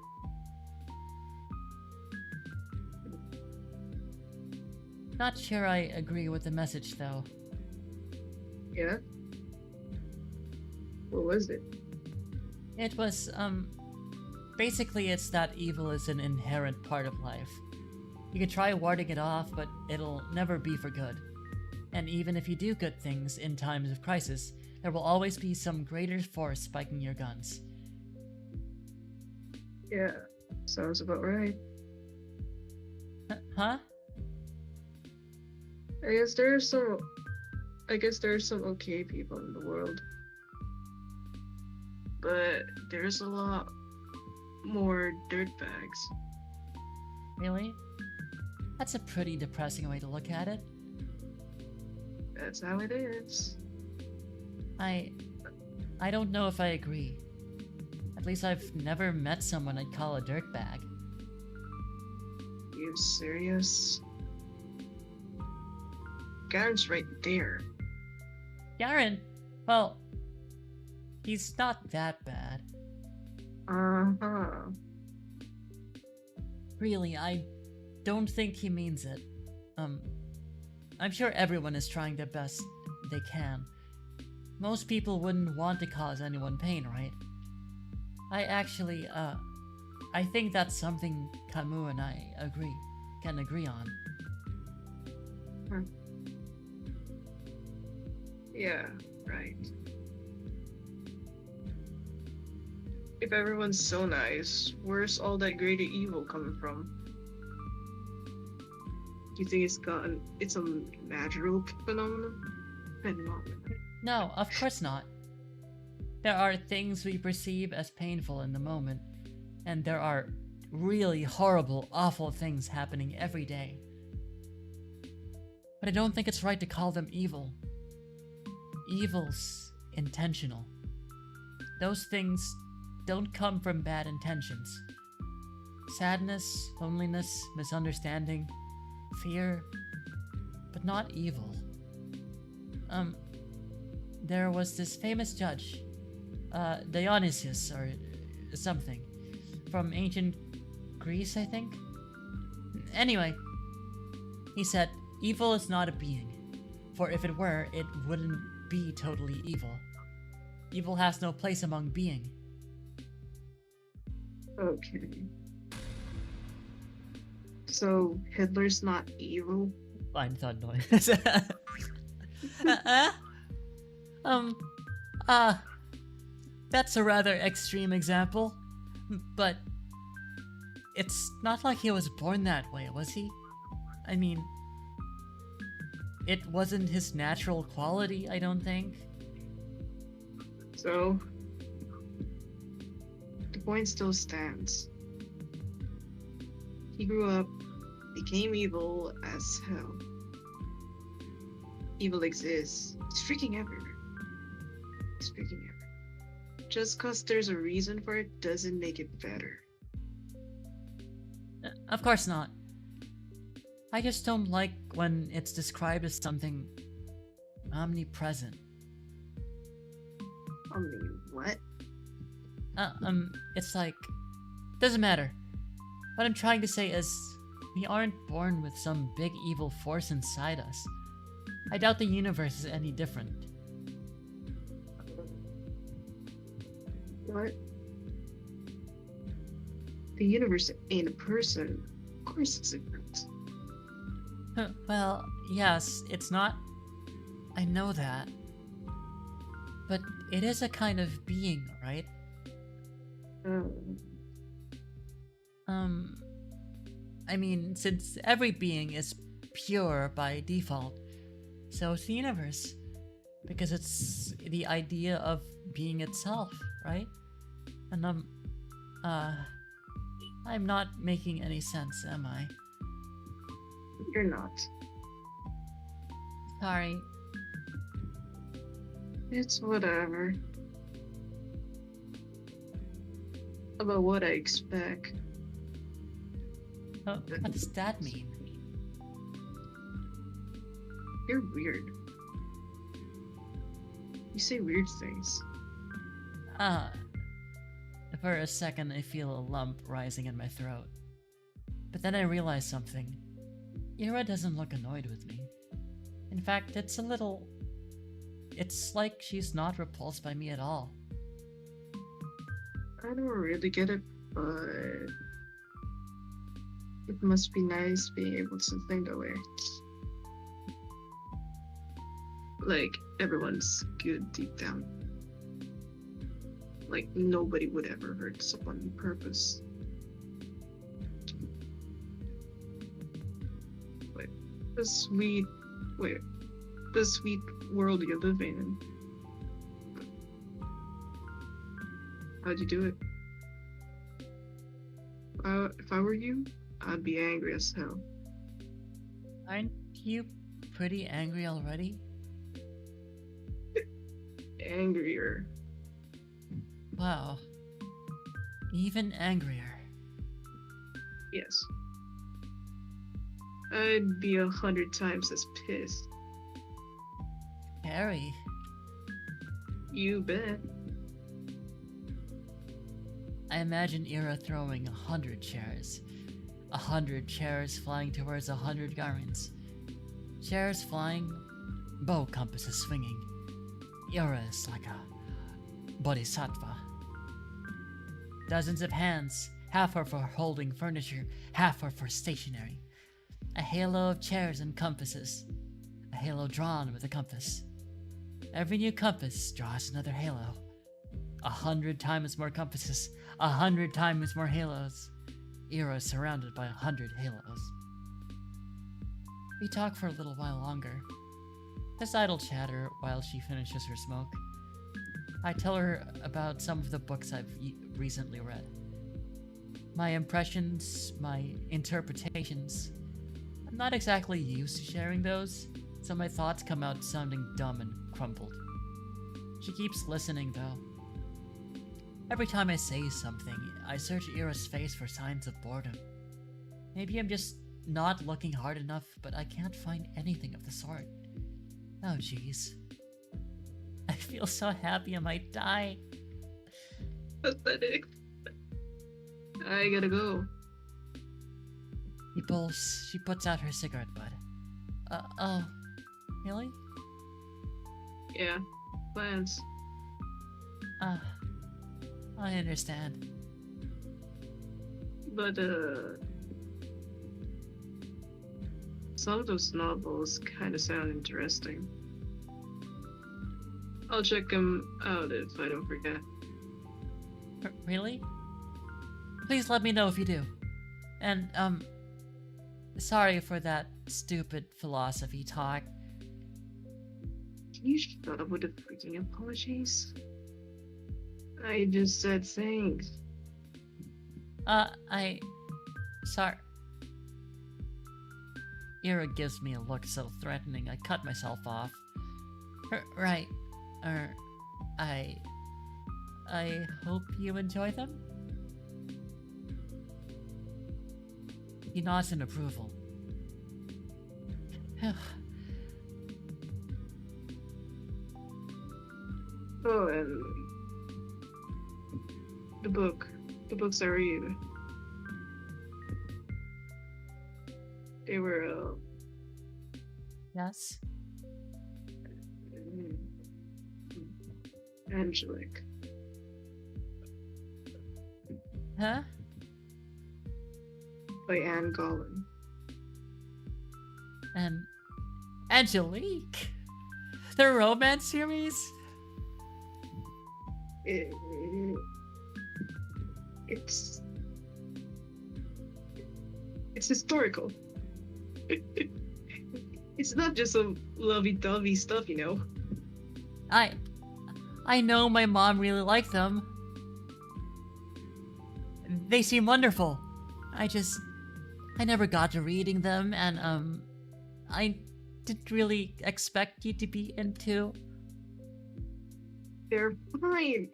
Not sure I agree with the message though. Yeah? What was it? It was, basically it's that evil is an inherent part of life. You can try warding it off, but it'll never be for good. And even if you do good things in times of crisis, there will always be some greater force spiking your guns. Yeah, sounds about right. Huh? I guess there are some okay people in the world. But there's a lot more dirtbags. Really? That's a pretty depressing way to look at it. That's how it is. I don't know if I agree. At least I've never met someone I'd call a dirtbag. You serious? Garen's right there. Garen, well, he's not that bad. Uh-huh. Really, I don't think he means it. I'm sure everyone is trying their best they can. Most people wouldn't want to cause anyone pain, right? I think that's something Camus and I can agree on. Yeah, right. If everyone's so nice, where's all that greater evil coming from? Do you think it's a natural phenomenon? No, of course not. There are things we perceive as painful in the moment, and there are really horrible, awful things happening every day. But I don't think it's right to call them evil. Evil's intentional. Those things don't come from bad intentions. Sadness, loneliness, misunderstanding, fear, but not evil. There was this famous judge, Dionysius or something, from ancient Greece, I think? Anyway, he said, evil is not a being, for if it were, it wouldn't be totally evil. Evil has no place among being. Okay. So Hitler's not evil? Fine thought noise. That's a rather extreme example, but it's not like he was born that way, was he? I mean, it wasn't his natural quality, I don't think. So the point still stands. He grew up, became evil as hell. Evil exists. It's freaking everywhere. It's freaking everywhere. Just cause there's a reason for it doesn't make it better. Of course not. I just don't like when it's described as something omnipresent. I mean, what? It's like, doesn't matter. What I'm trying to say is, we aren't born with some big evil force inside us. I doubt the universe is any different. What? The universe ain't a person. course it's ignorant. Well, yes, it's not. I know that. But it is a kind of being, right? Um, Um, I mean, since every being is pure by default, so is the universe. Because it's the idea of being itself, right? And uh, I'm not making any sense, am I? you're not. Sorry. It's whatever. About what I expect. What does that mean? You're weird. You say weird things. For a second I feel a lump rising in my throat. But then I realize something. Ira doesn't look annoyed with me. In fact, it's like she's not repulsed by me at all. I don't really get it, but it must be nice being able to think that way. Like, everyone's good deep down. Like, nobody would ever hurt someone on purpose. Wait, the sweet world you're living in. How'd you do it? If I were you, I'd be angry as hell. Aren't you pretty angry already? Angrier. Wow. Even angrier. Yes. I'd be 100 times as pissed. Harry. You bet. I imagine Ira throwing 100 chairs. 100 chairs flying towards 100 garments. Chairs flying, bow compasses swinging. Ira is like a bodhisattva. Dozens of hands, half are for holding furniture, half are for stationery. A halo of chairs and compasses. A halo drawn with a compass. Every new compass draws another halo. 100 times more compasses, 100 times more halos. Ira is surrounded by 100 halos. We talk for a little while longer. Just idle chatter while she finishes her smoke. I tell her about some of the books I've recently read. My impressions, my interpretations. I'm not exactly used to sharing those, so my thoughts come out sounding dumb and crumpled. She keeps listening though. Every time I say something, I search Ira's face for signs of boredom. Maybe I'm just not looking hard enough, but I can't find anything of the sort. Oh jeez. I feel so happy I might die. Pathetic. I gotta go. She puts out her cigarette butt. Oh. Really? Yeah, plans. I understand. But, some of those novels kind of sound interesting. I'll check them out if I don't forget. Really? Please let me know if you do. And, sorry for that stupid philosophy talk. Can you shut up with the freaking apologies? I just said thanks. Sorry. Ira gives me a look so threatening I cut myself off. Right. I hope you enjoy them? He nods in approval. Oh, and the books I read. They were, Yes? angelic. Huh? by Anne Gollin. And Angelique? The romance series? It, it's it's historical. It's not just some lovey-dovey stuff, you know. I know my mom really liked them. They seem wonderful. I never got to reading them, and I didn't really expect you to be into. They're fine.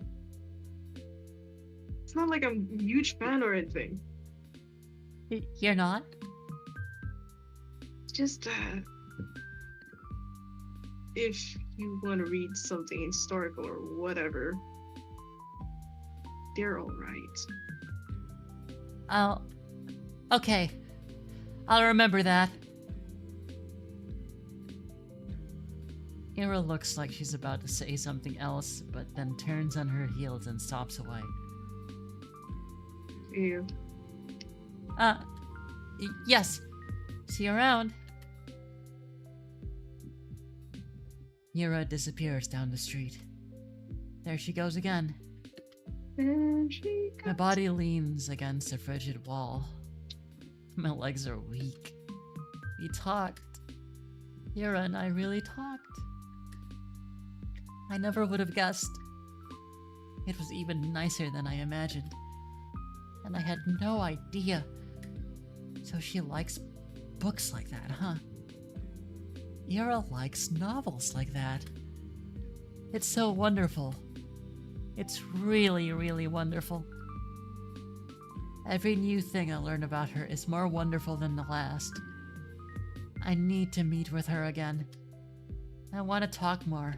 It's not like I'm a huge fan or anything. You're not? It's just if you want to read something historical or whatever, they're all right. Oh, okay. I'll remember that. Ira looks like she's about to say something else, but then turns on her heels and stops away. You. Yes. See you around. Ira disappears down the street. There she goes again. And she My got body leans against a frigid wall. My legs are weak. We talked. Ira and I really talked. I never would have guessed. It was even nicer than I imagined. And I had no idea. So she likes books like that, huh? Ira likes novels like that. It's so wonderful. It's really, really wonderful. Every new thing I learn about her is more wonderful than the last. I need to meet with her again. I want to talk more.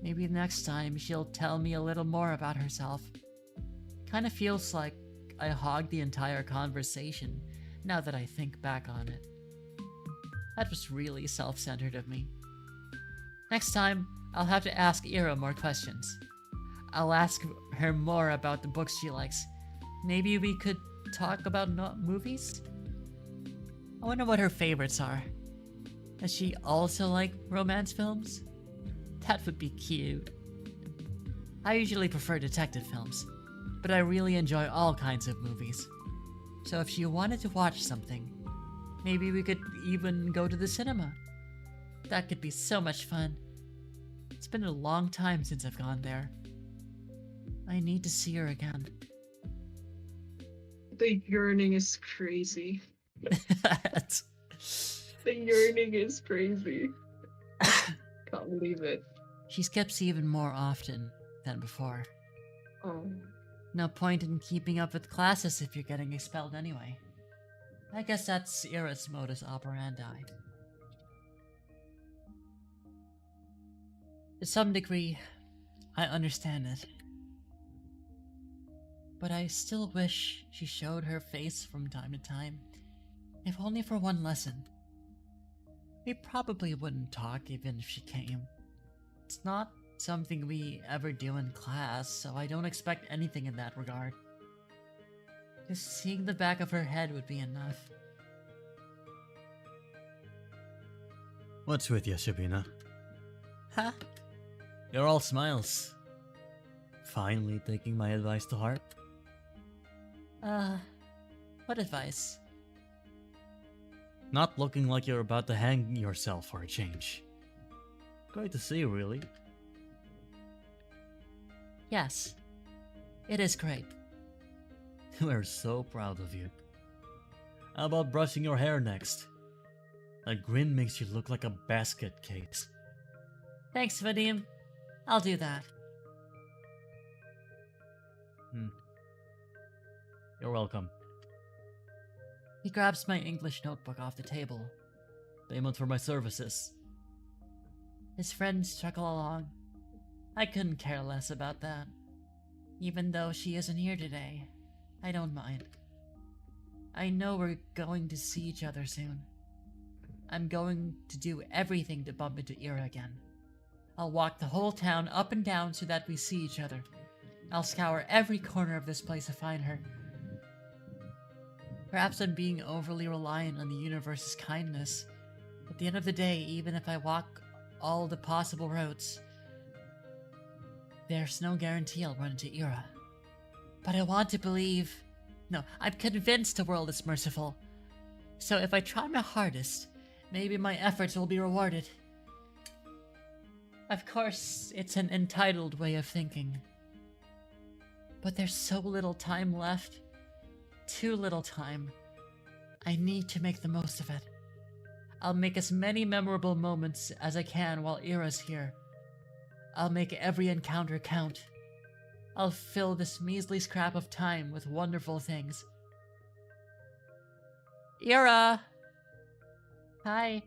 Maybe next time she'll tell me a little more about herself. Kinda feels like I hogged the entire conversation now that I think back on it. That was really self-centered of me. Next time, I'll have to ask Ira more questions. I'll ask her more about the books she likes. Maybe we could talk about movies? I wonder what her favorites are. Does she also like romance films? That would be cute. I usually prefer detective films, but I really enjoy all kinds of movies. So if she wanted to watch something, maybe we could even go to the cinema. That could be so much fun. It's been a long time since I've gone there. I need to see her again. The yearning is crazy. The yearning is crazy. Can't believe it. She skips even more often than before. Oh. No point in keeping up with classes if you're getting expelled anyway. I guess that's Ira's modus operandi. To some degree, I understand it. But I still wish she showed her face from time to time, if only for one lesson. We probably wouldn't talk even if she came. It's not something we ever do in class, so I don't expect anything in that regard. Just seeing the back of her head would be enough. What's with you, Sabina? Huh? You're all smiles. Finally taking my advice to heart? What advice? Not looking like you're about to hang yourself for a change. Great to see you, really. Yes. It is great. We're so proud of you. How about brushing your hair next? That grin makes you look like a basket case. Thanks, Vadim. I'll do that. You're welcome. He grabs my English notebook off the table. Payment for my services. His friends chuckle along. I couldn't care less about that. Even though she isn't here today, I don't mind. I know we're going to see each other soon. I'm going to do everything to bump into Ira again. I'll walk the whole town up and down so that we see each other. I'll scour every corner of this place to find her. Perhaps I'm being overly reliant on the universe's kindness. At the end of the day, even if I walk all the possible routes, there's no guarantee I'll run into Ira. But I want to believe. No, I'm convinced the world is merciful. So if I try my hardest, maybe my efforts will be rewarded. Of course, it's an entitled way of thinking. But there's so little time left. Too little time. I need to make the most of it. I'll make as many memorable moments as I can while Ira's here. I'll make every encounter count. I'll fill this measly scrap of time with wonderful things. Ira! Hi.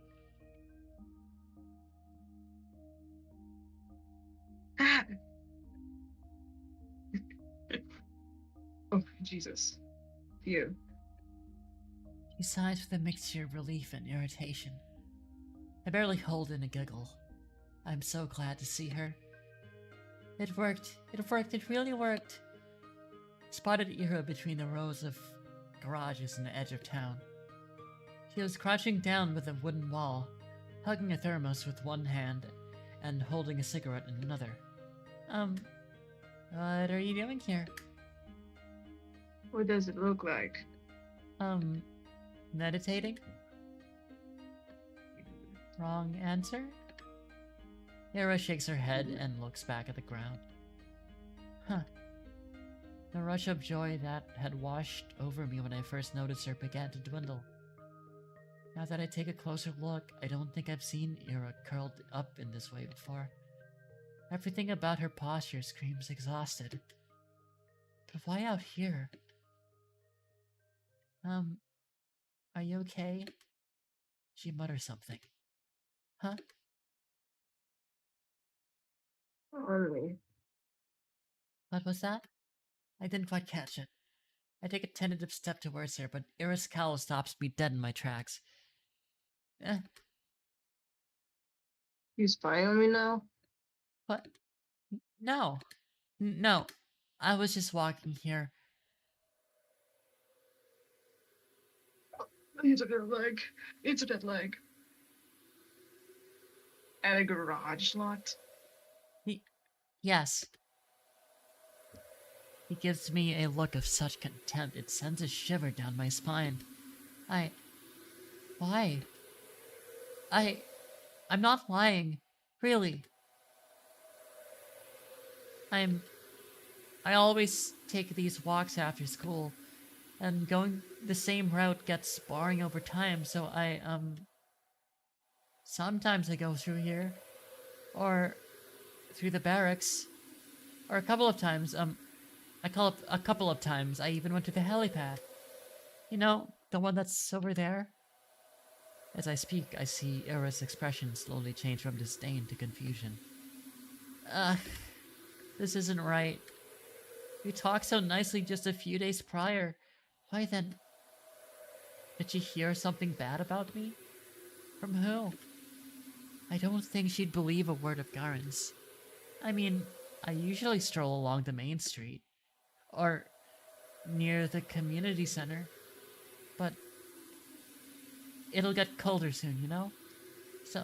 Ah! Oh, Jesus. You. She sighs with a mixture of relief and irritation. I barely hold in a giggle. I'm so glad to see her. It worked. It worked. It really worked. Spotted Ira between the rows of garages in the edge of town. She was crouching down with a wooden wall, hugging a thermos with one hand and holding a cigarette in another. What are you doing here? What does it look like? Meditating? Wrong answer? Ira shakes her head and looks back at the ground. Huh. The rush of joy that had washed over me when I first noticed her began to dwindle. Now that I take a closer look, I don't think I've seen Ira curled up in this way before. Everything about her posture screams exhausted. But why out here? Are you okay? She mutters something. Huh? Really? What was that? I didn't quite catch it. I take a tentative step towards her, but Ira's cowl stops me dead in my tracks. Eh, You spying on me now? what? No. No. I was just walking here. It's a dead leg. It's a dead leg. At a garage lot? Yes. He gives me a look of such contempt it sends a shiver down my spine. Why? I'm not lying. Really. I always take these walks after school, and going the same route gets boring over time, so sometimes I go through here, or through the barracks, or a couple of times, a couple of times I even went to the helipad. You know, the one that's over there? As I speak, I see Ira's expression slowly change from disdain to confusion. Ugh, this isn't right. You talked so nicely just a few days prior. Why then? Did she hear something bad about me? From who? I don't think she'd believe a word of Garen's. I mean, I usually stroll along the main street, or near the community center, but it'll get colder soon, you know? So,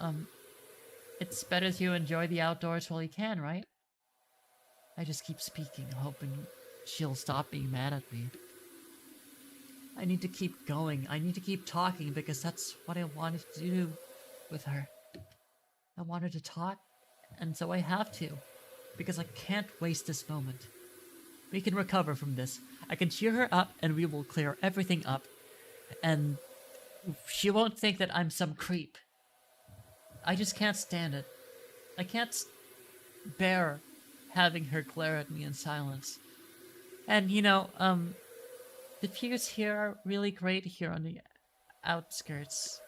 it's better to enjoy the outdoors while you can, right? I just keep speaking, hoping she'll stop being mad at me. I need to keep going. I need to keep talking because that's what I wanted to do with her. I wanted to talk, and so I have to, because I can't waste this moment. We can recover from this. I can cheer her up, and we will clear everything up, and she won't think that I'm some creep. I just can't stand it. I can't bear having her glare at me in silence. And you know, the views here are really great here on the outskirts.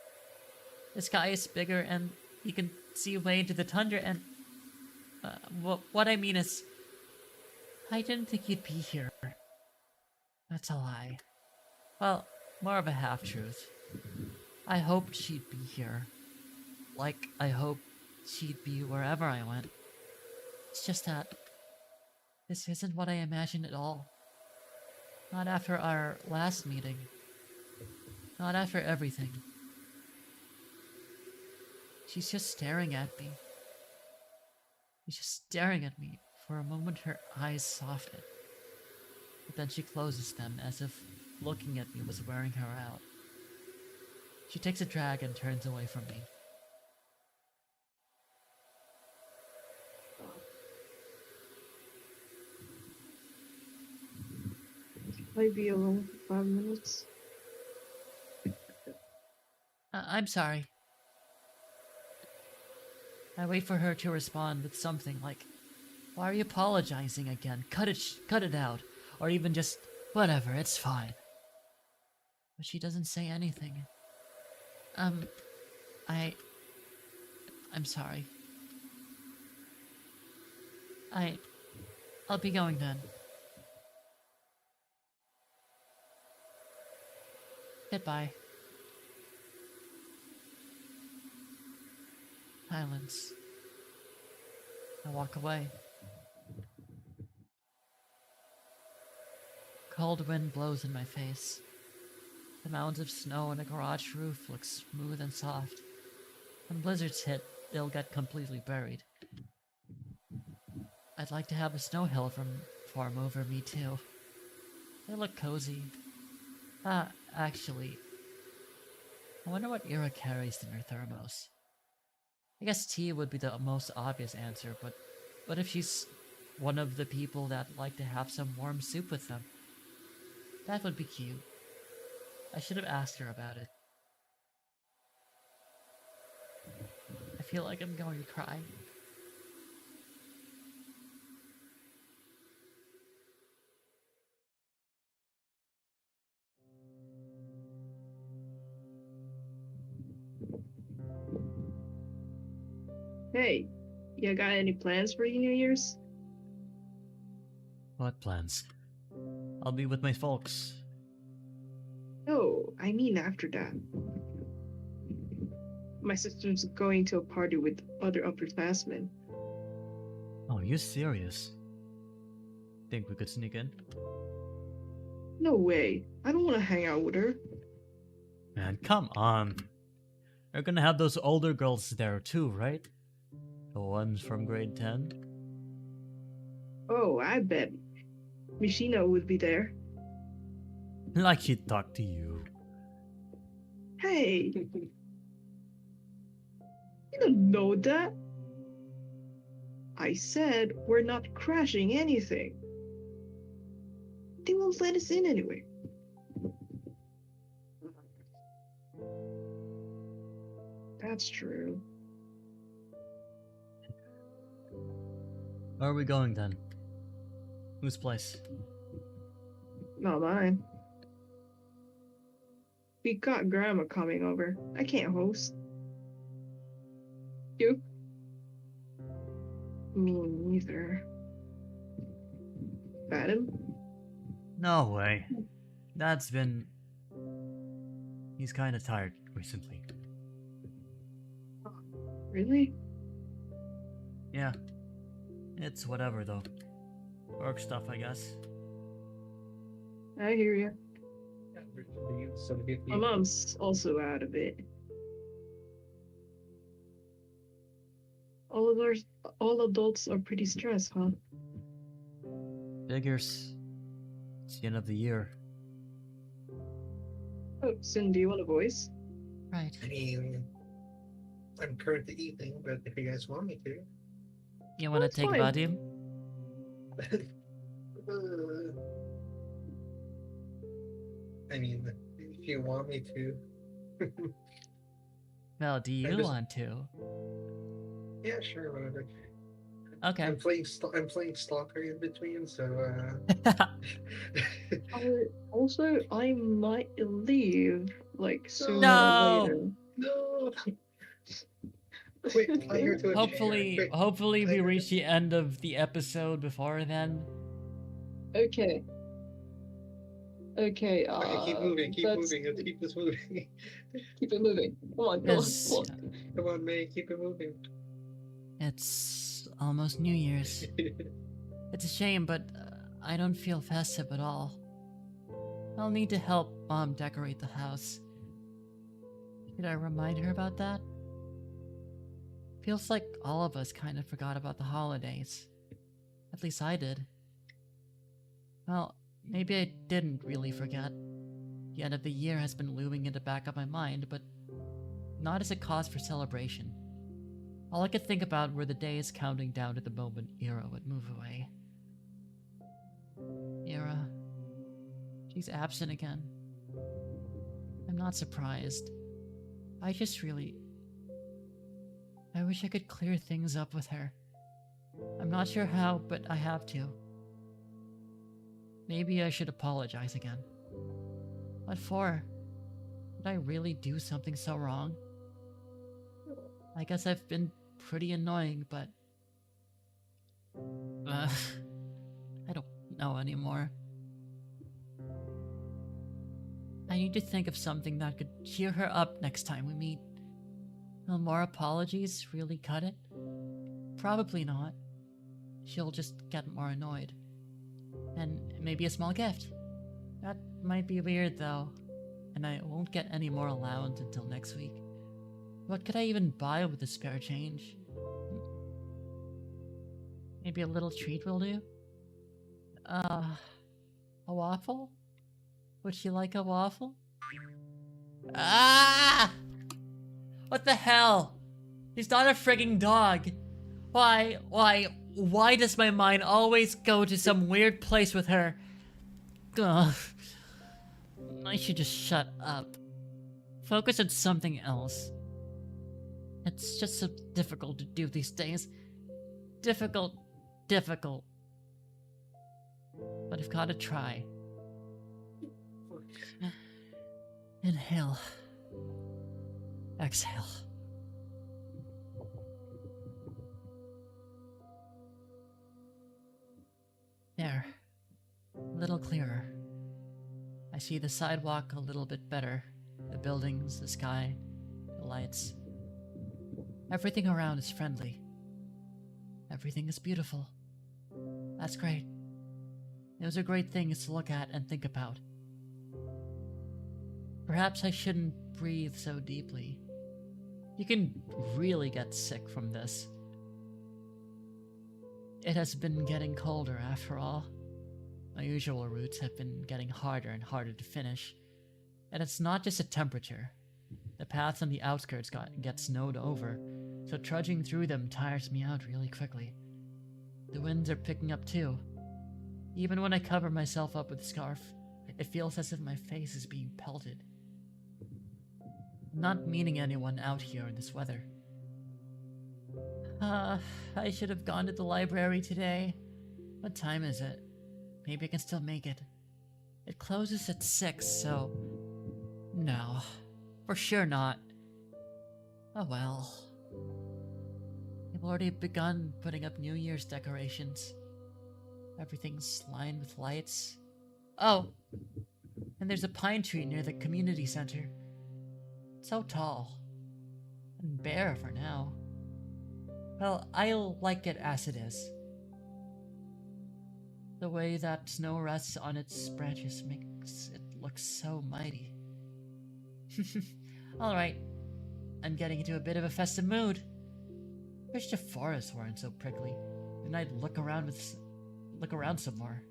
The sky is bigger and you can see way into the tundra and what I mean is I didn't think you'd be here. That's a lie. Well, more of a half-truth. I hoped she'd be here. Like I hoped she'd be wherever I went. It's just that this isn't what I imagined at all. Not after our last meeting. Not after everything. She's just staring at me. She's just staring at me. For a moment, her eyes soften. But then she closes them as if looking at me was wearing her out. She takes a drag and turns away from me. Might be alone for 5 minutes. I'm sorry. I wait for her to respond with something like, "Why are you apologizing again? Cut it out." Or even just, "Whatever, it's fine." But she doesn't say anything. I... I'm sorry. I'll be going then. Goodbye. Silence. I walk away. Cold wind blows in my face. The mounds of snow on a garage roof look smooth and soft. When blizzards hit, they'll get completely buried. I'd like to have a snow hill form over me too. They look cozy. Actually, I wonder what Ira carries in her thermos. I guess tea would be the most obvious answer, but what if she's one of the people that like to have some warm soup with them? That would be cute. I should have asked her about it. I feel like I'm going to cry. Hey, you got any plans for your New Year's? What plans? I'll be with my folks. No, I mean after that. My sister's going to a party with other upperclassmen. Oh, you serious? Think we could sneak in? No way. I don't want to hang out with her. Man, come on. You're gonna have those older girls there too, right? The ones from grade 10? Oh, I bet. Mishina would be there. Like she'd talk to you. Hey! You don't know that? I said we're not crashing anything. They won't let us in anyway. That's true. Where are we going then? Whose place? Not mine. We got Grandma coming over. I can't host. You? Me neither. Adam? No way. Dad's been... He's kinda tired recently. Really? Yeah. It's whatever though. Work stuff, I guess. I hear you. So good My mom's also out of it. All adults are pretty stressed, huh? Figures. It's the end of the year. Oh, Sin, do you want a voice? Right. I mean, I'm currently eating, but if you guys want me to. You wanna That's take fine. Vadium? I mean, if you want me to. Well, do you just- want to? Yeah, sure, whatever. Okay. I'm playing Stalker in between, so Also, I might leave, like, sooner No! or later. no. Quick, I go to a Hopefully, chair. Quick. hopefully we I- reach the end of the episode before then. Okay. Okay, Okay, keep moving, keep let's moving, let's keep this moving. keep it moving. Come on, come on, Because come on. Come on, May, keep it moving. it's almost New Year's. It's a shame, but I don't feel festive at all. I'll need to help Mom decorate the house. Did I remind her about that? Feels like all of us kind of forgot about the holidays. At least I did. Well, maybe I didn't really forget. The end of the year has been looming in the back of my mind, but not as a cause for celebration. All I could think about were the days counting down to the moment Ira would move away. Ira. She's absent again. I'm not surprised. I just really... I wish I could clear things up with her. I'm not sure how, but I have to. Maybe I should apologize again. What for? Did I really do something so wrong? I guess I've been pretty annoying, but... I don't know anymore. I need to think of something that could cheer her up next time we meet. Will more apologies really cut it? Probably not. She'll just get more annoyed. And maybe a small gift. That might be weird though, and I won't get any more allowance until next week. What could I even buy with the spare change? Maybe a little treat will do? A waffle? Would she like a waffle? Ah! What the hell? He's not a frigging dog. Why does my mind always go to some weird place with her? Ugh. I should just shut up. Focus on something else. It's just so difficult to do these days. Difficult. But I've gotta try. Inhale. Exhale. There. A little clearer. I see the sidewalk a little bit better. The buildings, the sky, the lights. Everything around is friendly. Everything is beautiful. That's great. Those are great things to look at and think about. Perhaps I shouldn't breathe so deeply. You can really get sick from this. It has been getting colder after all. My usual routes have been getting harder and harder to finish. And it's not just a temperature. The paths on the outskirts get snowed over, so trudging through them tires me out really quickly. The winds are picking up too. Even when I cover myself up with a scarf, it feels as if my face is being pelted. I'm not meeting anyone out here in this weather. I should have gone to the library today. What time is it? Maybe I can still make it. It closes at 6, so... No. For sure not. Oh well. I've already begun putting up New Year's decorations. Everything's lined with lights. Oh! And there's a pine tree near the community center. It's so tall. And bare for now. Well, I'll like it as it is. The way that snow rests on its branches makes it look so mighty. Alright, I'm getting into a bit of a festive mood. Wish the forests weren't so prickly, then I'd look around some more.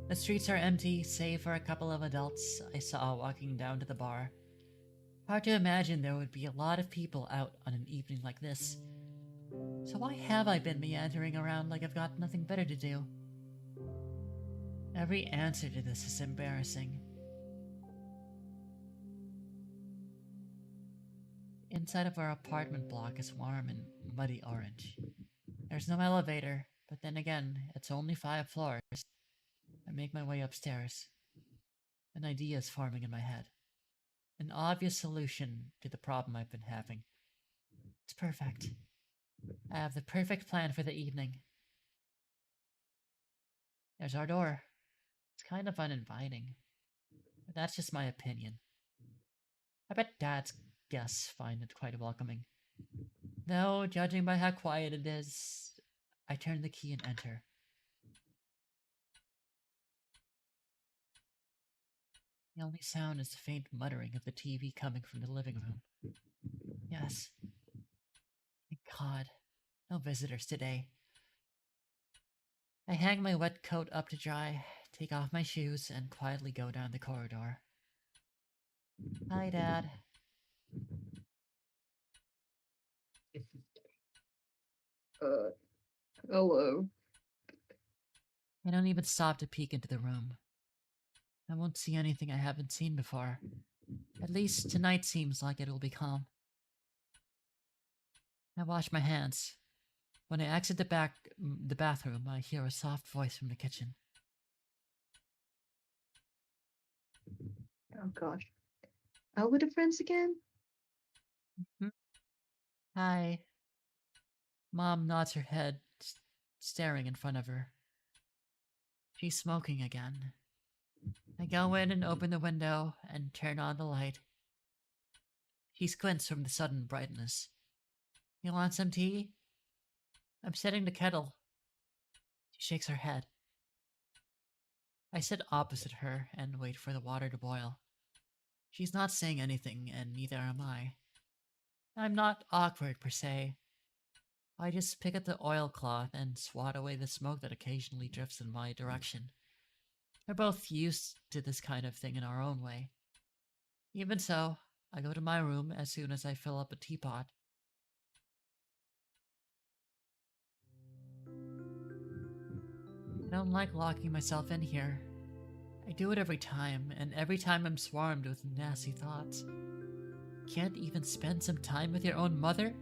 The streets are empty, save for a couple of adults I saw walking down to the bar. Hard to imagine there would be a lot of people out on an evening like this. So why have I been meandering around like I've got nothing better to do? Every answer to this is embarrassing. Inside of our apartment block is warm and muddy orange. There's no elevator, but then again, it's only 5 floors. I make my way upstairs. An idea is forming in my head. An obvious solution to the problem I've been having. It's perfect. I have the perfect plan for the evening. There's our door. It's kind of uninviting. But that's just my opinion. I bet Dad's guests find it quite welcoming. Though, judging by how quiet it is, I turn the key and enter. The only sound is the faint muttering of the TV coming from the living room. Yes. Thank God. No visitors today. I hang my wet coat up to dry, take off my shoes, and quietly go down the corridor. Hi, Dad. Hello. I don't even stop to peek into the room. I won't see anything I haven't seen before. At least tonight seems like it will be calm. I wash my hands. When I exit the bathroom, I hear a soft voice from the kitchen. Oh gosh. Out with the friends again? Hi. Mom nods her head, staring in front of her. She's smoking again. I go in and open the window and turn on the light. She squints from the sudden brightness. You want some tea? I'm setting the kettle. She shakes her head. I sit opposite her and wait for the water to boil. She's not saying anything, and neither am I. I'm not awkward per se. I just pick up the oilcloth and swat away the smoke that occasionally drifts in my direction. We're both used to this kind of thing in our own way. Even so, I go to my room as soon as I fill up a teapot. I don't like locking myself in here. I do it every time, and every time I'm swarmed with nasty thoughts. Can't even spend some time with your own mother?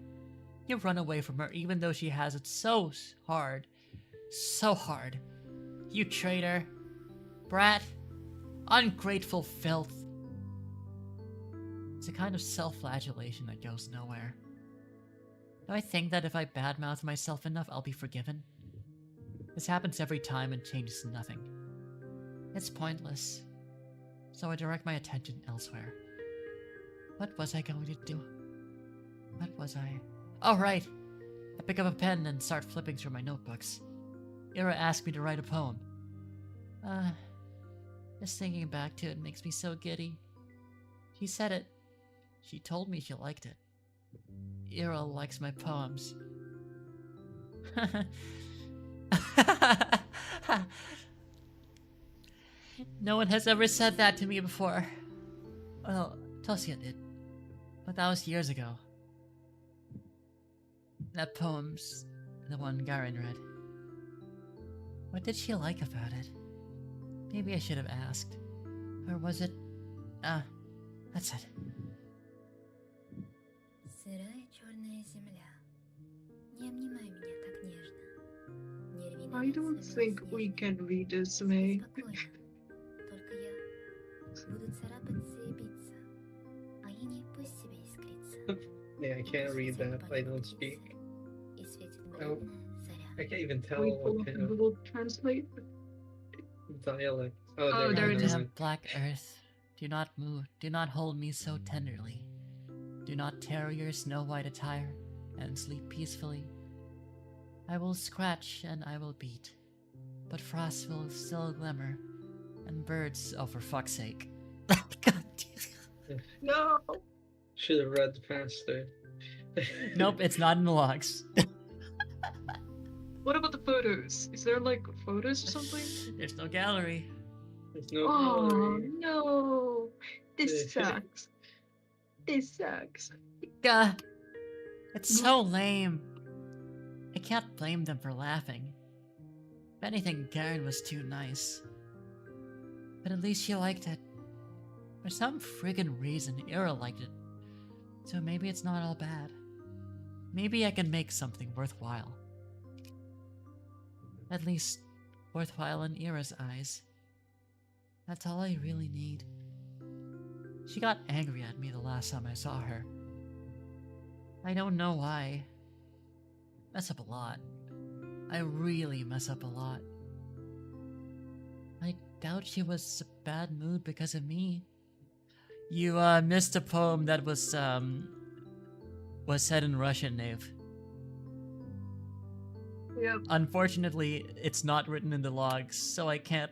You run away from her even though she has it so hard. So hard. You traitor. Brat. Ungrateful filth. It's a kind of self-flagellation that goes nowhere. Do I think that if I badmouth myself enough, I'll be forgiven? This happens every time and changes nothing. It's pointless. So I direct my attention elsewhere. What was I going to do? What was I? Oh, right! I pick up a pen and start flipping through my notebooks. Ira asked me to write a poem. Just thinking back to it makes me so giddy. She said it. She told me she liked it. Ira likes my poems. No one has ever said that to me before. Well, Tosia did. But that was years ago. That poem's the one Garen read. What did she like about it? Maybe I should have asked. Or was it... that's it. Сырая черная земля, не обнимай меня так нежно. Не рви на I don't лицо think we can read this, May. Спокойно. Только я буду царапаться и биться, а иней пусть себе искрится. Yeah, I can't read that. I don't speak. И светит Oh, бледная заря. I can't even tell Wait, what kind of Google Translate. dialect. Oh, there it is. Damp black earth, do not move, do not hold me so tenderly. Do not tear your snow-white attire, and sleep peacefully. I will scratch and I will beat, but frost will still glimmer, and birds, oh for fuck's sake. God. No! Should have read faster. Nope, it's not in the logs. What about the photos? Is there like photos or something? There's no gallery. There's no Oh gallery. no! This sucks. This sucks. God, it's so lame. I can't blame them for laughing. If anything, Garen was too nice. But at least she liked it. For some friggin' reason, Ira liked it. So maybe it's not all bad. Maybe I can make something worthwhile. At least, worthwhile in Ira's eyes. That's all I really need. She got angry at me the last time I saw her. I don't know why. Mess up a lot. I really mess up a lot. I doubt she was in a bad mood because of me. You missed a poem that was said in Russian, Nave. Yep. Unfortunately, it's not written in the logs, so I can't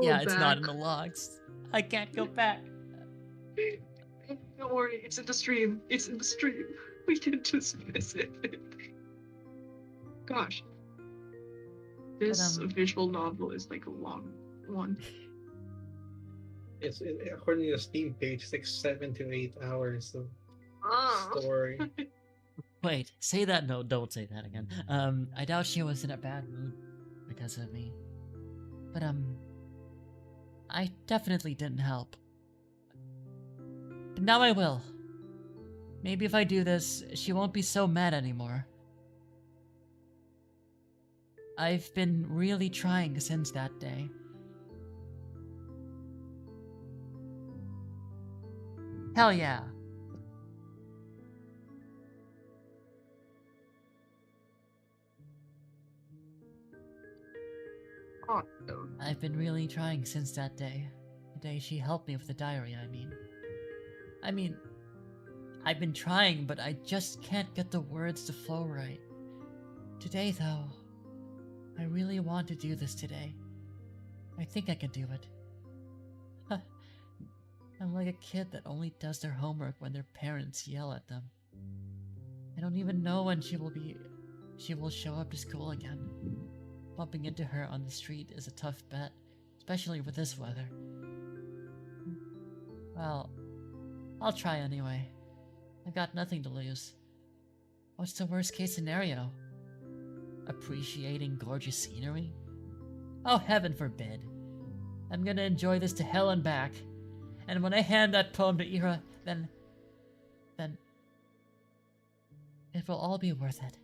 Yeah, Go it's not back. in the logs. I can't go back. Don't worry, it's in the stream. It's in the stream. We can just visit it. Gosh, this But visual novel is like a long one. According to the Steam page, it's like 7 to 8 hours of Ah. story. wait, say that. No, don't say that again. I doubt she was in a bad mood because of me. But I definitely didn't help. But now I will. Maybe if I do this, she won't be so mad anymore. I've been really trying since that day. Hell yeah. Awesome. I've been really trying since that day. The day she helped me with the diary, I mean. I've been trying, but I just can't get the words to flow right. Today, though, I really want to do this today. I think I can do it. I'm like a kid that only does their homework when their parents yell at them. I don't even know when she will show up to school again. Bumping into her on the street is a tough bet, especially with this weather. Well, I'll try anyway. I've got nothing to lose. What's the worst case scenario? Appreciating gorgeous scenery? Oh, heaven forbid. I'm gonna enjoy this to hell and back. And when I hand that poem to Ira, then it will all be worth it.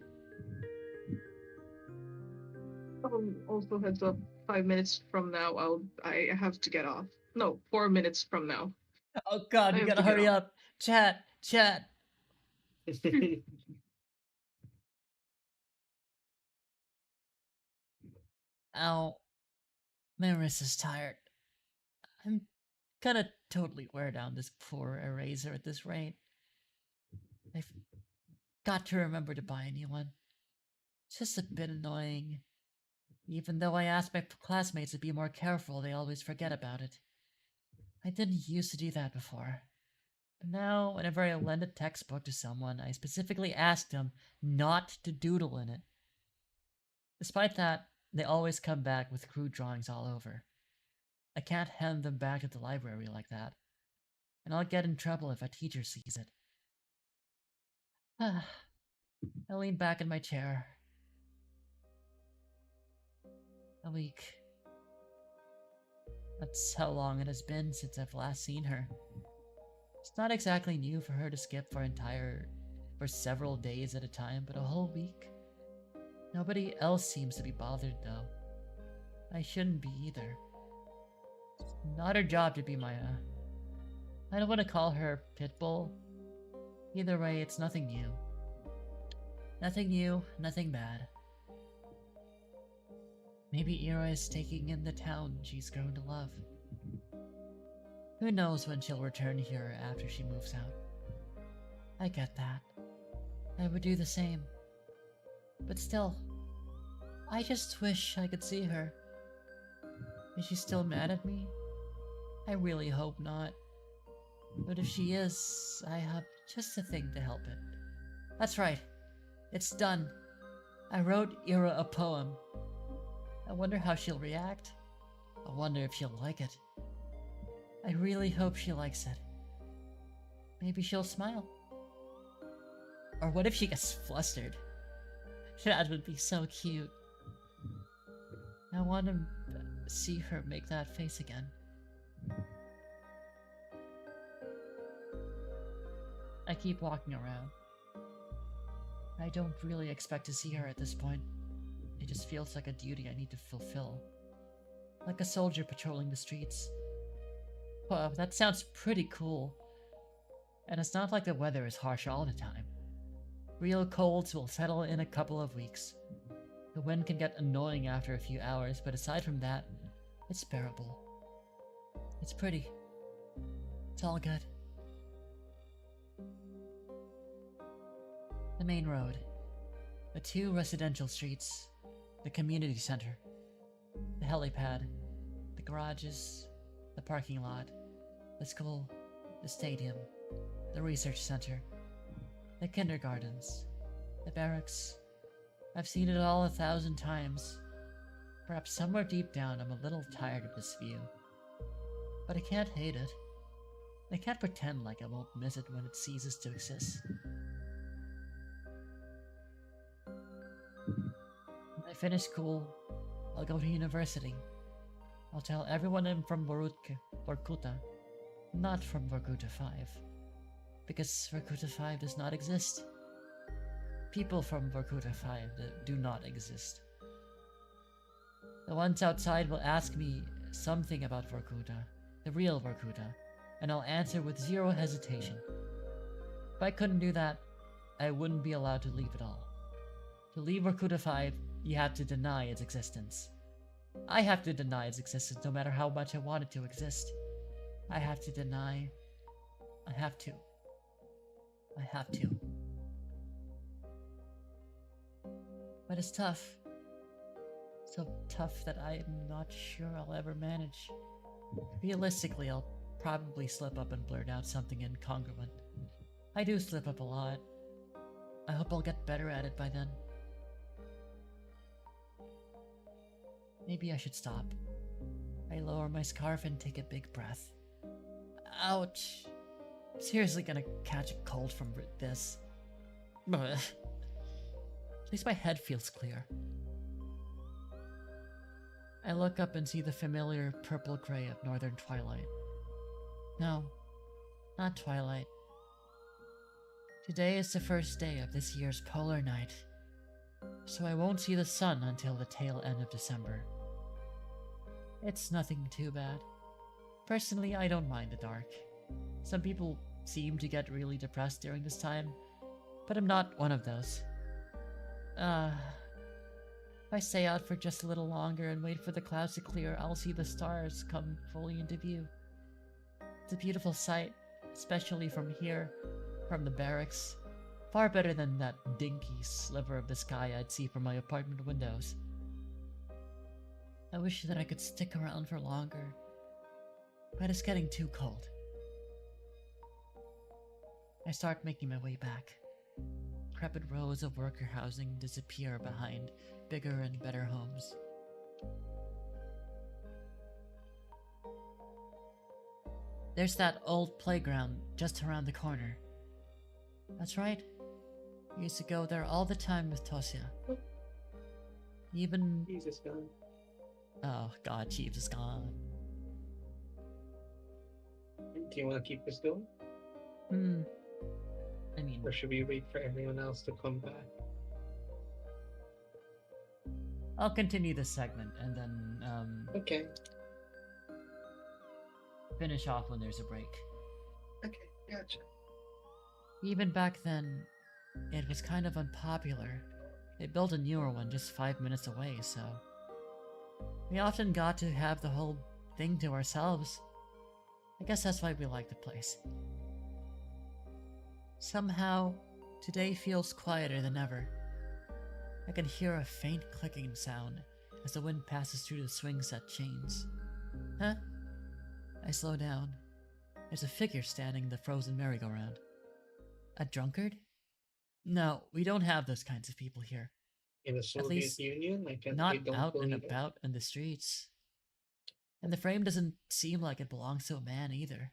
Also heads up, 5 minutes from now, I have to get off. No, 4 minutes from now. Oh god, I we have gotta to get hurry off. up. Chat. Ow. My wrist is tired. I'm gonna totally wear down this poor eraser at this rate. I've got to remember to buy a new one. It's just a bit annoying. Even though I asked my classmates to be more careful, they always forget about it. I didn't used to do that before. But now, whenever I lend a textbook to someone, I specifically ask them not to doodle in it. Despite that, they always come back with crude drawings all over. I can't hand them back to the library like that, and I'll get in trouble if a teacher sees it. I lean back in my chair. A week. That's how long it has been since I've last seen her. It's not exactly new for her to skip for several days at a time, but a whole week? Nobody else seems to be bothered, though. I shouldn't be either. It's not her job to be my, I don't want to call her Pitbull. Either way, it's nothing new. Nothing new, nothing bad. Maybe Ira is taking in the town she's grown to love. Who knows when she'll return here after she moves out. I get that. I would do the same. But still, I just wish I could see her. Is she still mad at me? I really hope not. But if she is, I have just a thing to help it. That's right. It's done. I wrote Ira a poem. I wonder how she'll react. I wonder if she'll like it. I really hope she likes it. Maybe she'll smile. Or what if she gets flustered? That would be so cute. I want to see her make that face again. I keep walking around. I don't really expect to see her at this point. It just feels like a duty I need to fulfill. Like a soldier patrolling the streets. Wow, that sounds pretty cool. And it's not like the weather is harsh all the time. Real colds will settle in a couple of weeks. The wind can get annoying after a few hours, but aside from that, it's bearable. It's pretty. It's all good. The main road. The 2 residential streets. The community center. The helipad. The garages, the parking lot, the school, the stadium, the research center, the kindergartens, the barracks. I've seen it all 1,000 times. Perhaps somewhere deep down I'm a little tired of this view. But I can't hate it. I can't pretend like I won't miss it when it ceases to exist. When I finish school, I'll go to university. I'll tell everyone I'm from Vorkuta, not from Vorkuta 5. Because Vorkuta 5 does not exist. People from Vorkuta 5 do not exist. The ones outside will ask me something about Vorkuta, the real Vorkuta, and I'll answer with zero hesitation. If I couldn't do that, I wouldn't be allowed to leave at all. To leave Vorkuta 5, you have to deny its existence. I have to deny its existence no matter how much I want it to exist. I have to deny. I have to. I have to. But it's tough. So tough that I'm not sure I'll ever manage. Realistically, I'll probably slip up and blurt out something incongruent. I do slip up a lot. I hope I'll get better at it by then. Maybe I should stop. I lower my scarf and take a big breath. Ouch. I'm seriously gonna catch a cold from this. At least my head feels clear. I look up and see the familiar purple gray of northern twilight. No, not twilight. Today is the first day of this year's polar night, so I won't see the sun until the tail end of December. It's nothing too bad. Personally, I don't mind the dark. Some people seem to get really depressed during this time, but I'm not one of those. If I stay out for just a little longer and wait for the clouds to clear, I'll see the stars come fully into view. It's a beautiful sight, especially from here, from the barracks. Far better than that dinky sliver of the sky I'd see from my apartment windows. I wish that I could stick around for longer, but it's getting too cold. I start making my way back. Decrepit rows of worker housing disappear behind bigger and better homes. There's that old playground just around the corner. That's right. I used to go there all the time with Tosia. Even... Jesus, gone. Oh god, Jeeves is gone. Do you want to keep this going? I mean... Or should we wait for everyone else to come back? I'll continue this segment and then, Okay. finish off when there's a break. Okay, gotcha. Even back then, it was kind of unpopular. They built a newer one just 5 minutes away, so... we often got to have the whole thing to ourselves. I guess that's why we like the place. Somehow, today feels quieter than ever. I can hear a faint clicking sound as the wind passes through the swing set chains. Huh? I slow down. There's a figure standing in the frozen merry-go-round. A drunkard? No, we don't have those kinds of people here. In the Soviet least Union, I can't. Not I don't out and believe it. about in the streets. And the frame doesn't seem like it belongs to a man either.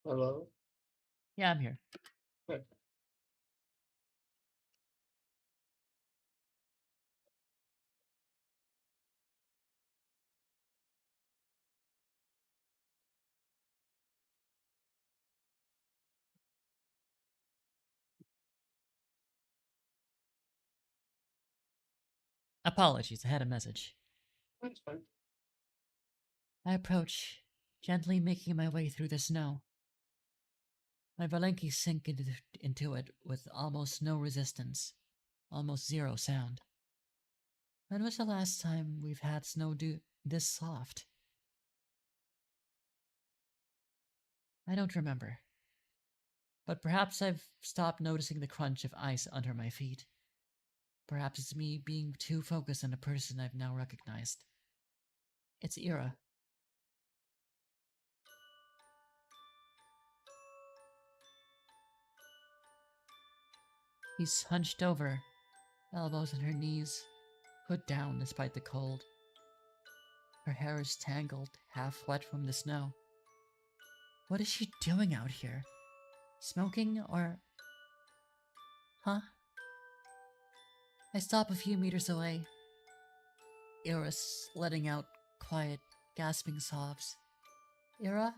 Hello. Yeah, I'm here. What? Apologies, I had a message. That's fine. I approach, gently making my way through the snow. My Valenki sink into it with almost no resistance, almost zero sound. When was the last time we've had snow this soft? I don't remember. But perhaps I've stopped noticing the crunch of ice under my feet. Perhaps it's me being too focused on a person I've now recognized. It's Ira. He's hunched over, elbows on her knees, hood down despite the cold. Her hair is tangled, half wet from the snow. What is she doing out here? Smoking or... Huh? I stop a few meters away. Ira's letting out quiet, gasping sobs. Ira?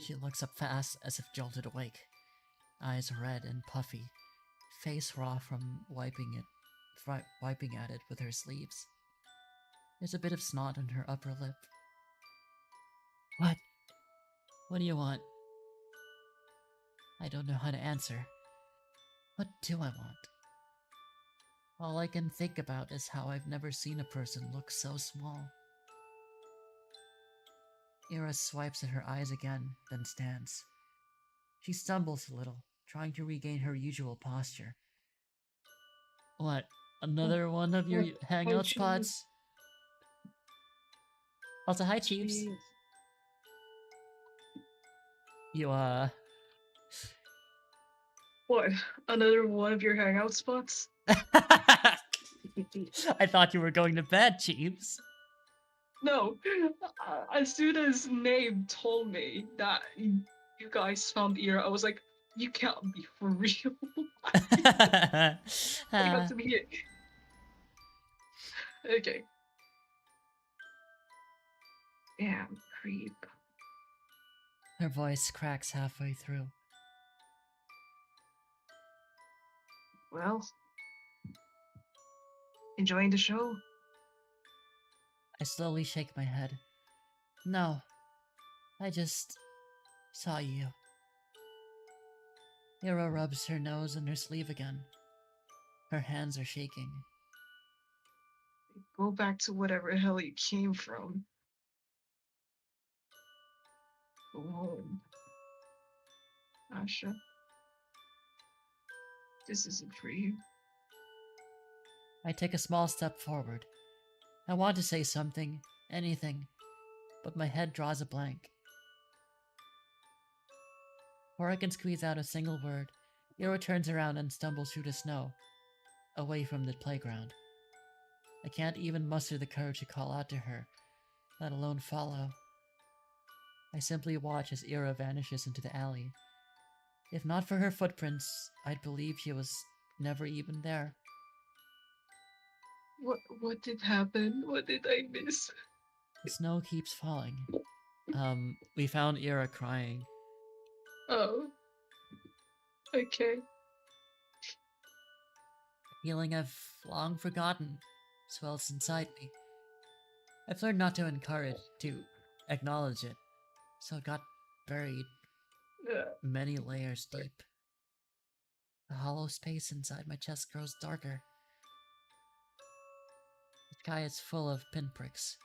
She looks up fast as if jolted awake. Eyes red and puffy, face raw from wiping at it with her sleeves. There's a bit of snot on her upper lip. What? What do you want? I don't know how to answer. What do I want? All I can think about is how I've never seen a person look so small. Ira swipes at her eyes again, then stands. She stumbles a little, trying to regain her usual posture. What? Another one of your hangout spots? Also, hi, Chiefs. You, What? Another one of your hangout spots? I thought you were going to bed, Chiefs. No. As soon as Name told me that you guys found Ira, I was like, you can't be for real. I got to be it. Okay. Damn, creep. Her voice cracks halfway through. Well, enjoying the show? I slowly shake my head. No, I just saw you. Ira rubs her nose on her sleeve again. Her hands are shaking. Go back to whatever hell you came from. Go home. Asha. This isn't for you. I take a small step forward. I want to say something, anything, but my head draws a blank. Before I can squeeze out a single word, Ira turns around and stumbles through the snow, away from the playground. I can't even muster the courage to call out to her, let alone follow. I simply watch as Ira vanishes into the alley. If not for her footprints, I'd believe she was never even there. What did happen? What did I miss? The snow keeps falling. We found Ira crying. Oh. Okay. A feeling I've long forgotten swells inside me. I've learned not to acknowledge it, so it got buried many layers deep. The hollow space inside my chest grows darker. The sky is full of pinpricks.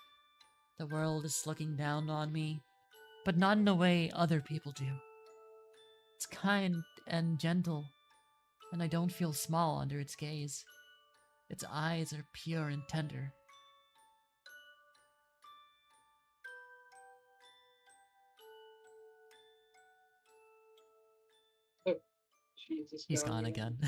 The world is looking down on me, but not in the way other people do. It's kind and gentle, and I don't feel small under its gaze. Its eyes are pure and tender. Oh, Jesus. He's gone again.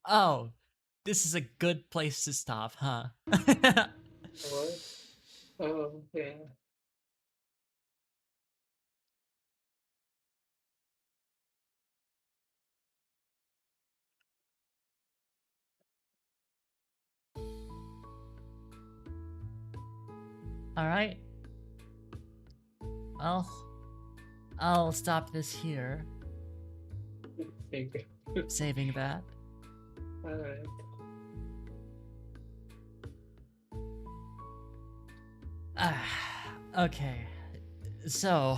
Oh, this is a good place to stop, huh? What? Oh, yeah. Alright. Well, I'll stop this here, Thank you. saving that. Alright. Okay. So...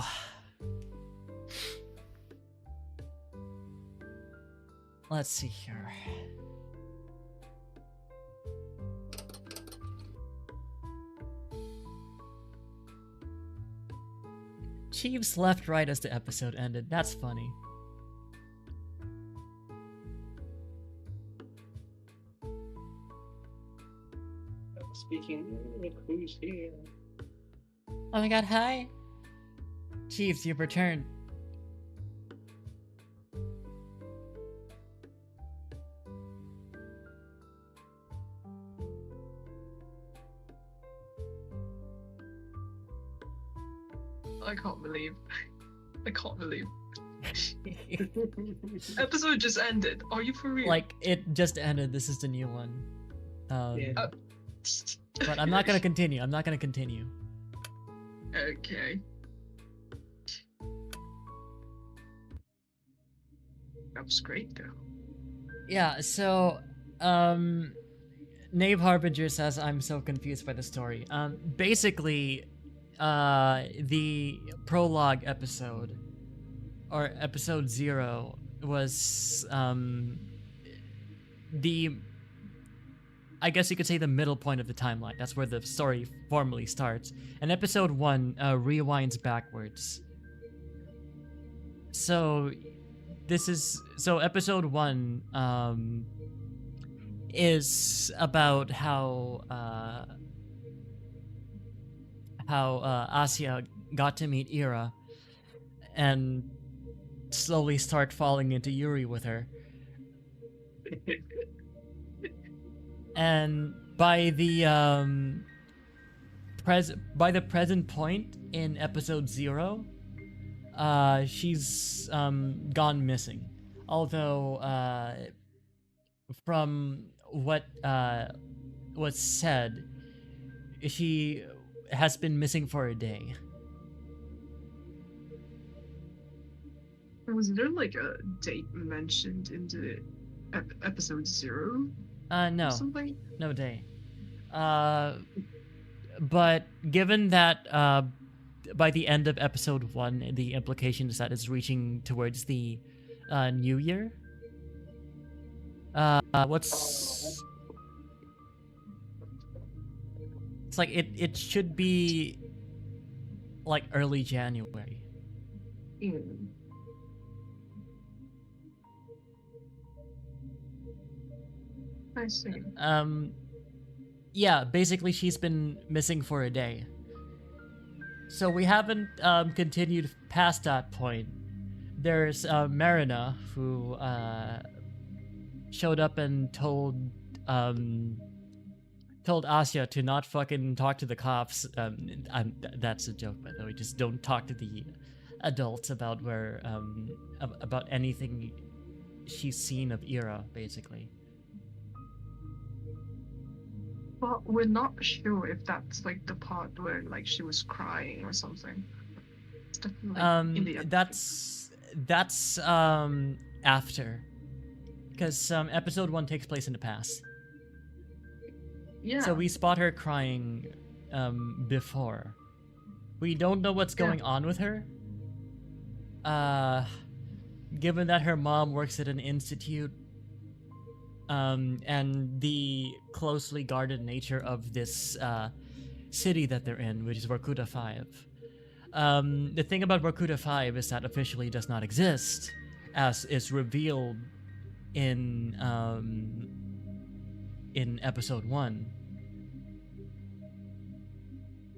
let's see here. Chiefs left right as the episode ended. That's funny. Speaking, look who's here. Oh my god, hi! Chiefs, you've returned. I can't believe. I can't believe. Episode just ended. Are you for real? Like, it just ended. This is the new one. Yeah. But I'm not gonna continue. I'm not gonna continue. Okay. That was great though. Yeah, so, Knave Harbinger says, I'm so confused by the story. Basically, the prologue episode, or episode 0, was, I guess you could say the middle point of the timeline. That's where the story formally starts. And episode 1 rewinds backwards. So episode 1 is about how Asya got to meet Ira and slowly start falling into Yuri with her. And by the present point in episode 0, she's gone missing. Although from what was said, she has been missing for a day. Was there like a date mentioned in the episode 0 or No, something? no day. But given that by the end of episode 1, the implication is that it's reaching towards the new year. It's like it should be like early January. Mm. I see. Yeah, basically she's been missing for a day. So we haven't continued past that point. There's Marina who showed up and told Asya to not fucking talk to the cops. That's a joke, by the way. Just don't talk to the adults about where about anything she's seen of Ira, basically. But we're not sure if that's like the part where like she was crying or something. It's definitely in the episode. That's after, because episode 1 takes place in the past. Yeah. So we spot her crying before. We don't know what's going on with her. Given that her mom works at an institute, and the closely guarded nature of this city that they're in, which is Vorkuta 5. The thing about Vorkuta 5 is that officially does not exist, as is revealed in episode 1.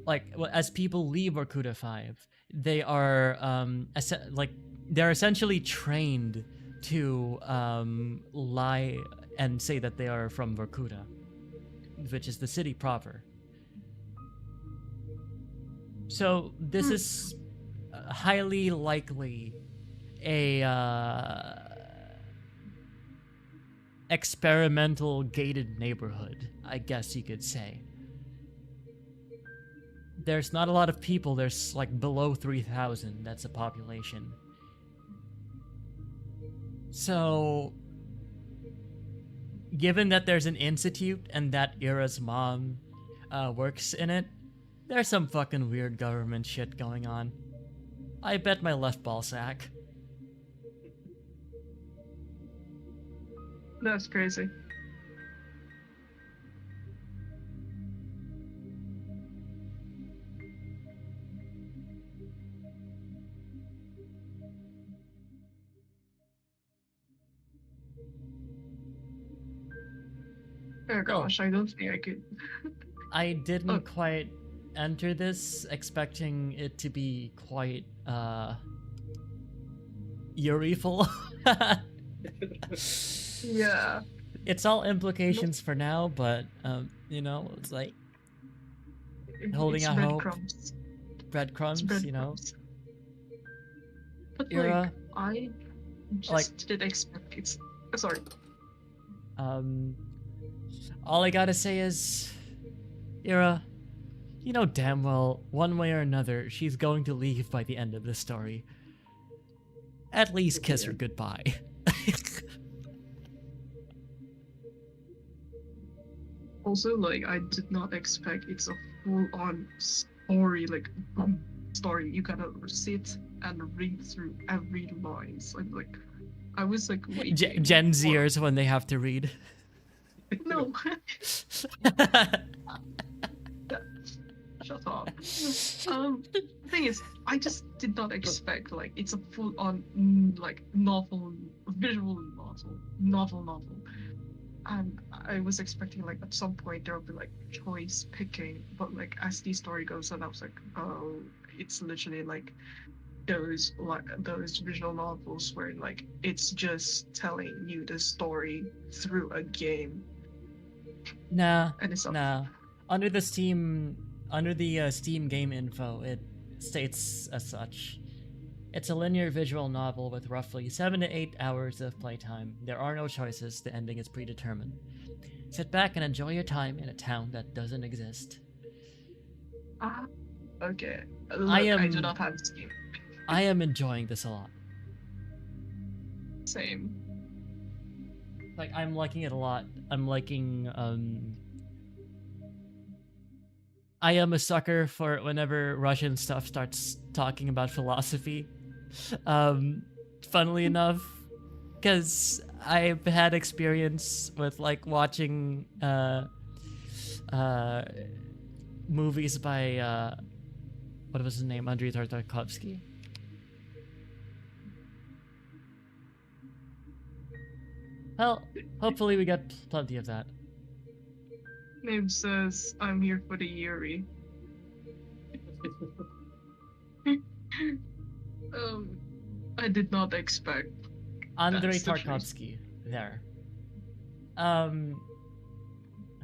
Like, as people leave Vorkuta 5, they are they're essentially trained to lie and say that they are from Vorkuta, which is the city proper. So this is highly likely a experimental gated neighborhood, I guess you could say. There's not a lot of people. There's like below 3,000. That's a population. So, given that there's an institute and that Ira's mom works in it, there's some fucking weird government shit going on. I bet my left ball sack. That's crazy. Oh Oh. gosh, I don't think I could. I didn't Oh. quite enter this expecting it to be quite Yuri-ful. Yeah. It's all implications for now, but you know, it's like holding It's out hope, breadcrumbs. It's breadcrumbs, you know. breadcrumbs. But Ira, I just didn't expect it. Sorry. all I gotta say is, Ira, you know damn well, one way or another, she's going to leave by the end of this story. At least kiss her goodbye. Also, I did not expect it's a full-on story, story. You gotta sit and read through every line. So I was waiting. Gen for- Zers when they have to read. No. Shut up. The thing is, I just did not expect it's a full-on novel, visual novel, and I was expecting at some point there will be choice picking, but as the story goes on, I was like, oh, it's literally those visual novels where it's just telling you the story through a game, Nah, and it's Under the Steam game info, it states as such. It's a linear visual novel with roughly 7 to 8 hours of playtime. There are no choices, the ending is predetermined. Sit back and enjoy your time in a town that doesn't exist. Okay. Look, I do not have Steam. I am enjoying this a lot. Same. I'm liking it a lot. I'm liking, I am a sucker for whenever Russian stuff starts talking about philosophy. Funnily enough, because I've had experience with watching movies by what was his name, Andrei Tartakovsky. Well, hopefully we get plenty of that. Name says I'm here for the Yuri. I did not expect. Andrei That's the truth. Tarkovsky. There.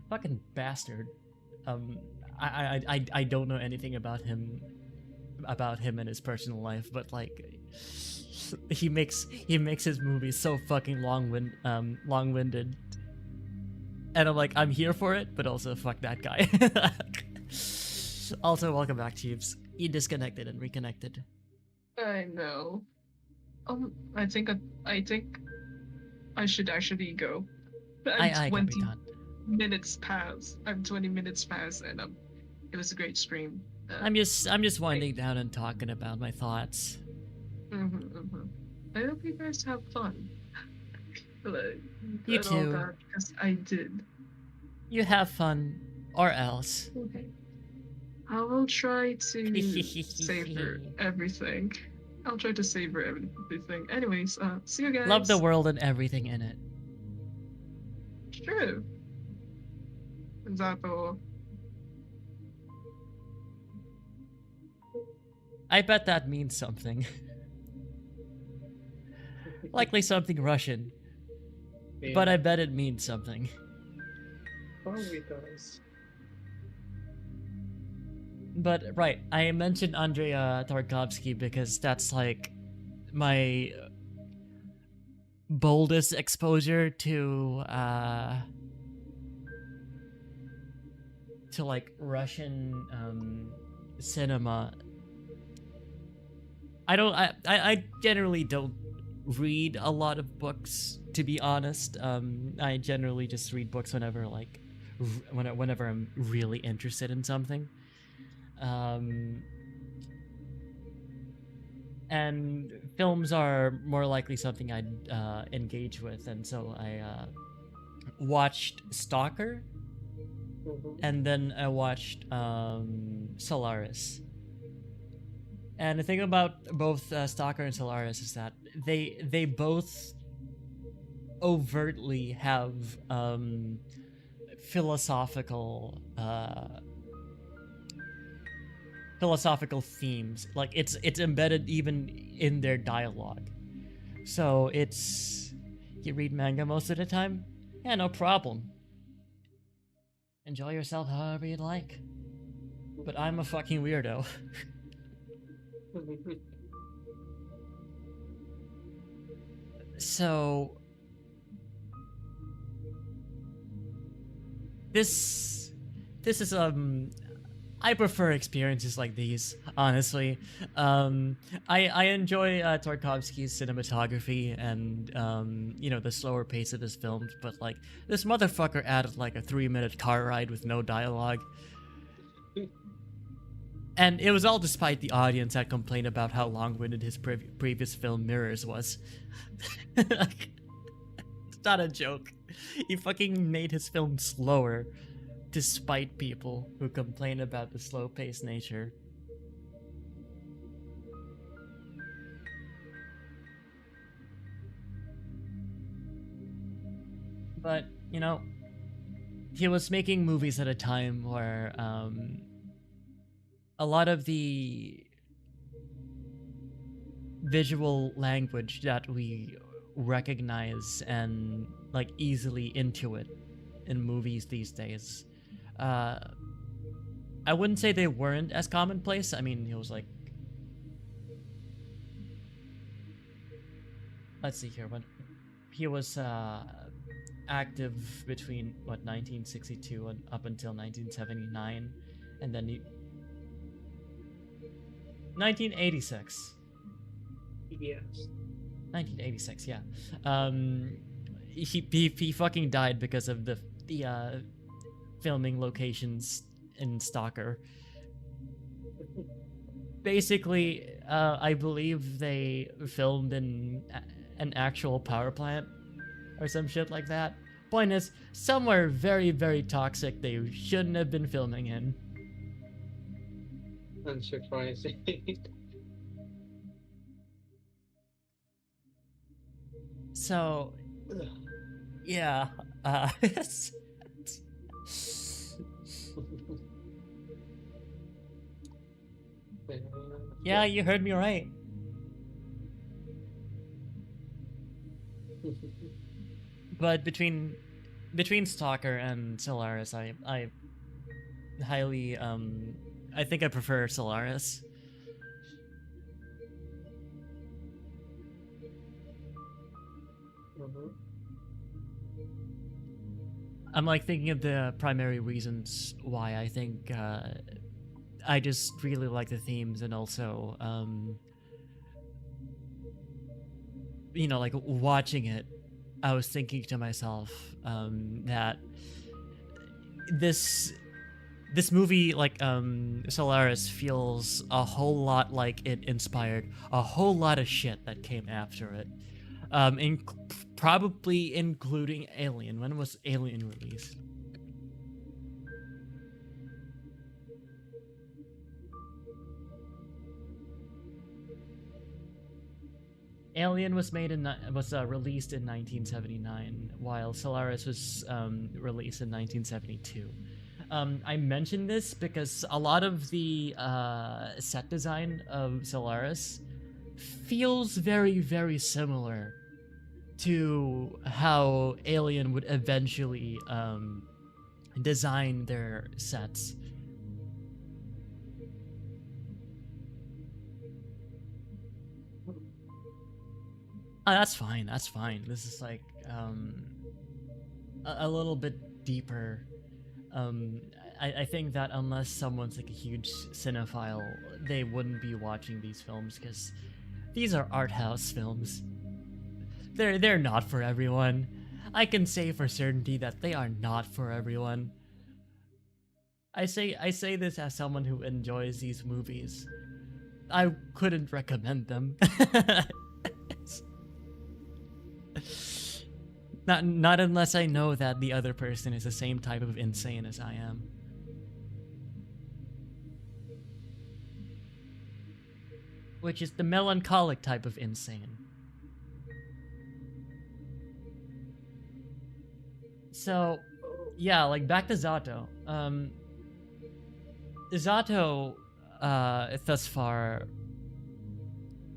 Fucking bastard. I don't know anything about him and his personal life, but he makes his movies so fucking long-winded. And I'm here for it, but also fuck that guy. Also, welcome back, Chiefs. You disconnected and reconnected. I know. I think I should actually go. I can be 20 done. minutes past. I'm 20 minutes past, and it was a great stream. I'm just winding down and talking about my thoughts. I hope you guys have fun. You and all too. that, because I did. You have fun, or else. Okay. I will try to savor everything. I'll try to savor everything. Anyways, see you guys. Love the world and everything in it. True. Z.A.T.O. I bet that means something. Likely something Russian, but I bet it means something. Probably does. But right, I mentioned Andrei Tarkovsky because that's my boldest exposure to Russian cinema. I generally don't read a lot of books, to be honest. I generally just read books whenever whenever I'm really interested in something. And films are more likely something I'd engage with, and so I watched Stalker, and then I watched Solaris. And the thing about both Stalker and Solaris is that they both overtly have philosophical philosophical themes. Like it's embedded even in their dialogue. So it's you read manga most of the time? Yeah, no problem. Enjoy yourself however you'd like. But I'm a fucking weirdo. So this is I prefer experiences like these, honestly. I enjoy Tarkovsky's cinematography and you know, the slower pace of his films, but like this motherfucker added like a 3-minute car ride with no dialogue. And it was all despite the audience that complained about how long-winded his previous film Mirrors was. Like, it's not a joke. He fucking made his film slower despite people who complain about the slow-paced nature. But, you know, he was making movies at a time where a lot of the visual language that we recognize and like easily intuit in movies these days, I wouldn't say they weren't as commonplace. I mean, he was like, let's see here, when he was active between what 1962 and up until 1979, and then 1986. Yes. 1986, yeah. He fucking died because of the filming locations in Stalker. Basically, I believe they filmed in an actual power plant or some shit like that. Point is, somewhere very, very toxic they shouldn't have been filming in. Unsurprising. So, yeah. Yeah, you heard me right. But between Stalker and Solaris, I highly I think I prefer Solaris. I'm like thinking of the primary reasons why I think I just really like the themes, and also you know, like watching it, I was thinking to myself that this movie, like Solaris, feels a whole lot like it inspired a whole lot of shit that came after it, probably including Alien. When was Alien released? Alien was released in 1979, while Solaris was released in 1972. I mentioned this because a lot of the set design of Solaris feels very, very similar to how Alien would eventually design their sets. That's fine. That's fine. This is like a little bit deeper. I think that unless someone's like a huge cinephile, they wouldn't be watching these films because these are art house films. They're not for everyone. I can say for certainty that they are not for everyone. I say this as someone who enjoys these movies. I couldn't recommend them. Not unless I know that the other person is the same type of insane as I am. Which is the melancholic type of insane. So, yeah, like back to Z.A.T.O. Z.A.T.O. Thus far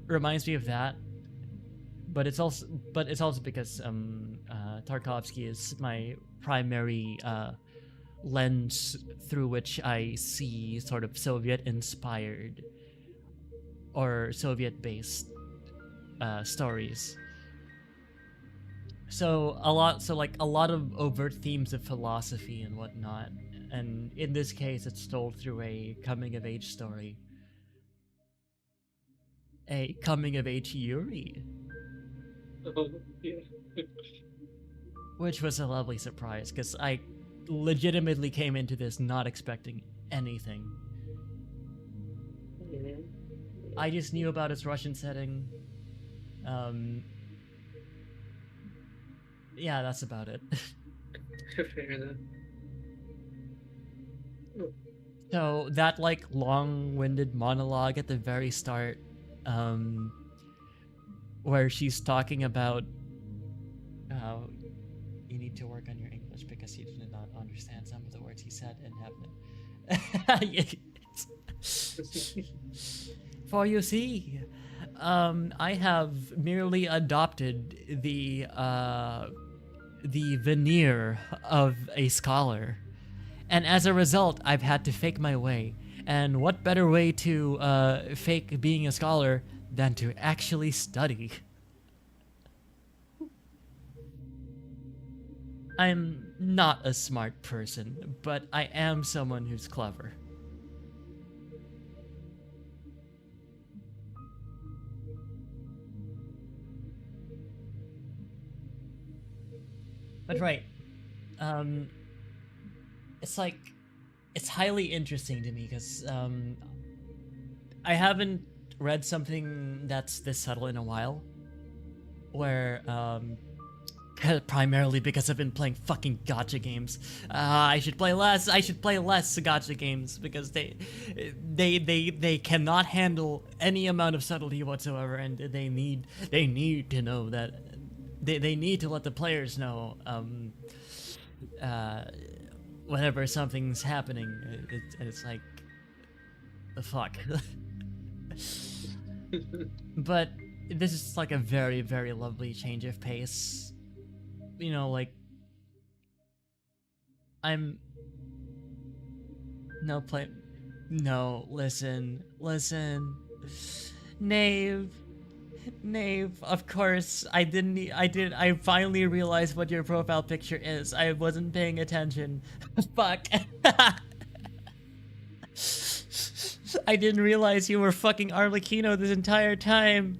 reminds me of that, but it's also because Tarkovsky is my primary lens through which I see sort of Soviet inspired or Soviet based stories. So a lot of overt themes of philosophy and whatnot, and in this case, it's told through a coming of age story, a coming of age Yuri, Yeah. which was a lovely surprise because I legitimately came into this not expecting anything. Mhm. I just knew about its Russian setting. Yeah, that's about it. Fair enough. So that like long-winded monologue at the very start, where she's talking about how you need to work on your English because you did not understand some of the words he said and have For you see, I have merely adopted the veneer of a scholar, and as a result, I've had to fake my way. And what better way to fake being a scholar than to actually study? I'm not a smart person, but I am someone who's clever. But right, um, it's like it's highly interesting to me because I haven't read something that's this subtle in a while, where primarily because I've been playing fucking gotcha games. I should play less. I should play less gotcha games because they cannot handle any amount of subtlety whatsoever, and they need to know that they need to let the players know whenever something's happening. It's like the fuck. But this is like a very, very lovely change of pace. You know, like I'm no play. No, listen. Knave. Of course, I didn't. I finally realized what your profile picture is. I wasn't paying attention. Fuck. I didn't realize you were fucking Arlecchino this entire time.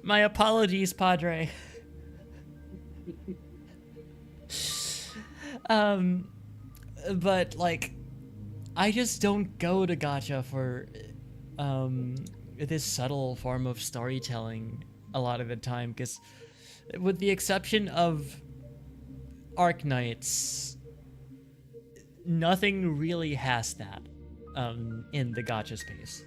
My apologies, Padre. But like, I just don't go to gacha for this subtle form of storytelling a lot of the time, because with the exception of Arknights, nothing really has that in the gacha space.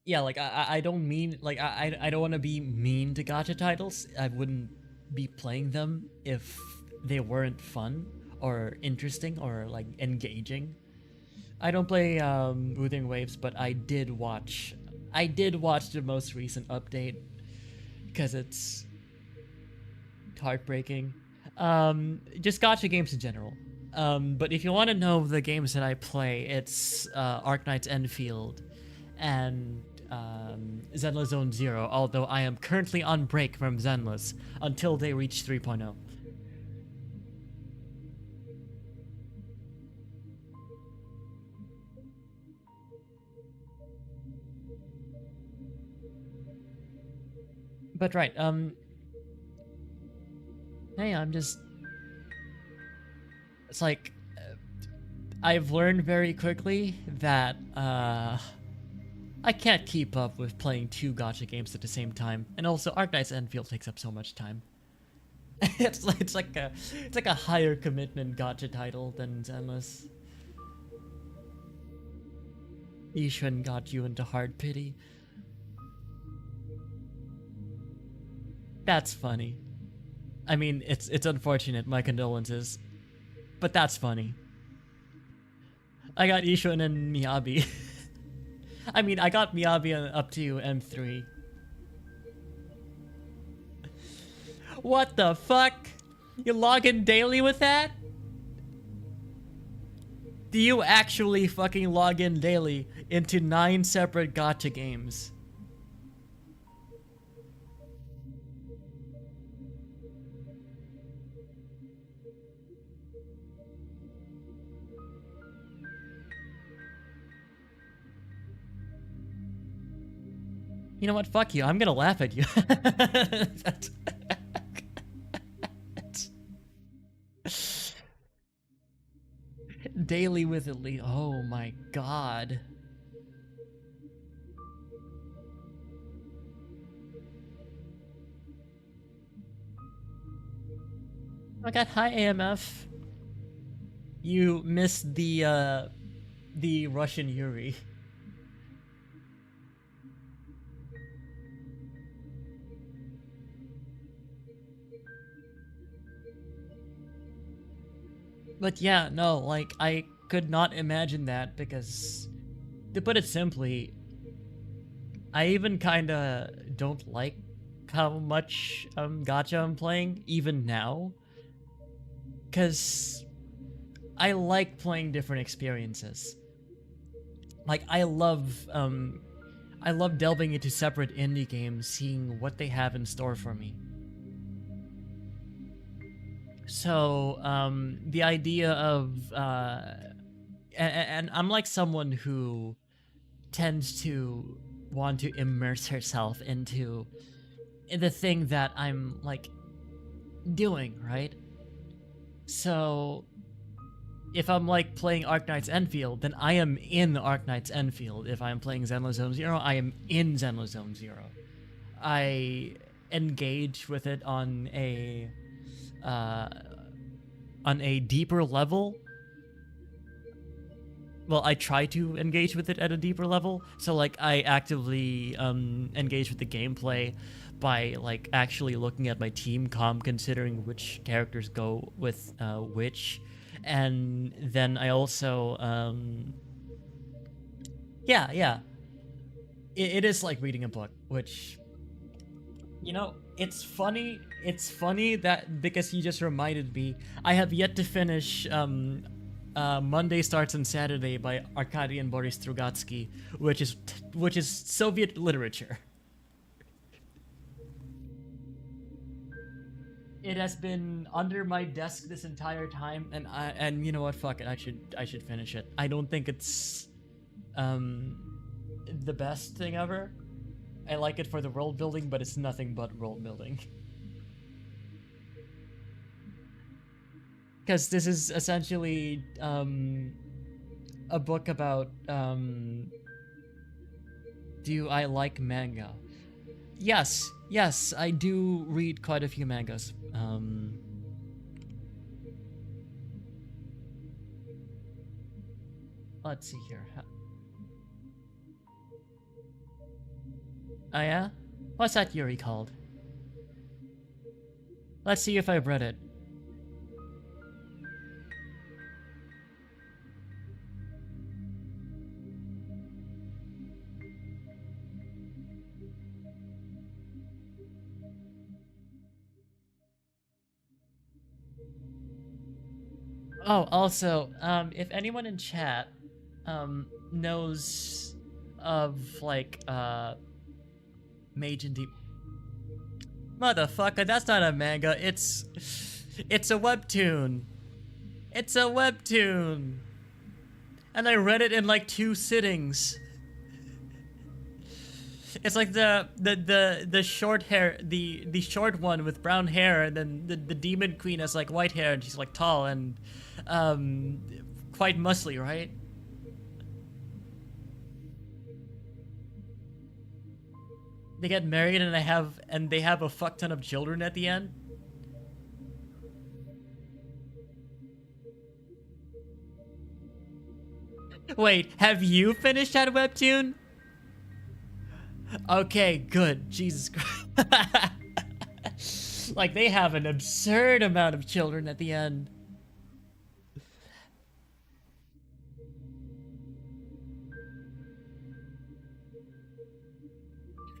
Yeah, like I don't mean like I don't want to be mean to gacha titles. I wouldn't be playing them if they weren't fun or interesting or like engaging. I don't play Moving Waves, but I did watch the most recent update because it's heartbreaking. Just gacha games in general. But if you want to know the games that I play, it's Arknights Enfield and Zenless Zone Zero, although I am currently on break from Zenless until they reach 3.0. But right, hey, I'm just... It's like... I've learned very quickly that, I can't keep up with playing two gacha games at the same time, and also Arknights Enfield takes up so much time. It's like a higher commitment gacha title than Zenless. Ishan got you into hard pity. That's funny. I mean, it's unfortunate. My condolences, but that's funny. I got Ishun and Miyabi. I mean, I got Miyabi up to M3. What the fuck? You log in daily with that? Do you actually fucking log in daily into 9 separate gacha games? You know what? Fuck you. I'm gonna laugh at you. Daily with Elite. Oh my god. I got high AMF. You missed the Russian Yuri. But yeah, no, like, I could not imagine that because, to put it simply, I even kinda don't like how much gacha I'm playing, even now. Because I like playing different experiences. Like, I love delving into separate indie games, seeing what they have in store for me. So, the idea of, and I'm like someone who tends to want to immerse herself into the thing that I'm, like, doing, right? So, if I'm, like, playing Arknight's Enfield, then I am in Arknight's Enfield. If I'm playing Zenless Zone Zero, I am in Zenless Zone Zero. I engage with it on a deeper level. Well, I try to engage with it at a deeper level. So, like, I actively engage with the gameplay by, like, actually looking at my team comp, considering which characters go with which. And then I also, yeah. It is like reading a book, which, you know, it's funny that, because you just reminded me, I have yet to finish Monday Starts on Saturday by Arkady and Boris Strugatsky, which is Soviet literature. It has been under my desk this entire time, and you know what? Fuck it. I should finish it. I don't think it's the best thing ever. I like it for the world building, but it's nothing but world building. Because this is essentially a book about do I like manga? Yes, I do read quite a few mangas. Let's see here. Oh yeah? What's that Yuri called? Let's see if I've read it. Oh, also, if anyone in chat, knows of, like, Mage and Deep... Motherfucker, that's not a manga, it's a webtoon. It's a webtoon! And I read it in, like, 2 sittings. It's like the short hair, the short one with brown hair, and then the demon queen has, like, white hair, and she's, like, tall and quite muscly, right? They get married and they have a fuck ton of children at the end. Wait, have you finished that webtoon? Okay, good. Jesus Christ. Like, they have an absurd amount of children at the end.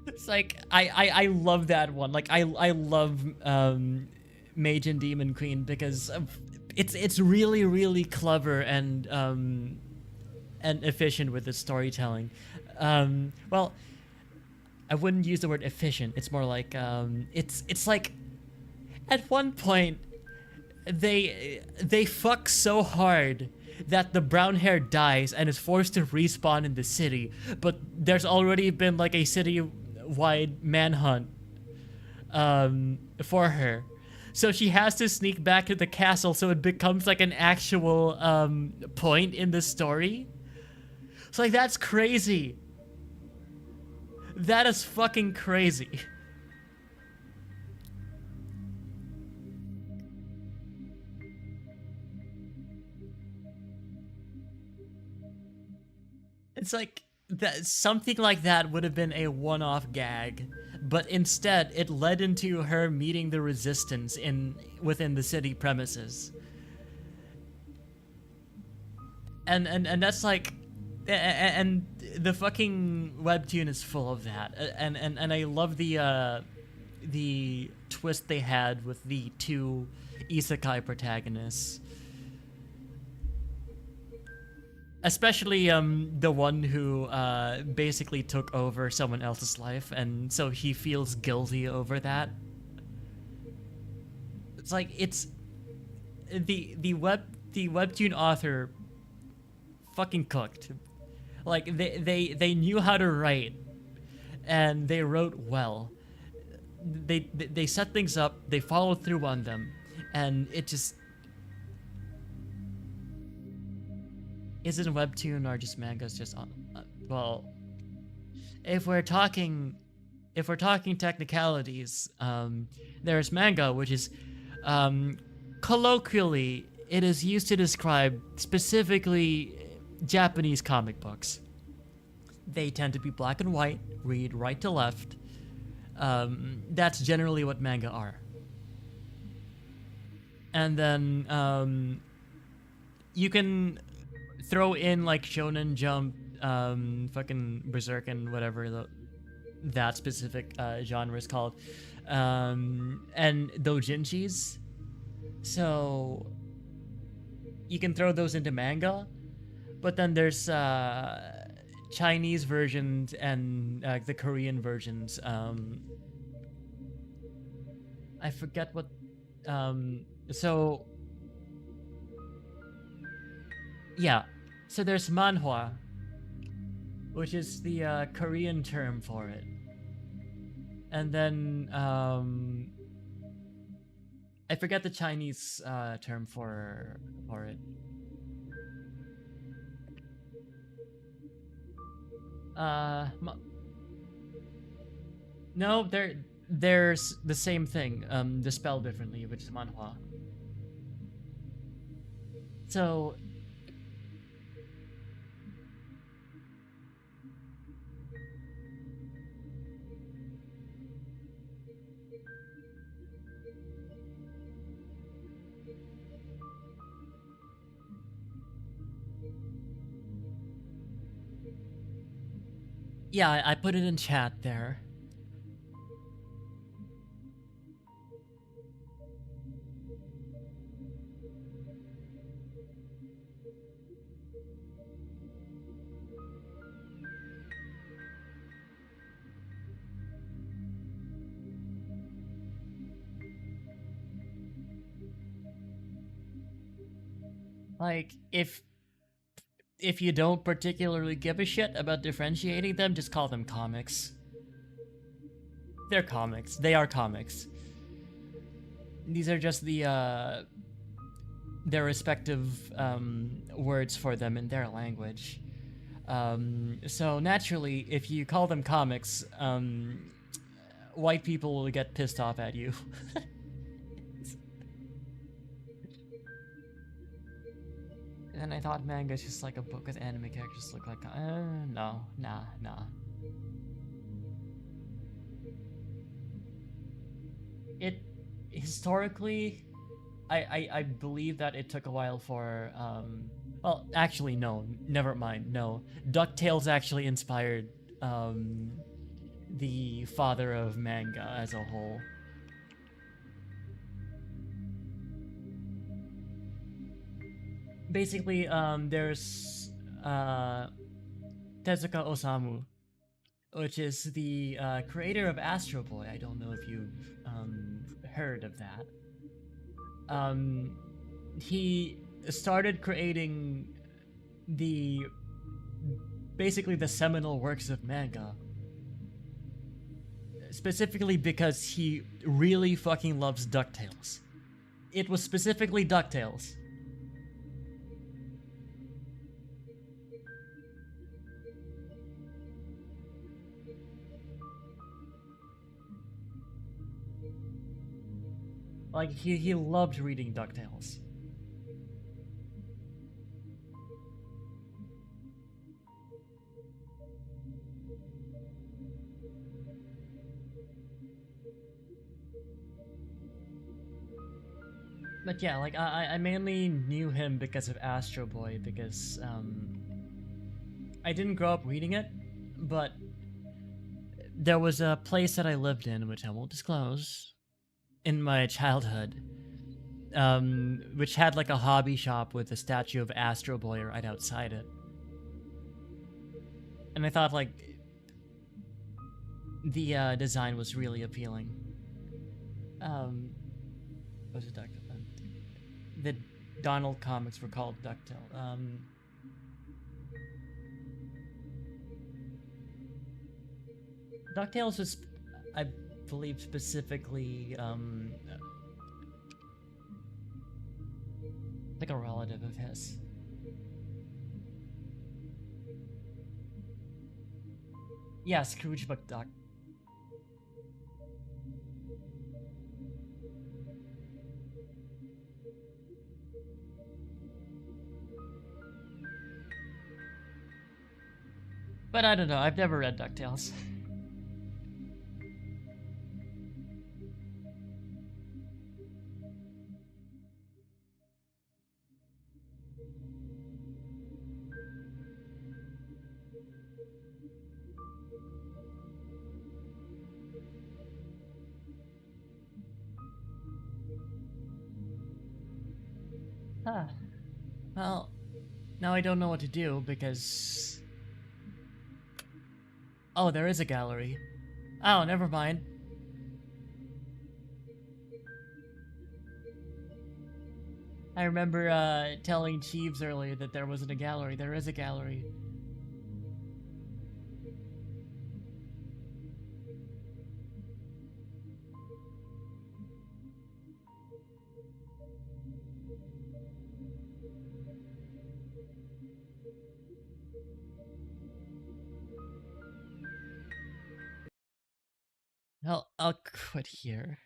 It's like, I love that one. Like, I love Mage and Demon Queen because it's really, really clever and efficient with its storytelling. Well, I wouldn't use the word efficient. It's more like it's like at one point they fuck so hard that the brown hair dies and is forced to respawn in the city, but there's already been like a city-wide manhunt for her. So she has to sneak back to the castle, so it becomes like an actual point in the story. It's like, that's crazy. That is fucking crazy. It's like that something like that would have been a one-off gag, but instead it led into her meeting the resistance within the city premises. And that's like, and the fucking webtoon is full of that, and I love the twist they had with the two isekai protagonists. Especially the one who basically took over someone else's life, and so he feels guilty over that. It's like, it's the webtoon author fucking cooked. Like, they knew how to write, and they wrote well. They set things up, they followed through on them, and it just isn't webtoon or just manga's just well, if we're talking technicalities, there's manga, which is colloquially it is used to describe specifically Japanese comic books. They tend to be black and white, read right to left. That's generally what manga are. And then you can throw in like Shonen Jump, fucking Berserk, and whatever that specific genre is called, and doujinshis. So you can throw those into manga, but then there's Chinese versions and the Korean versions. I forget what. So yeah, so there's manhwa, which is the Korean term for it, and then I forget the Chinese term for it. No, there's the same thing, the spell differently, which is manhwa. So yeah, I put it in chat there. Like, if you don't particularly give a shit about differentiating them, just call them comics. They're comics. They are comics. These are just their respective words for them in their language. So naturally, if you call them comics, white people will get pissed off at you. And I thought manga is just like a book with anime characters look like. No, nah. It historically, I believe that it took a while for well, actually no, never mind. No, DuckTales actually inspired the father of manga as a whole. Basically, there's Tezuka Osamu, which is the creator of Astro Boy. I don't know if you've heard of that. He started creating the basically the seminal works of manga specifically because he really fucking loves DuckTales. It was specifically DuckTales. Like he loved reading DuckTales. But yeah, like I mainly knew him because of Astro Boy because I didn't grow up reading it, but there was a place that I lived in, which I won't disclose, in my childhood, which had like a hobby shop with a statue of Astro Boy right outside it. And I thought like the design was really appealing. What was it, the Donald comics were called Ducktale. DuckTales was, I believe, specifically like a relative of his. Yeah, Scrooge McDuck. But I don't know. I've never read DuckTales. Huh. Well, now I don't know what to do because. Oh, there is a gallery. Oh, never mind. I remember telling Cheeves earlier that there wasn't a gallery. There is a gallery. I'll quit here.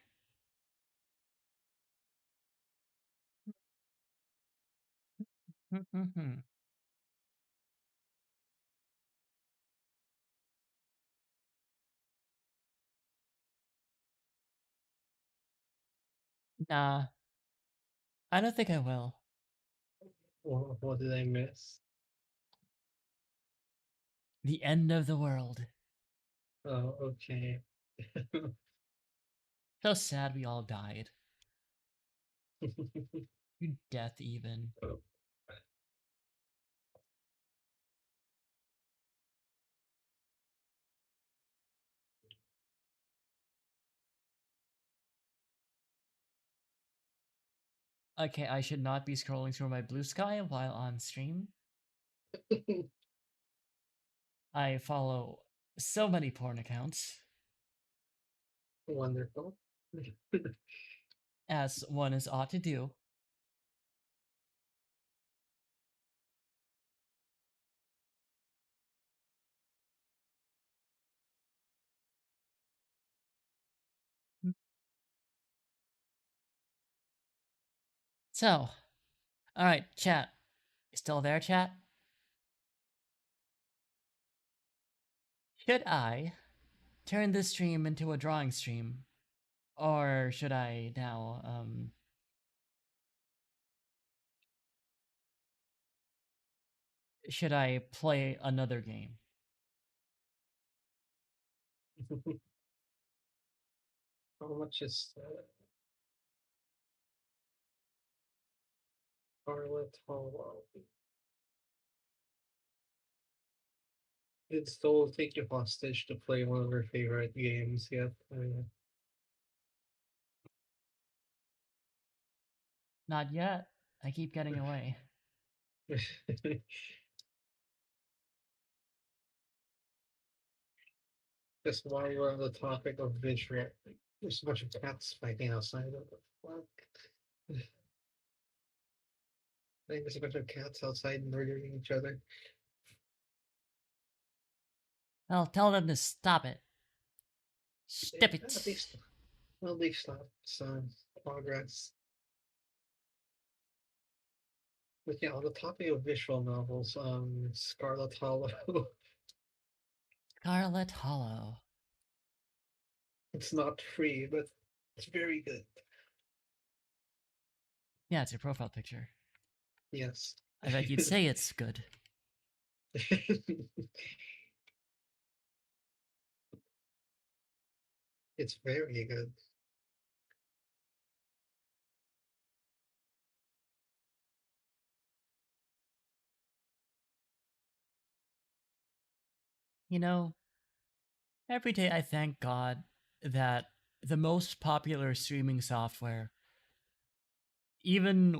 Nah, I don't think I will. What did I miss? The end of the world. Oh, okay. So sad we all died. You death even. Okay, I should not be scrolling through my blue sky while on stream. I follow so many porn accounts, Wonderful. as one is ought to do. So, alright, chat. Still there, chat? Should I turn this stream into a drawing stream? Or should I now, should I play another game? How much is Scarlet Hollow? It'd still take you hostage to play one of her favorite games yet. Not yet. I keep getting away. Just while we're on the topic of visual, there's a bunch of cats fighting outside. What the fuck? I think there's a bunch of cats outside murdering each other. I'll tell them to stop it. Yeah, Stop it. at least, well, they stopped some progress. But yeah, on the topic of visual novels, Scarlet Hollow, Scarlet Hollow. it's not free, but it's very good. Yeah, it's your profile picture. Yes. I bet you'd say it's good. It's very good. You know, every day I thank God that the most popular streaming software, even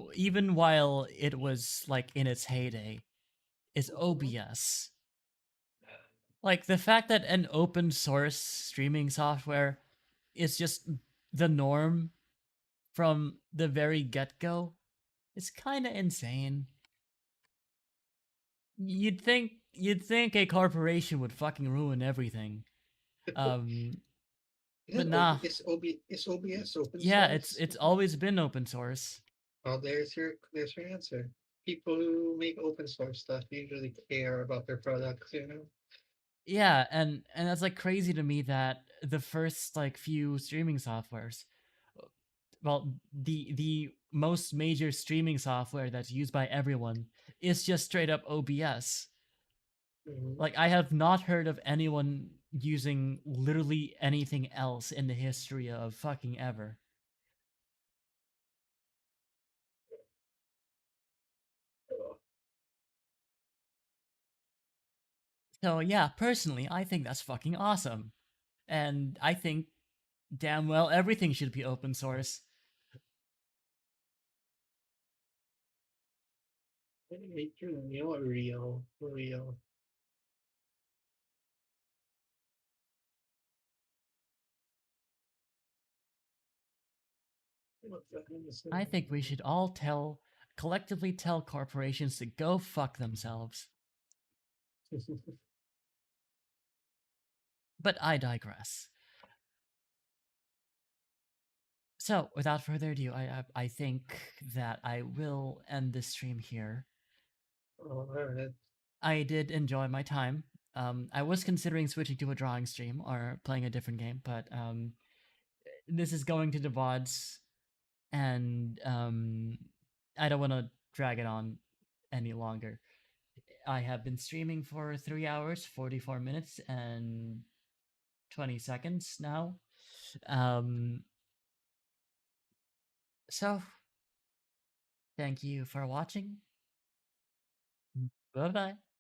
while it was like in its heyday, is OBS. Like the fact that an open source streaming software is just the norm from the very get-go is kind of insane. You'd think a corporation would fucking ruin everything. Um Yeah, but nah. Is OBS open Yeah, source? it's always been open source. Oh, there's your answer. People who make open source stuff usually care about their products, you know? Yeah, and that's like crazy to me that the first like few streaming softwares, well, the most major streaming software that's used by everyone is just straight up OBS. Mhm. Like I have not heard of anyone using literally anything else in the history of fucking ever. So yeah, personally, I think that's fucking awesome. And I think damn well everything should be open source. You know what, real. What the hell is I that? think we should all collectively tell corporations to go fuck themselves. But I digress. So, without further ado, I think that I will end this stream here. Oh, alright. I did enjoy my time. I was considering switching to a drawing stream or playing a different game, but this is going to the VODs, and I don't want to drag it on any longer. I have been streaming for 3 hours, 44 minutes, and 20 seconds now. So, thank you for watching. Bye bye.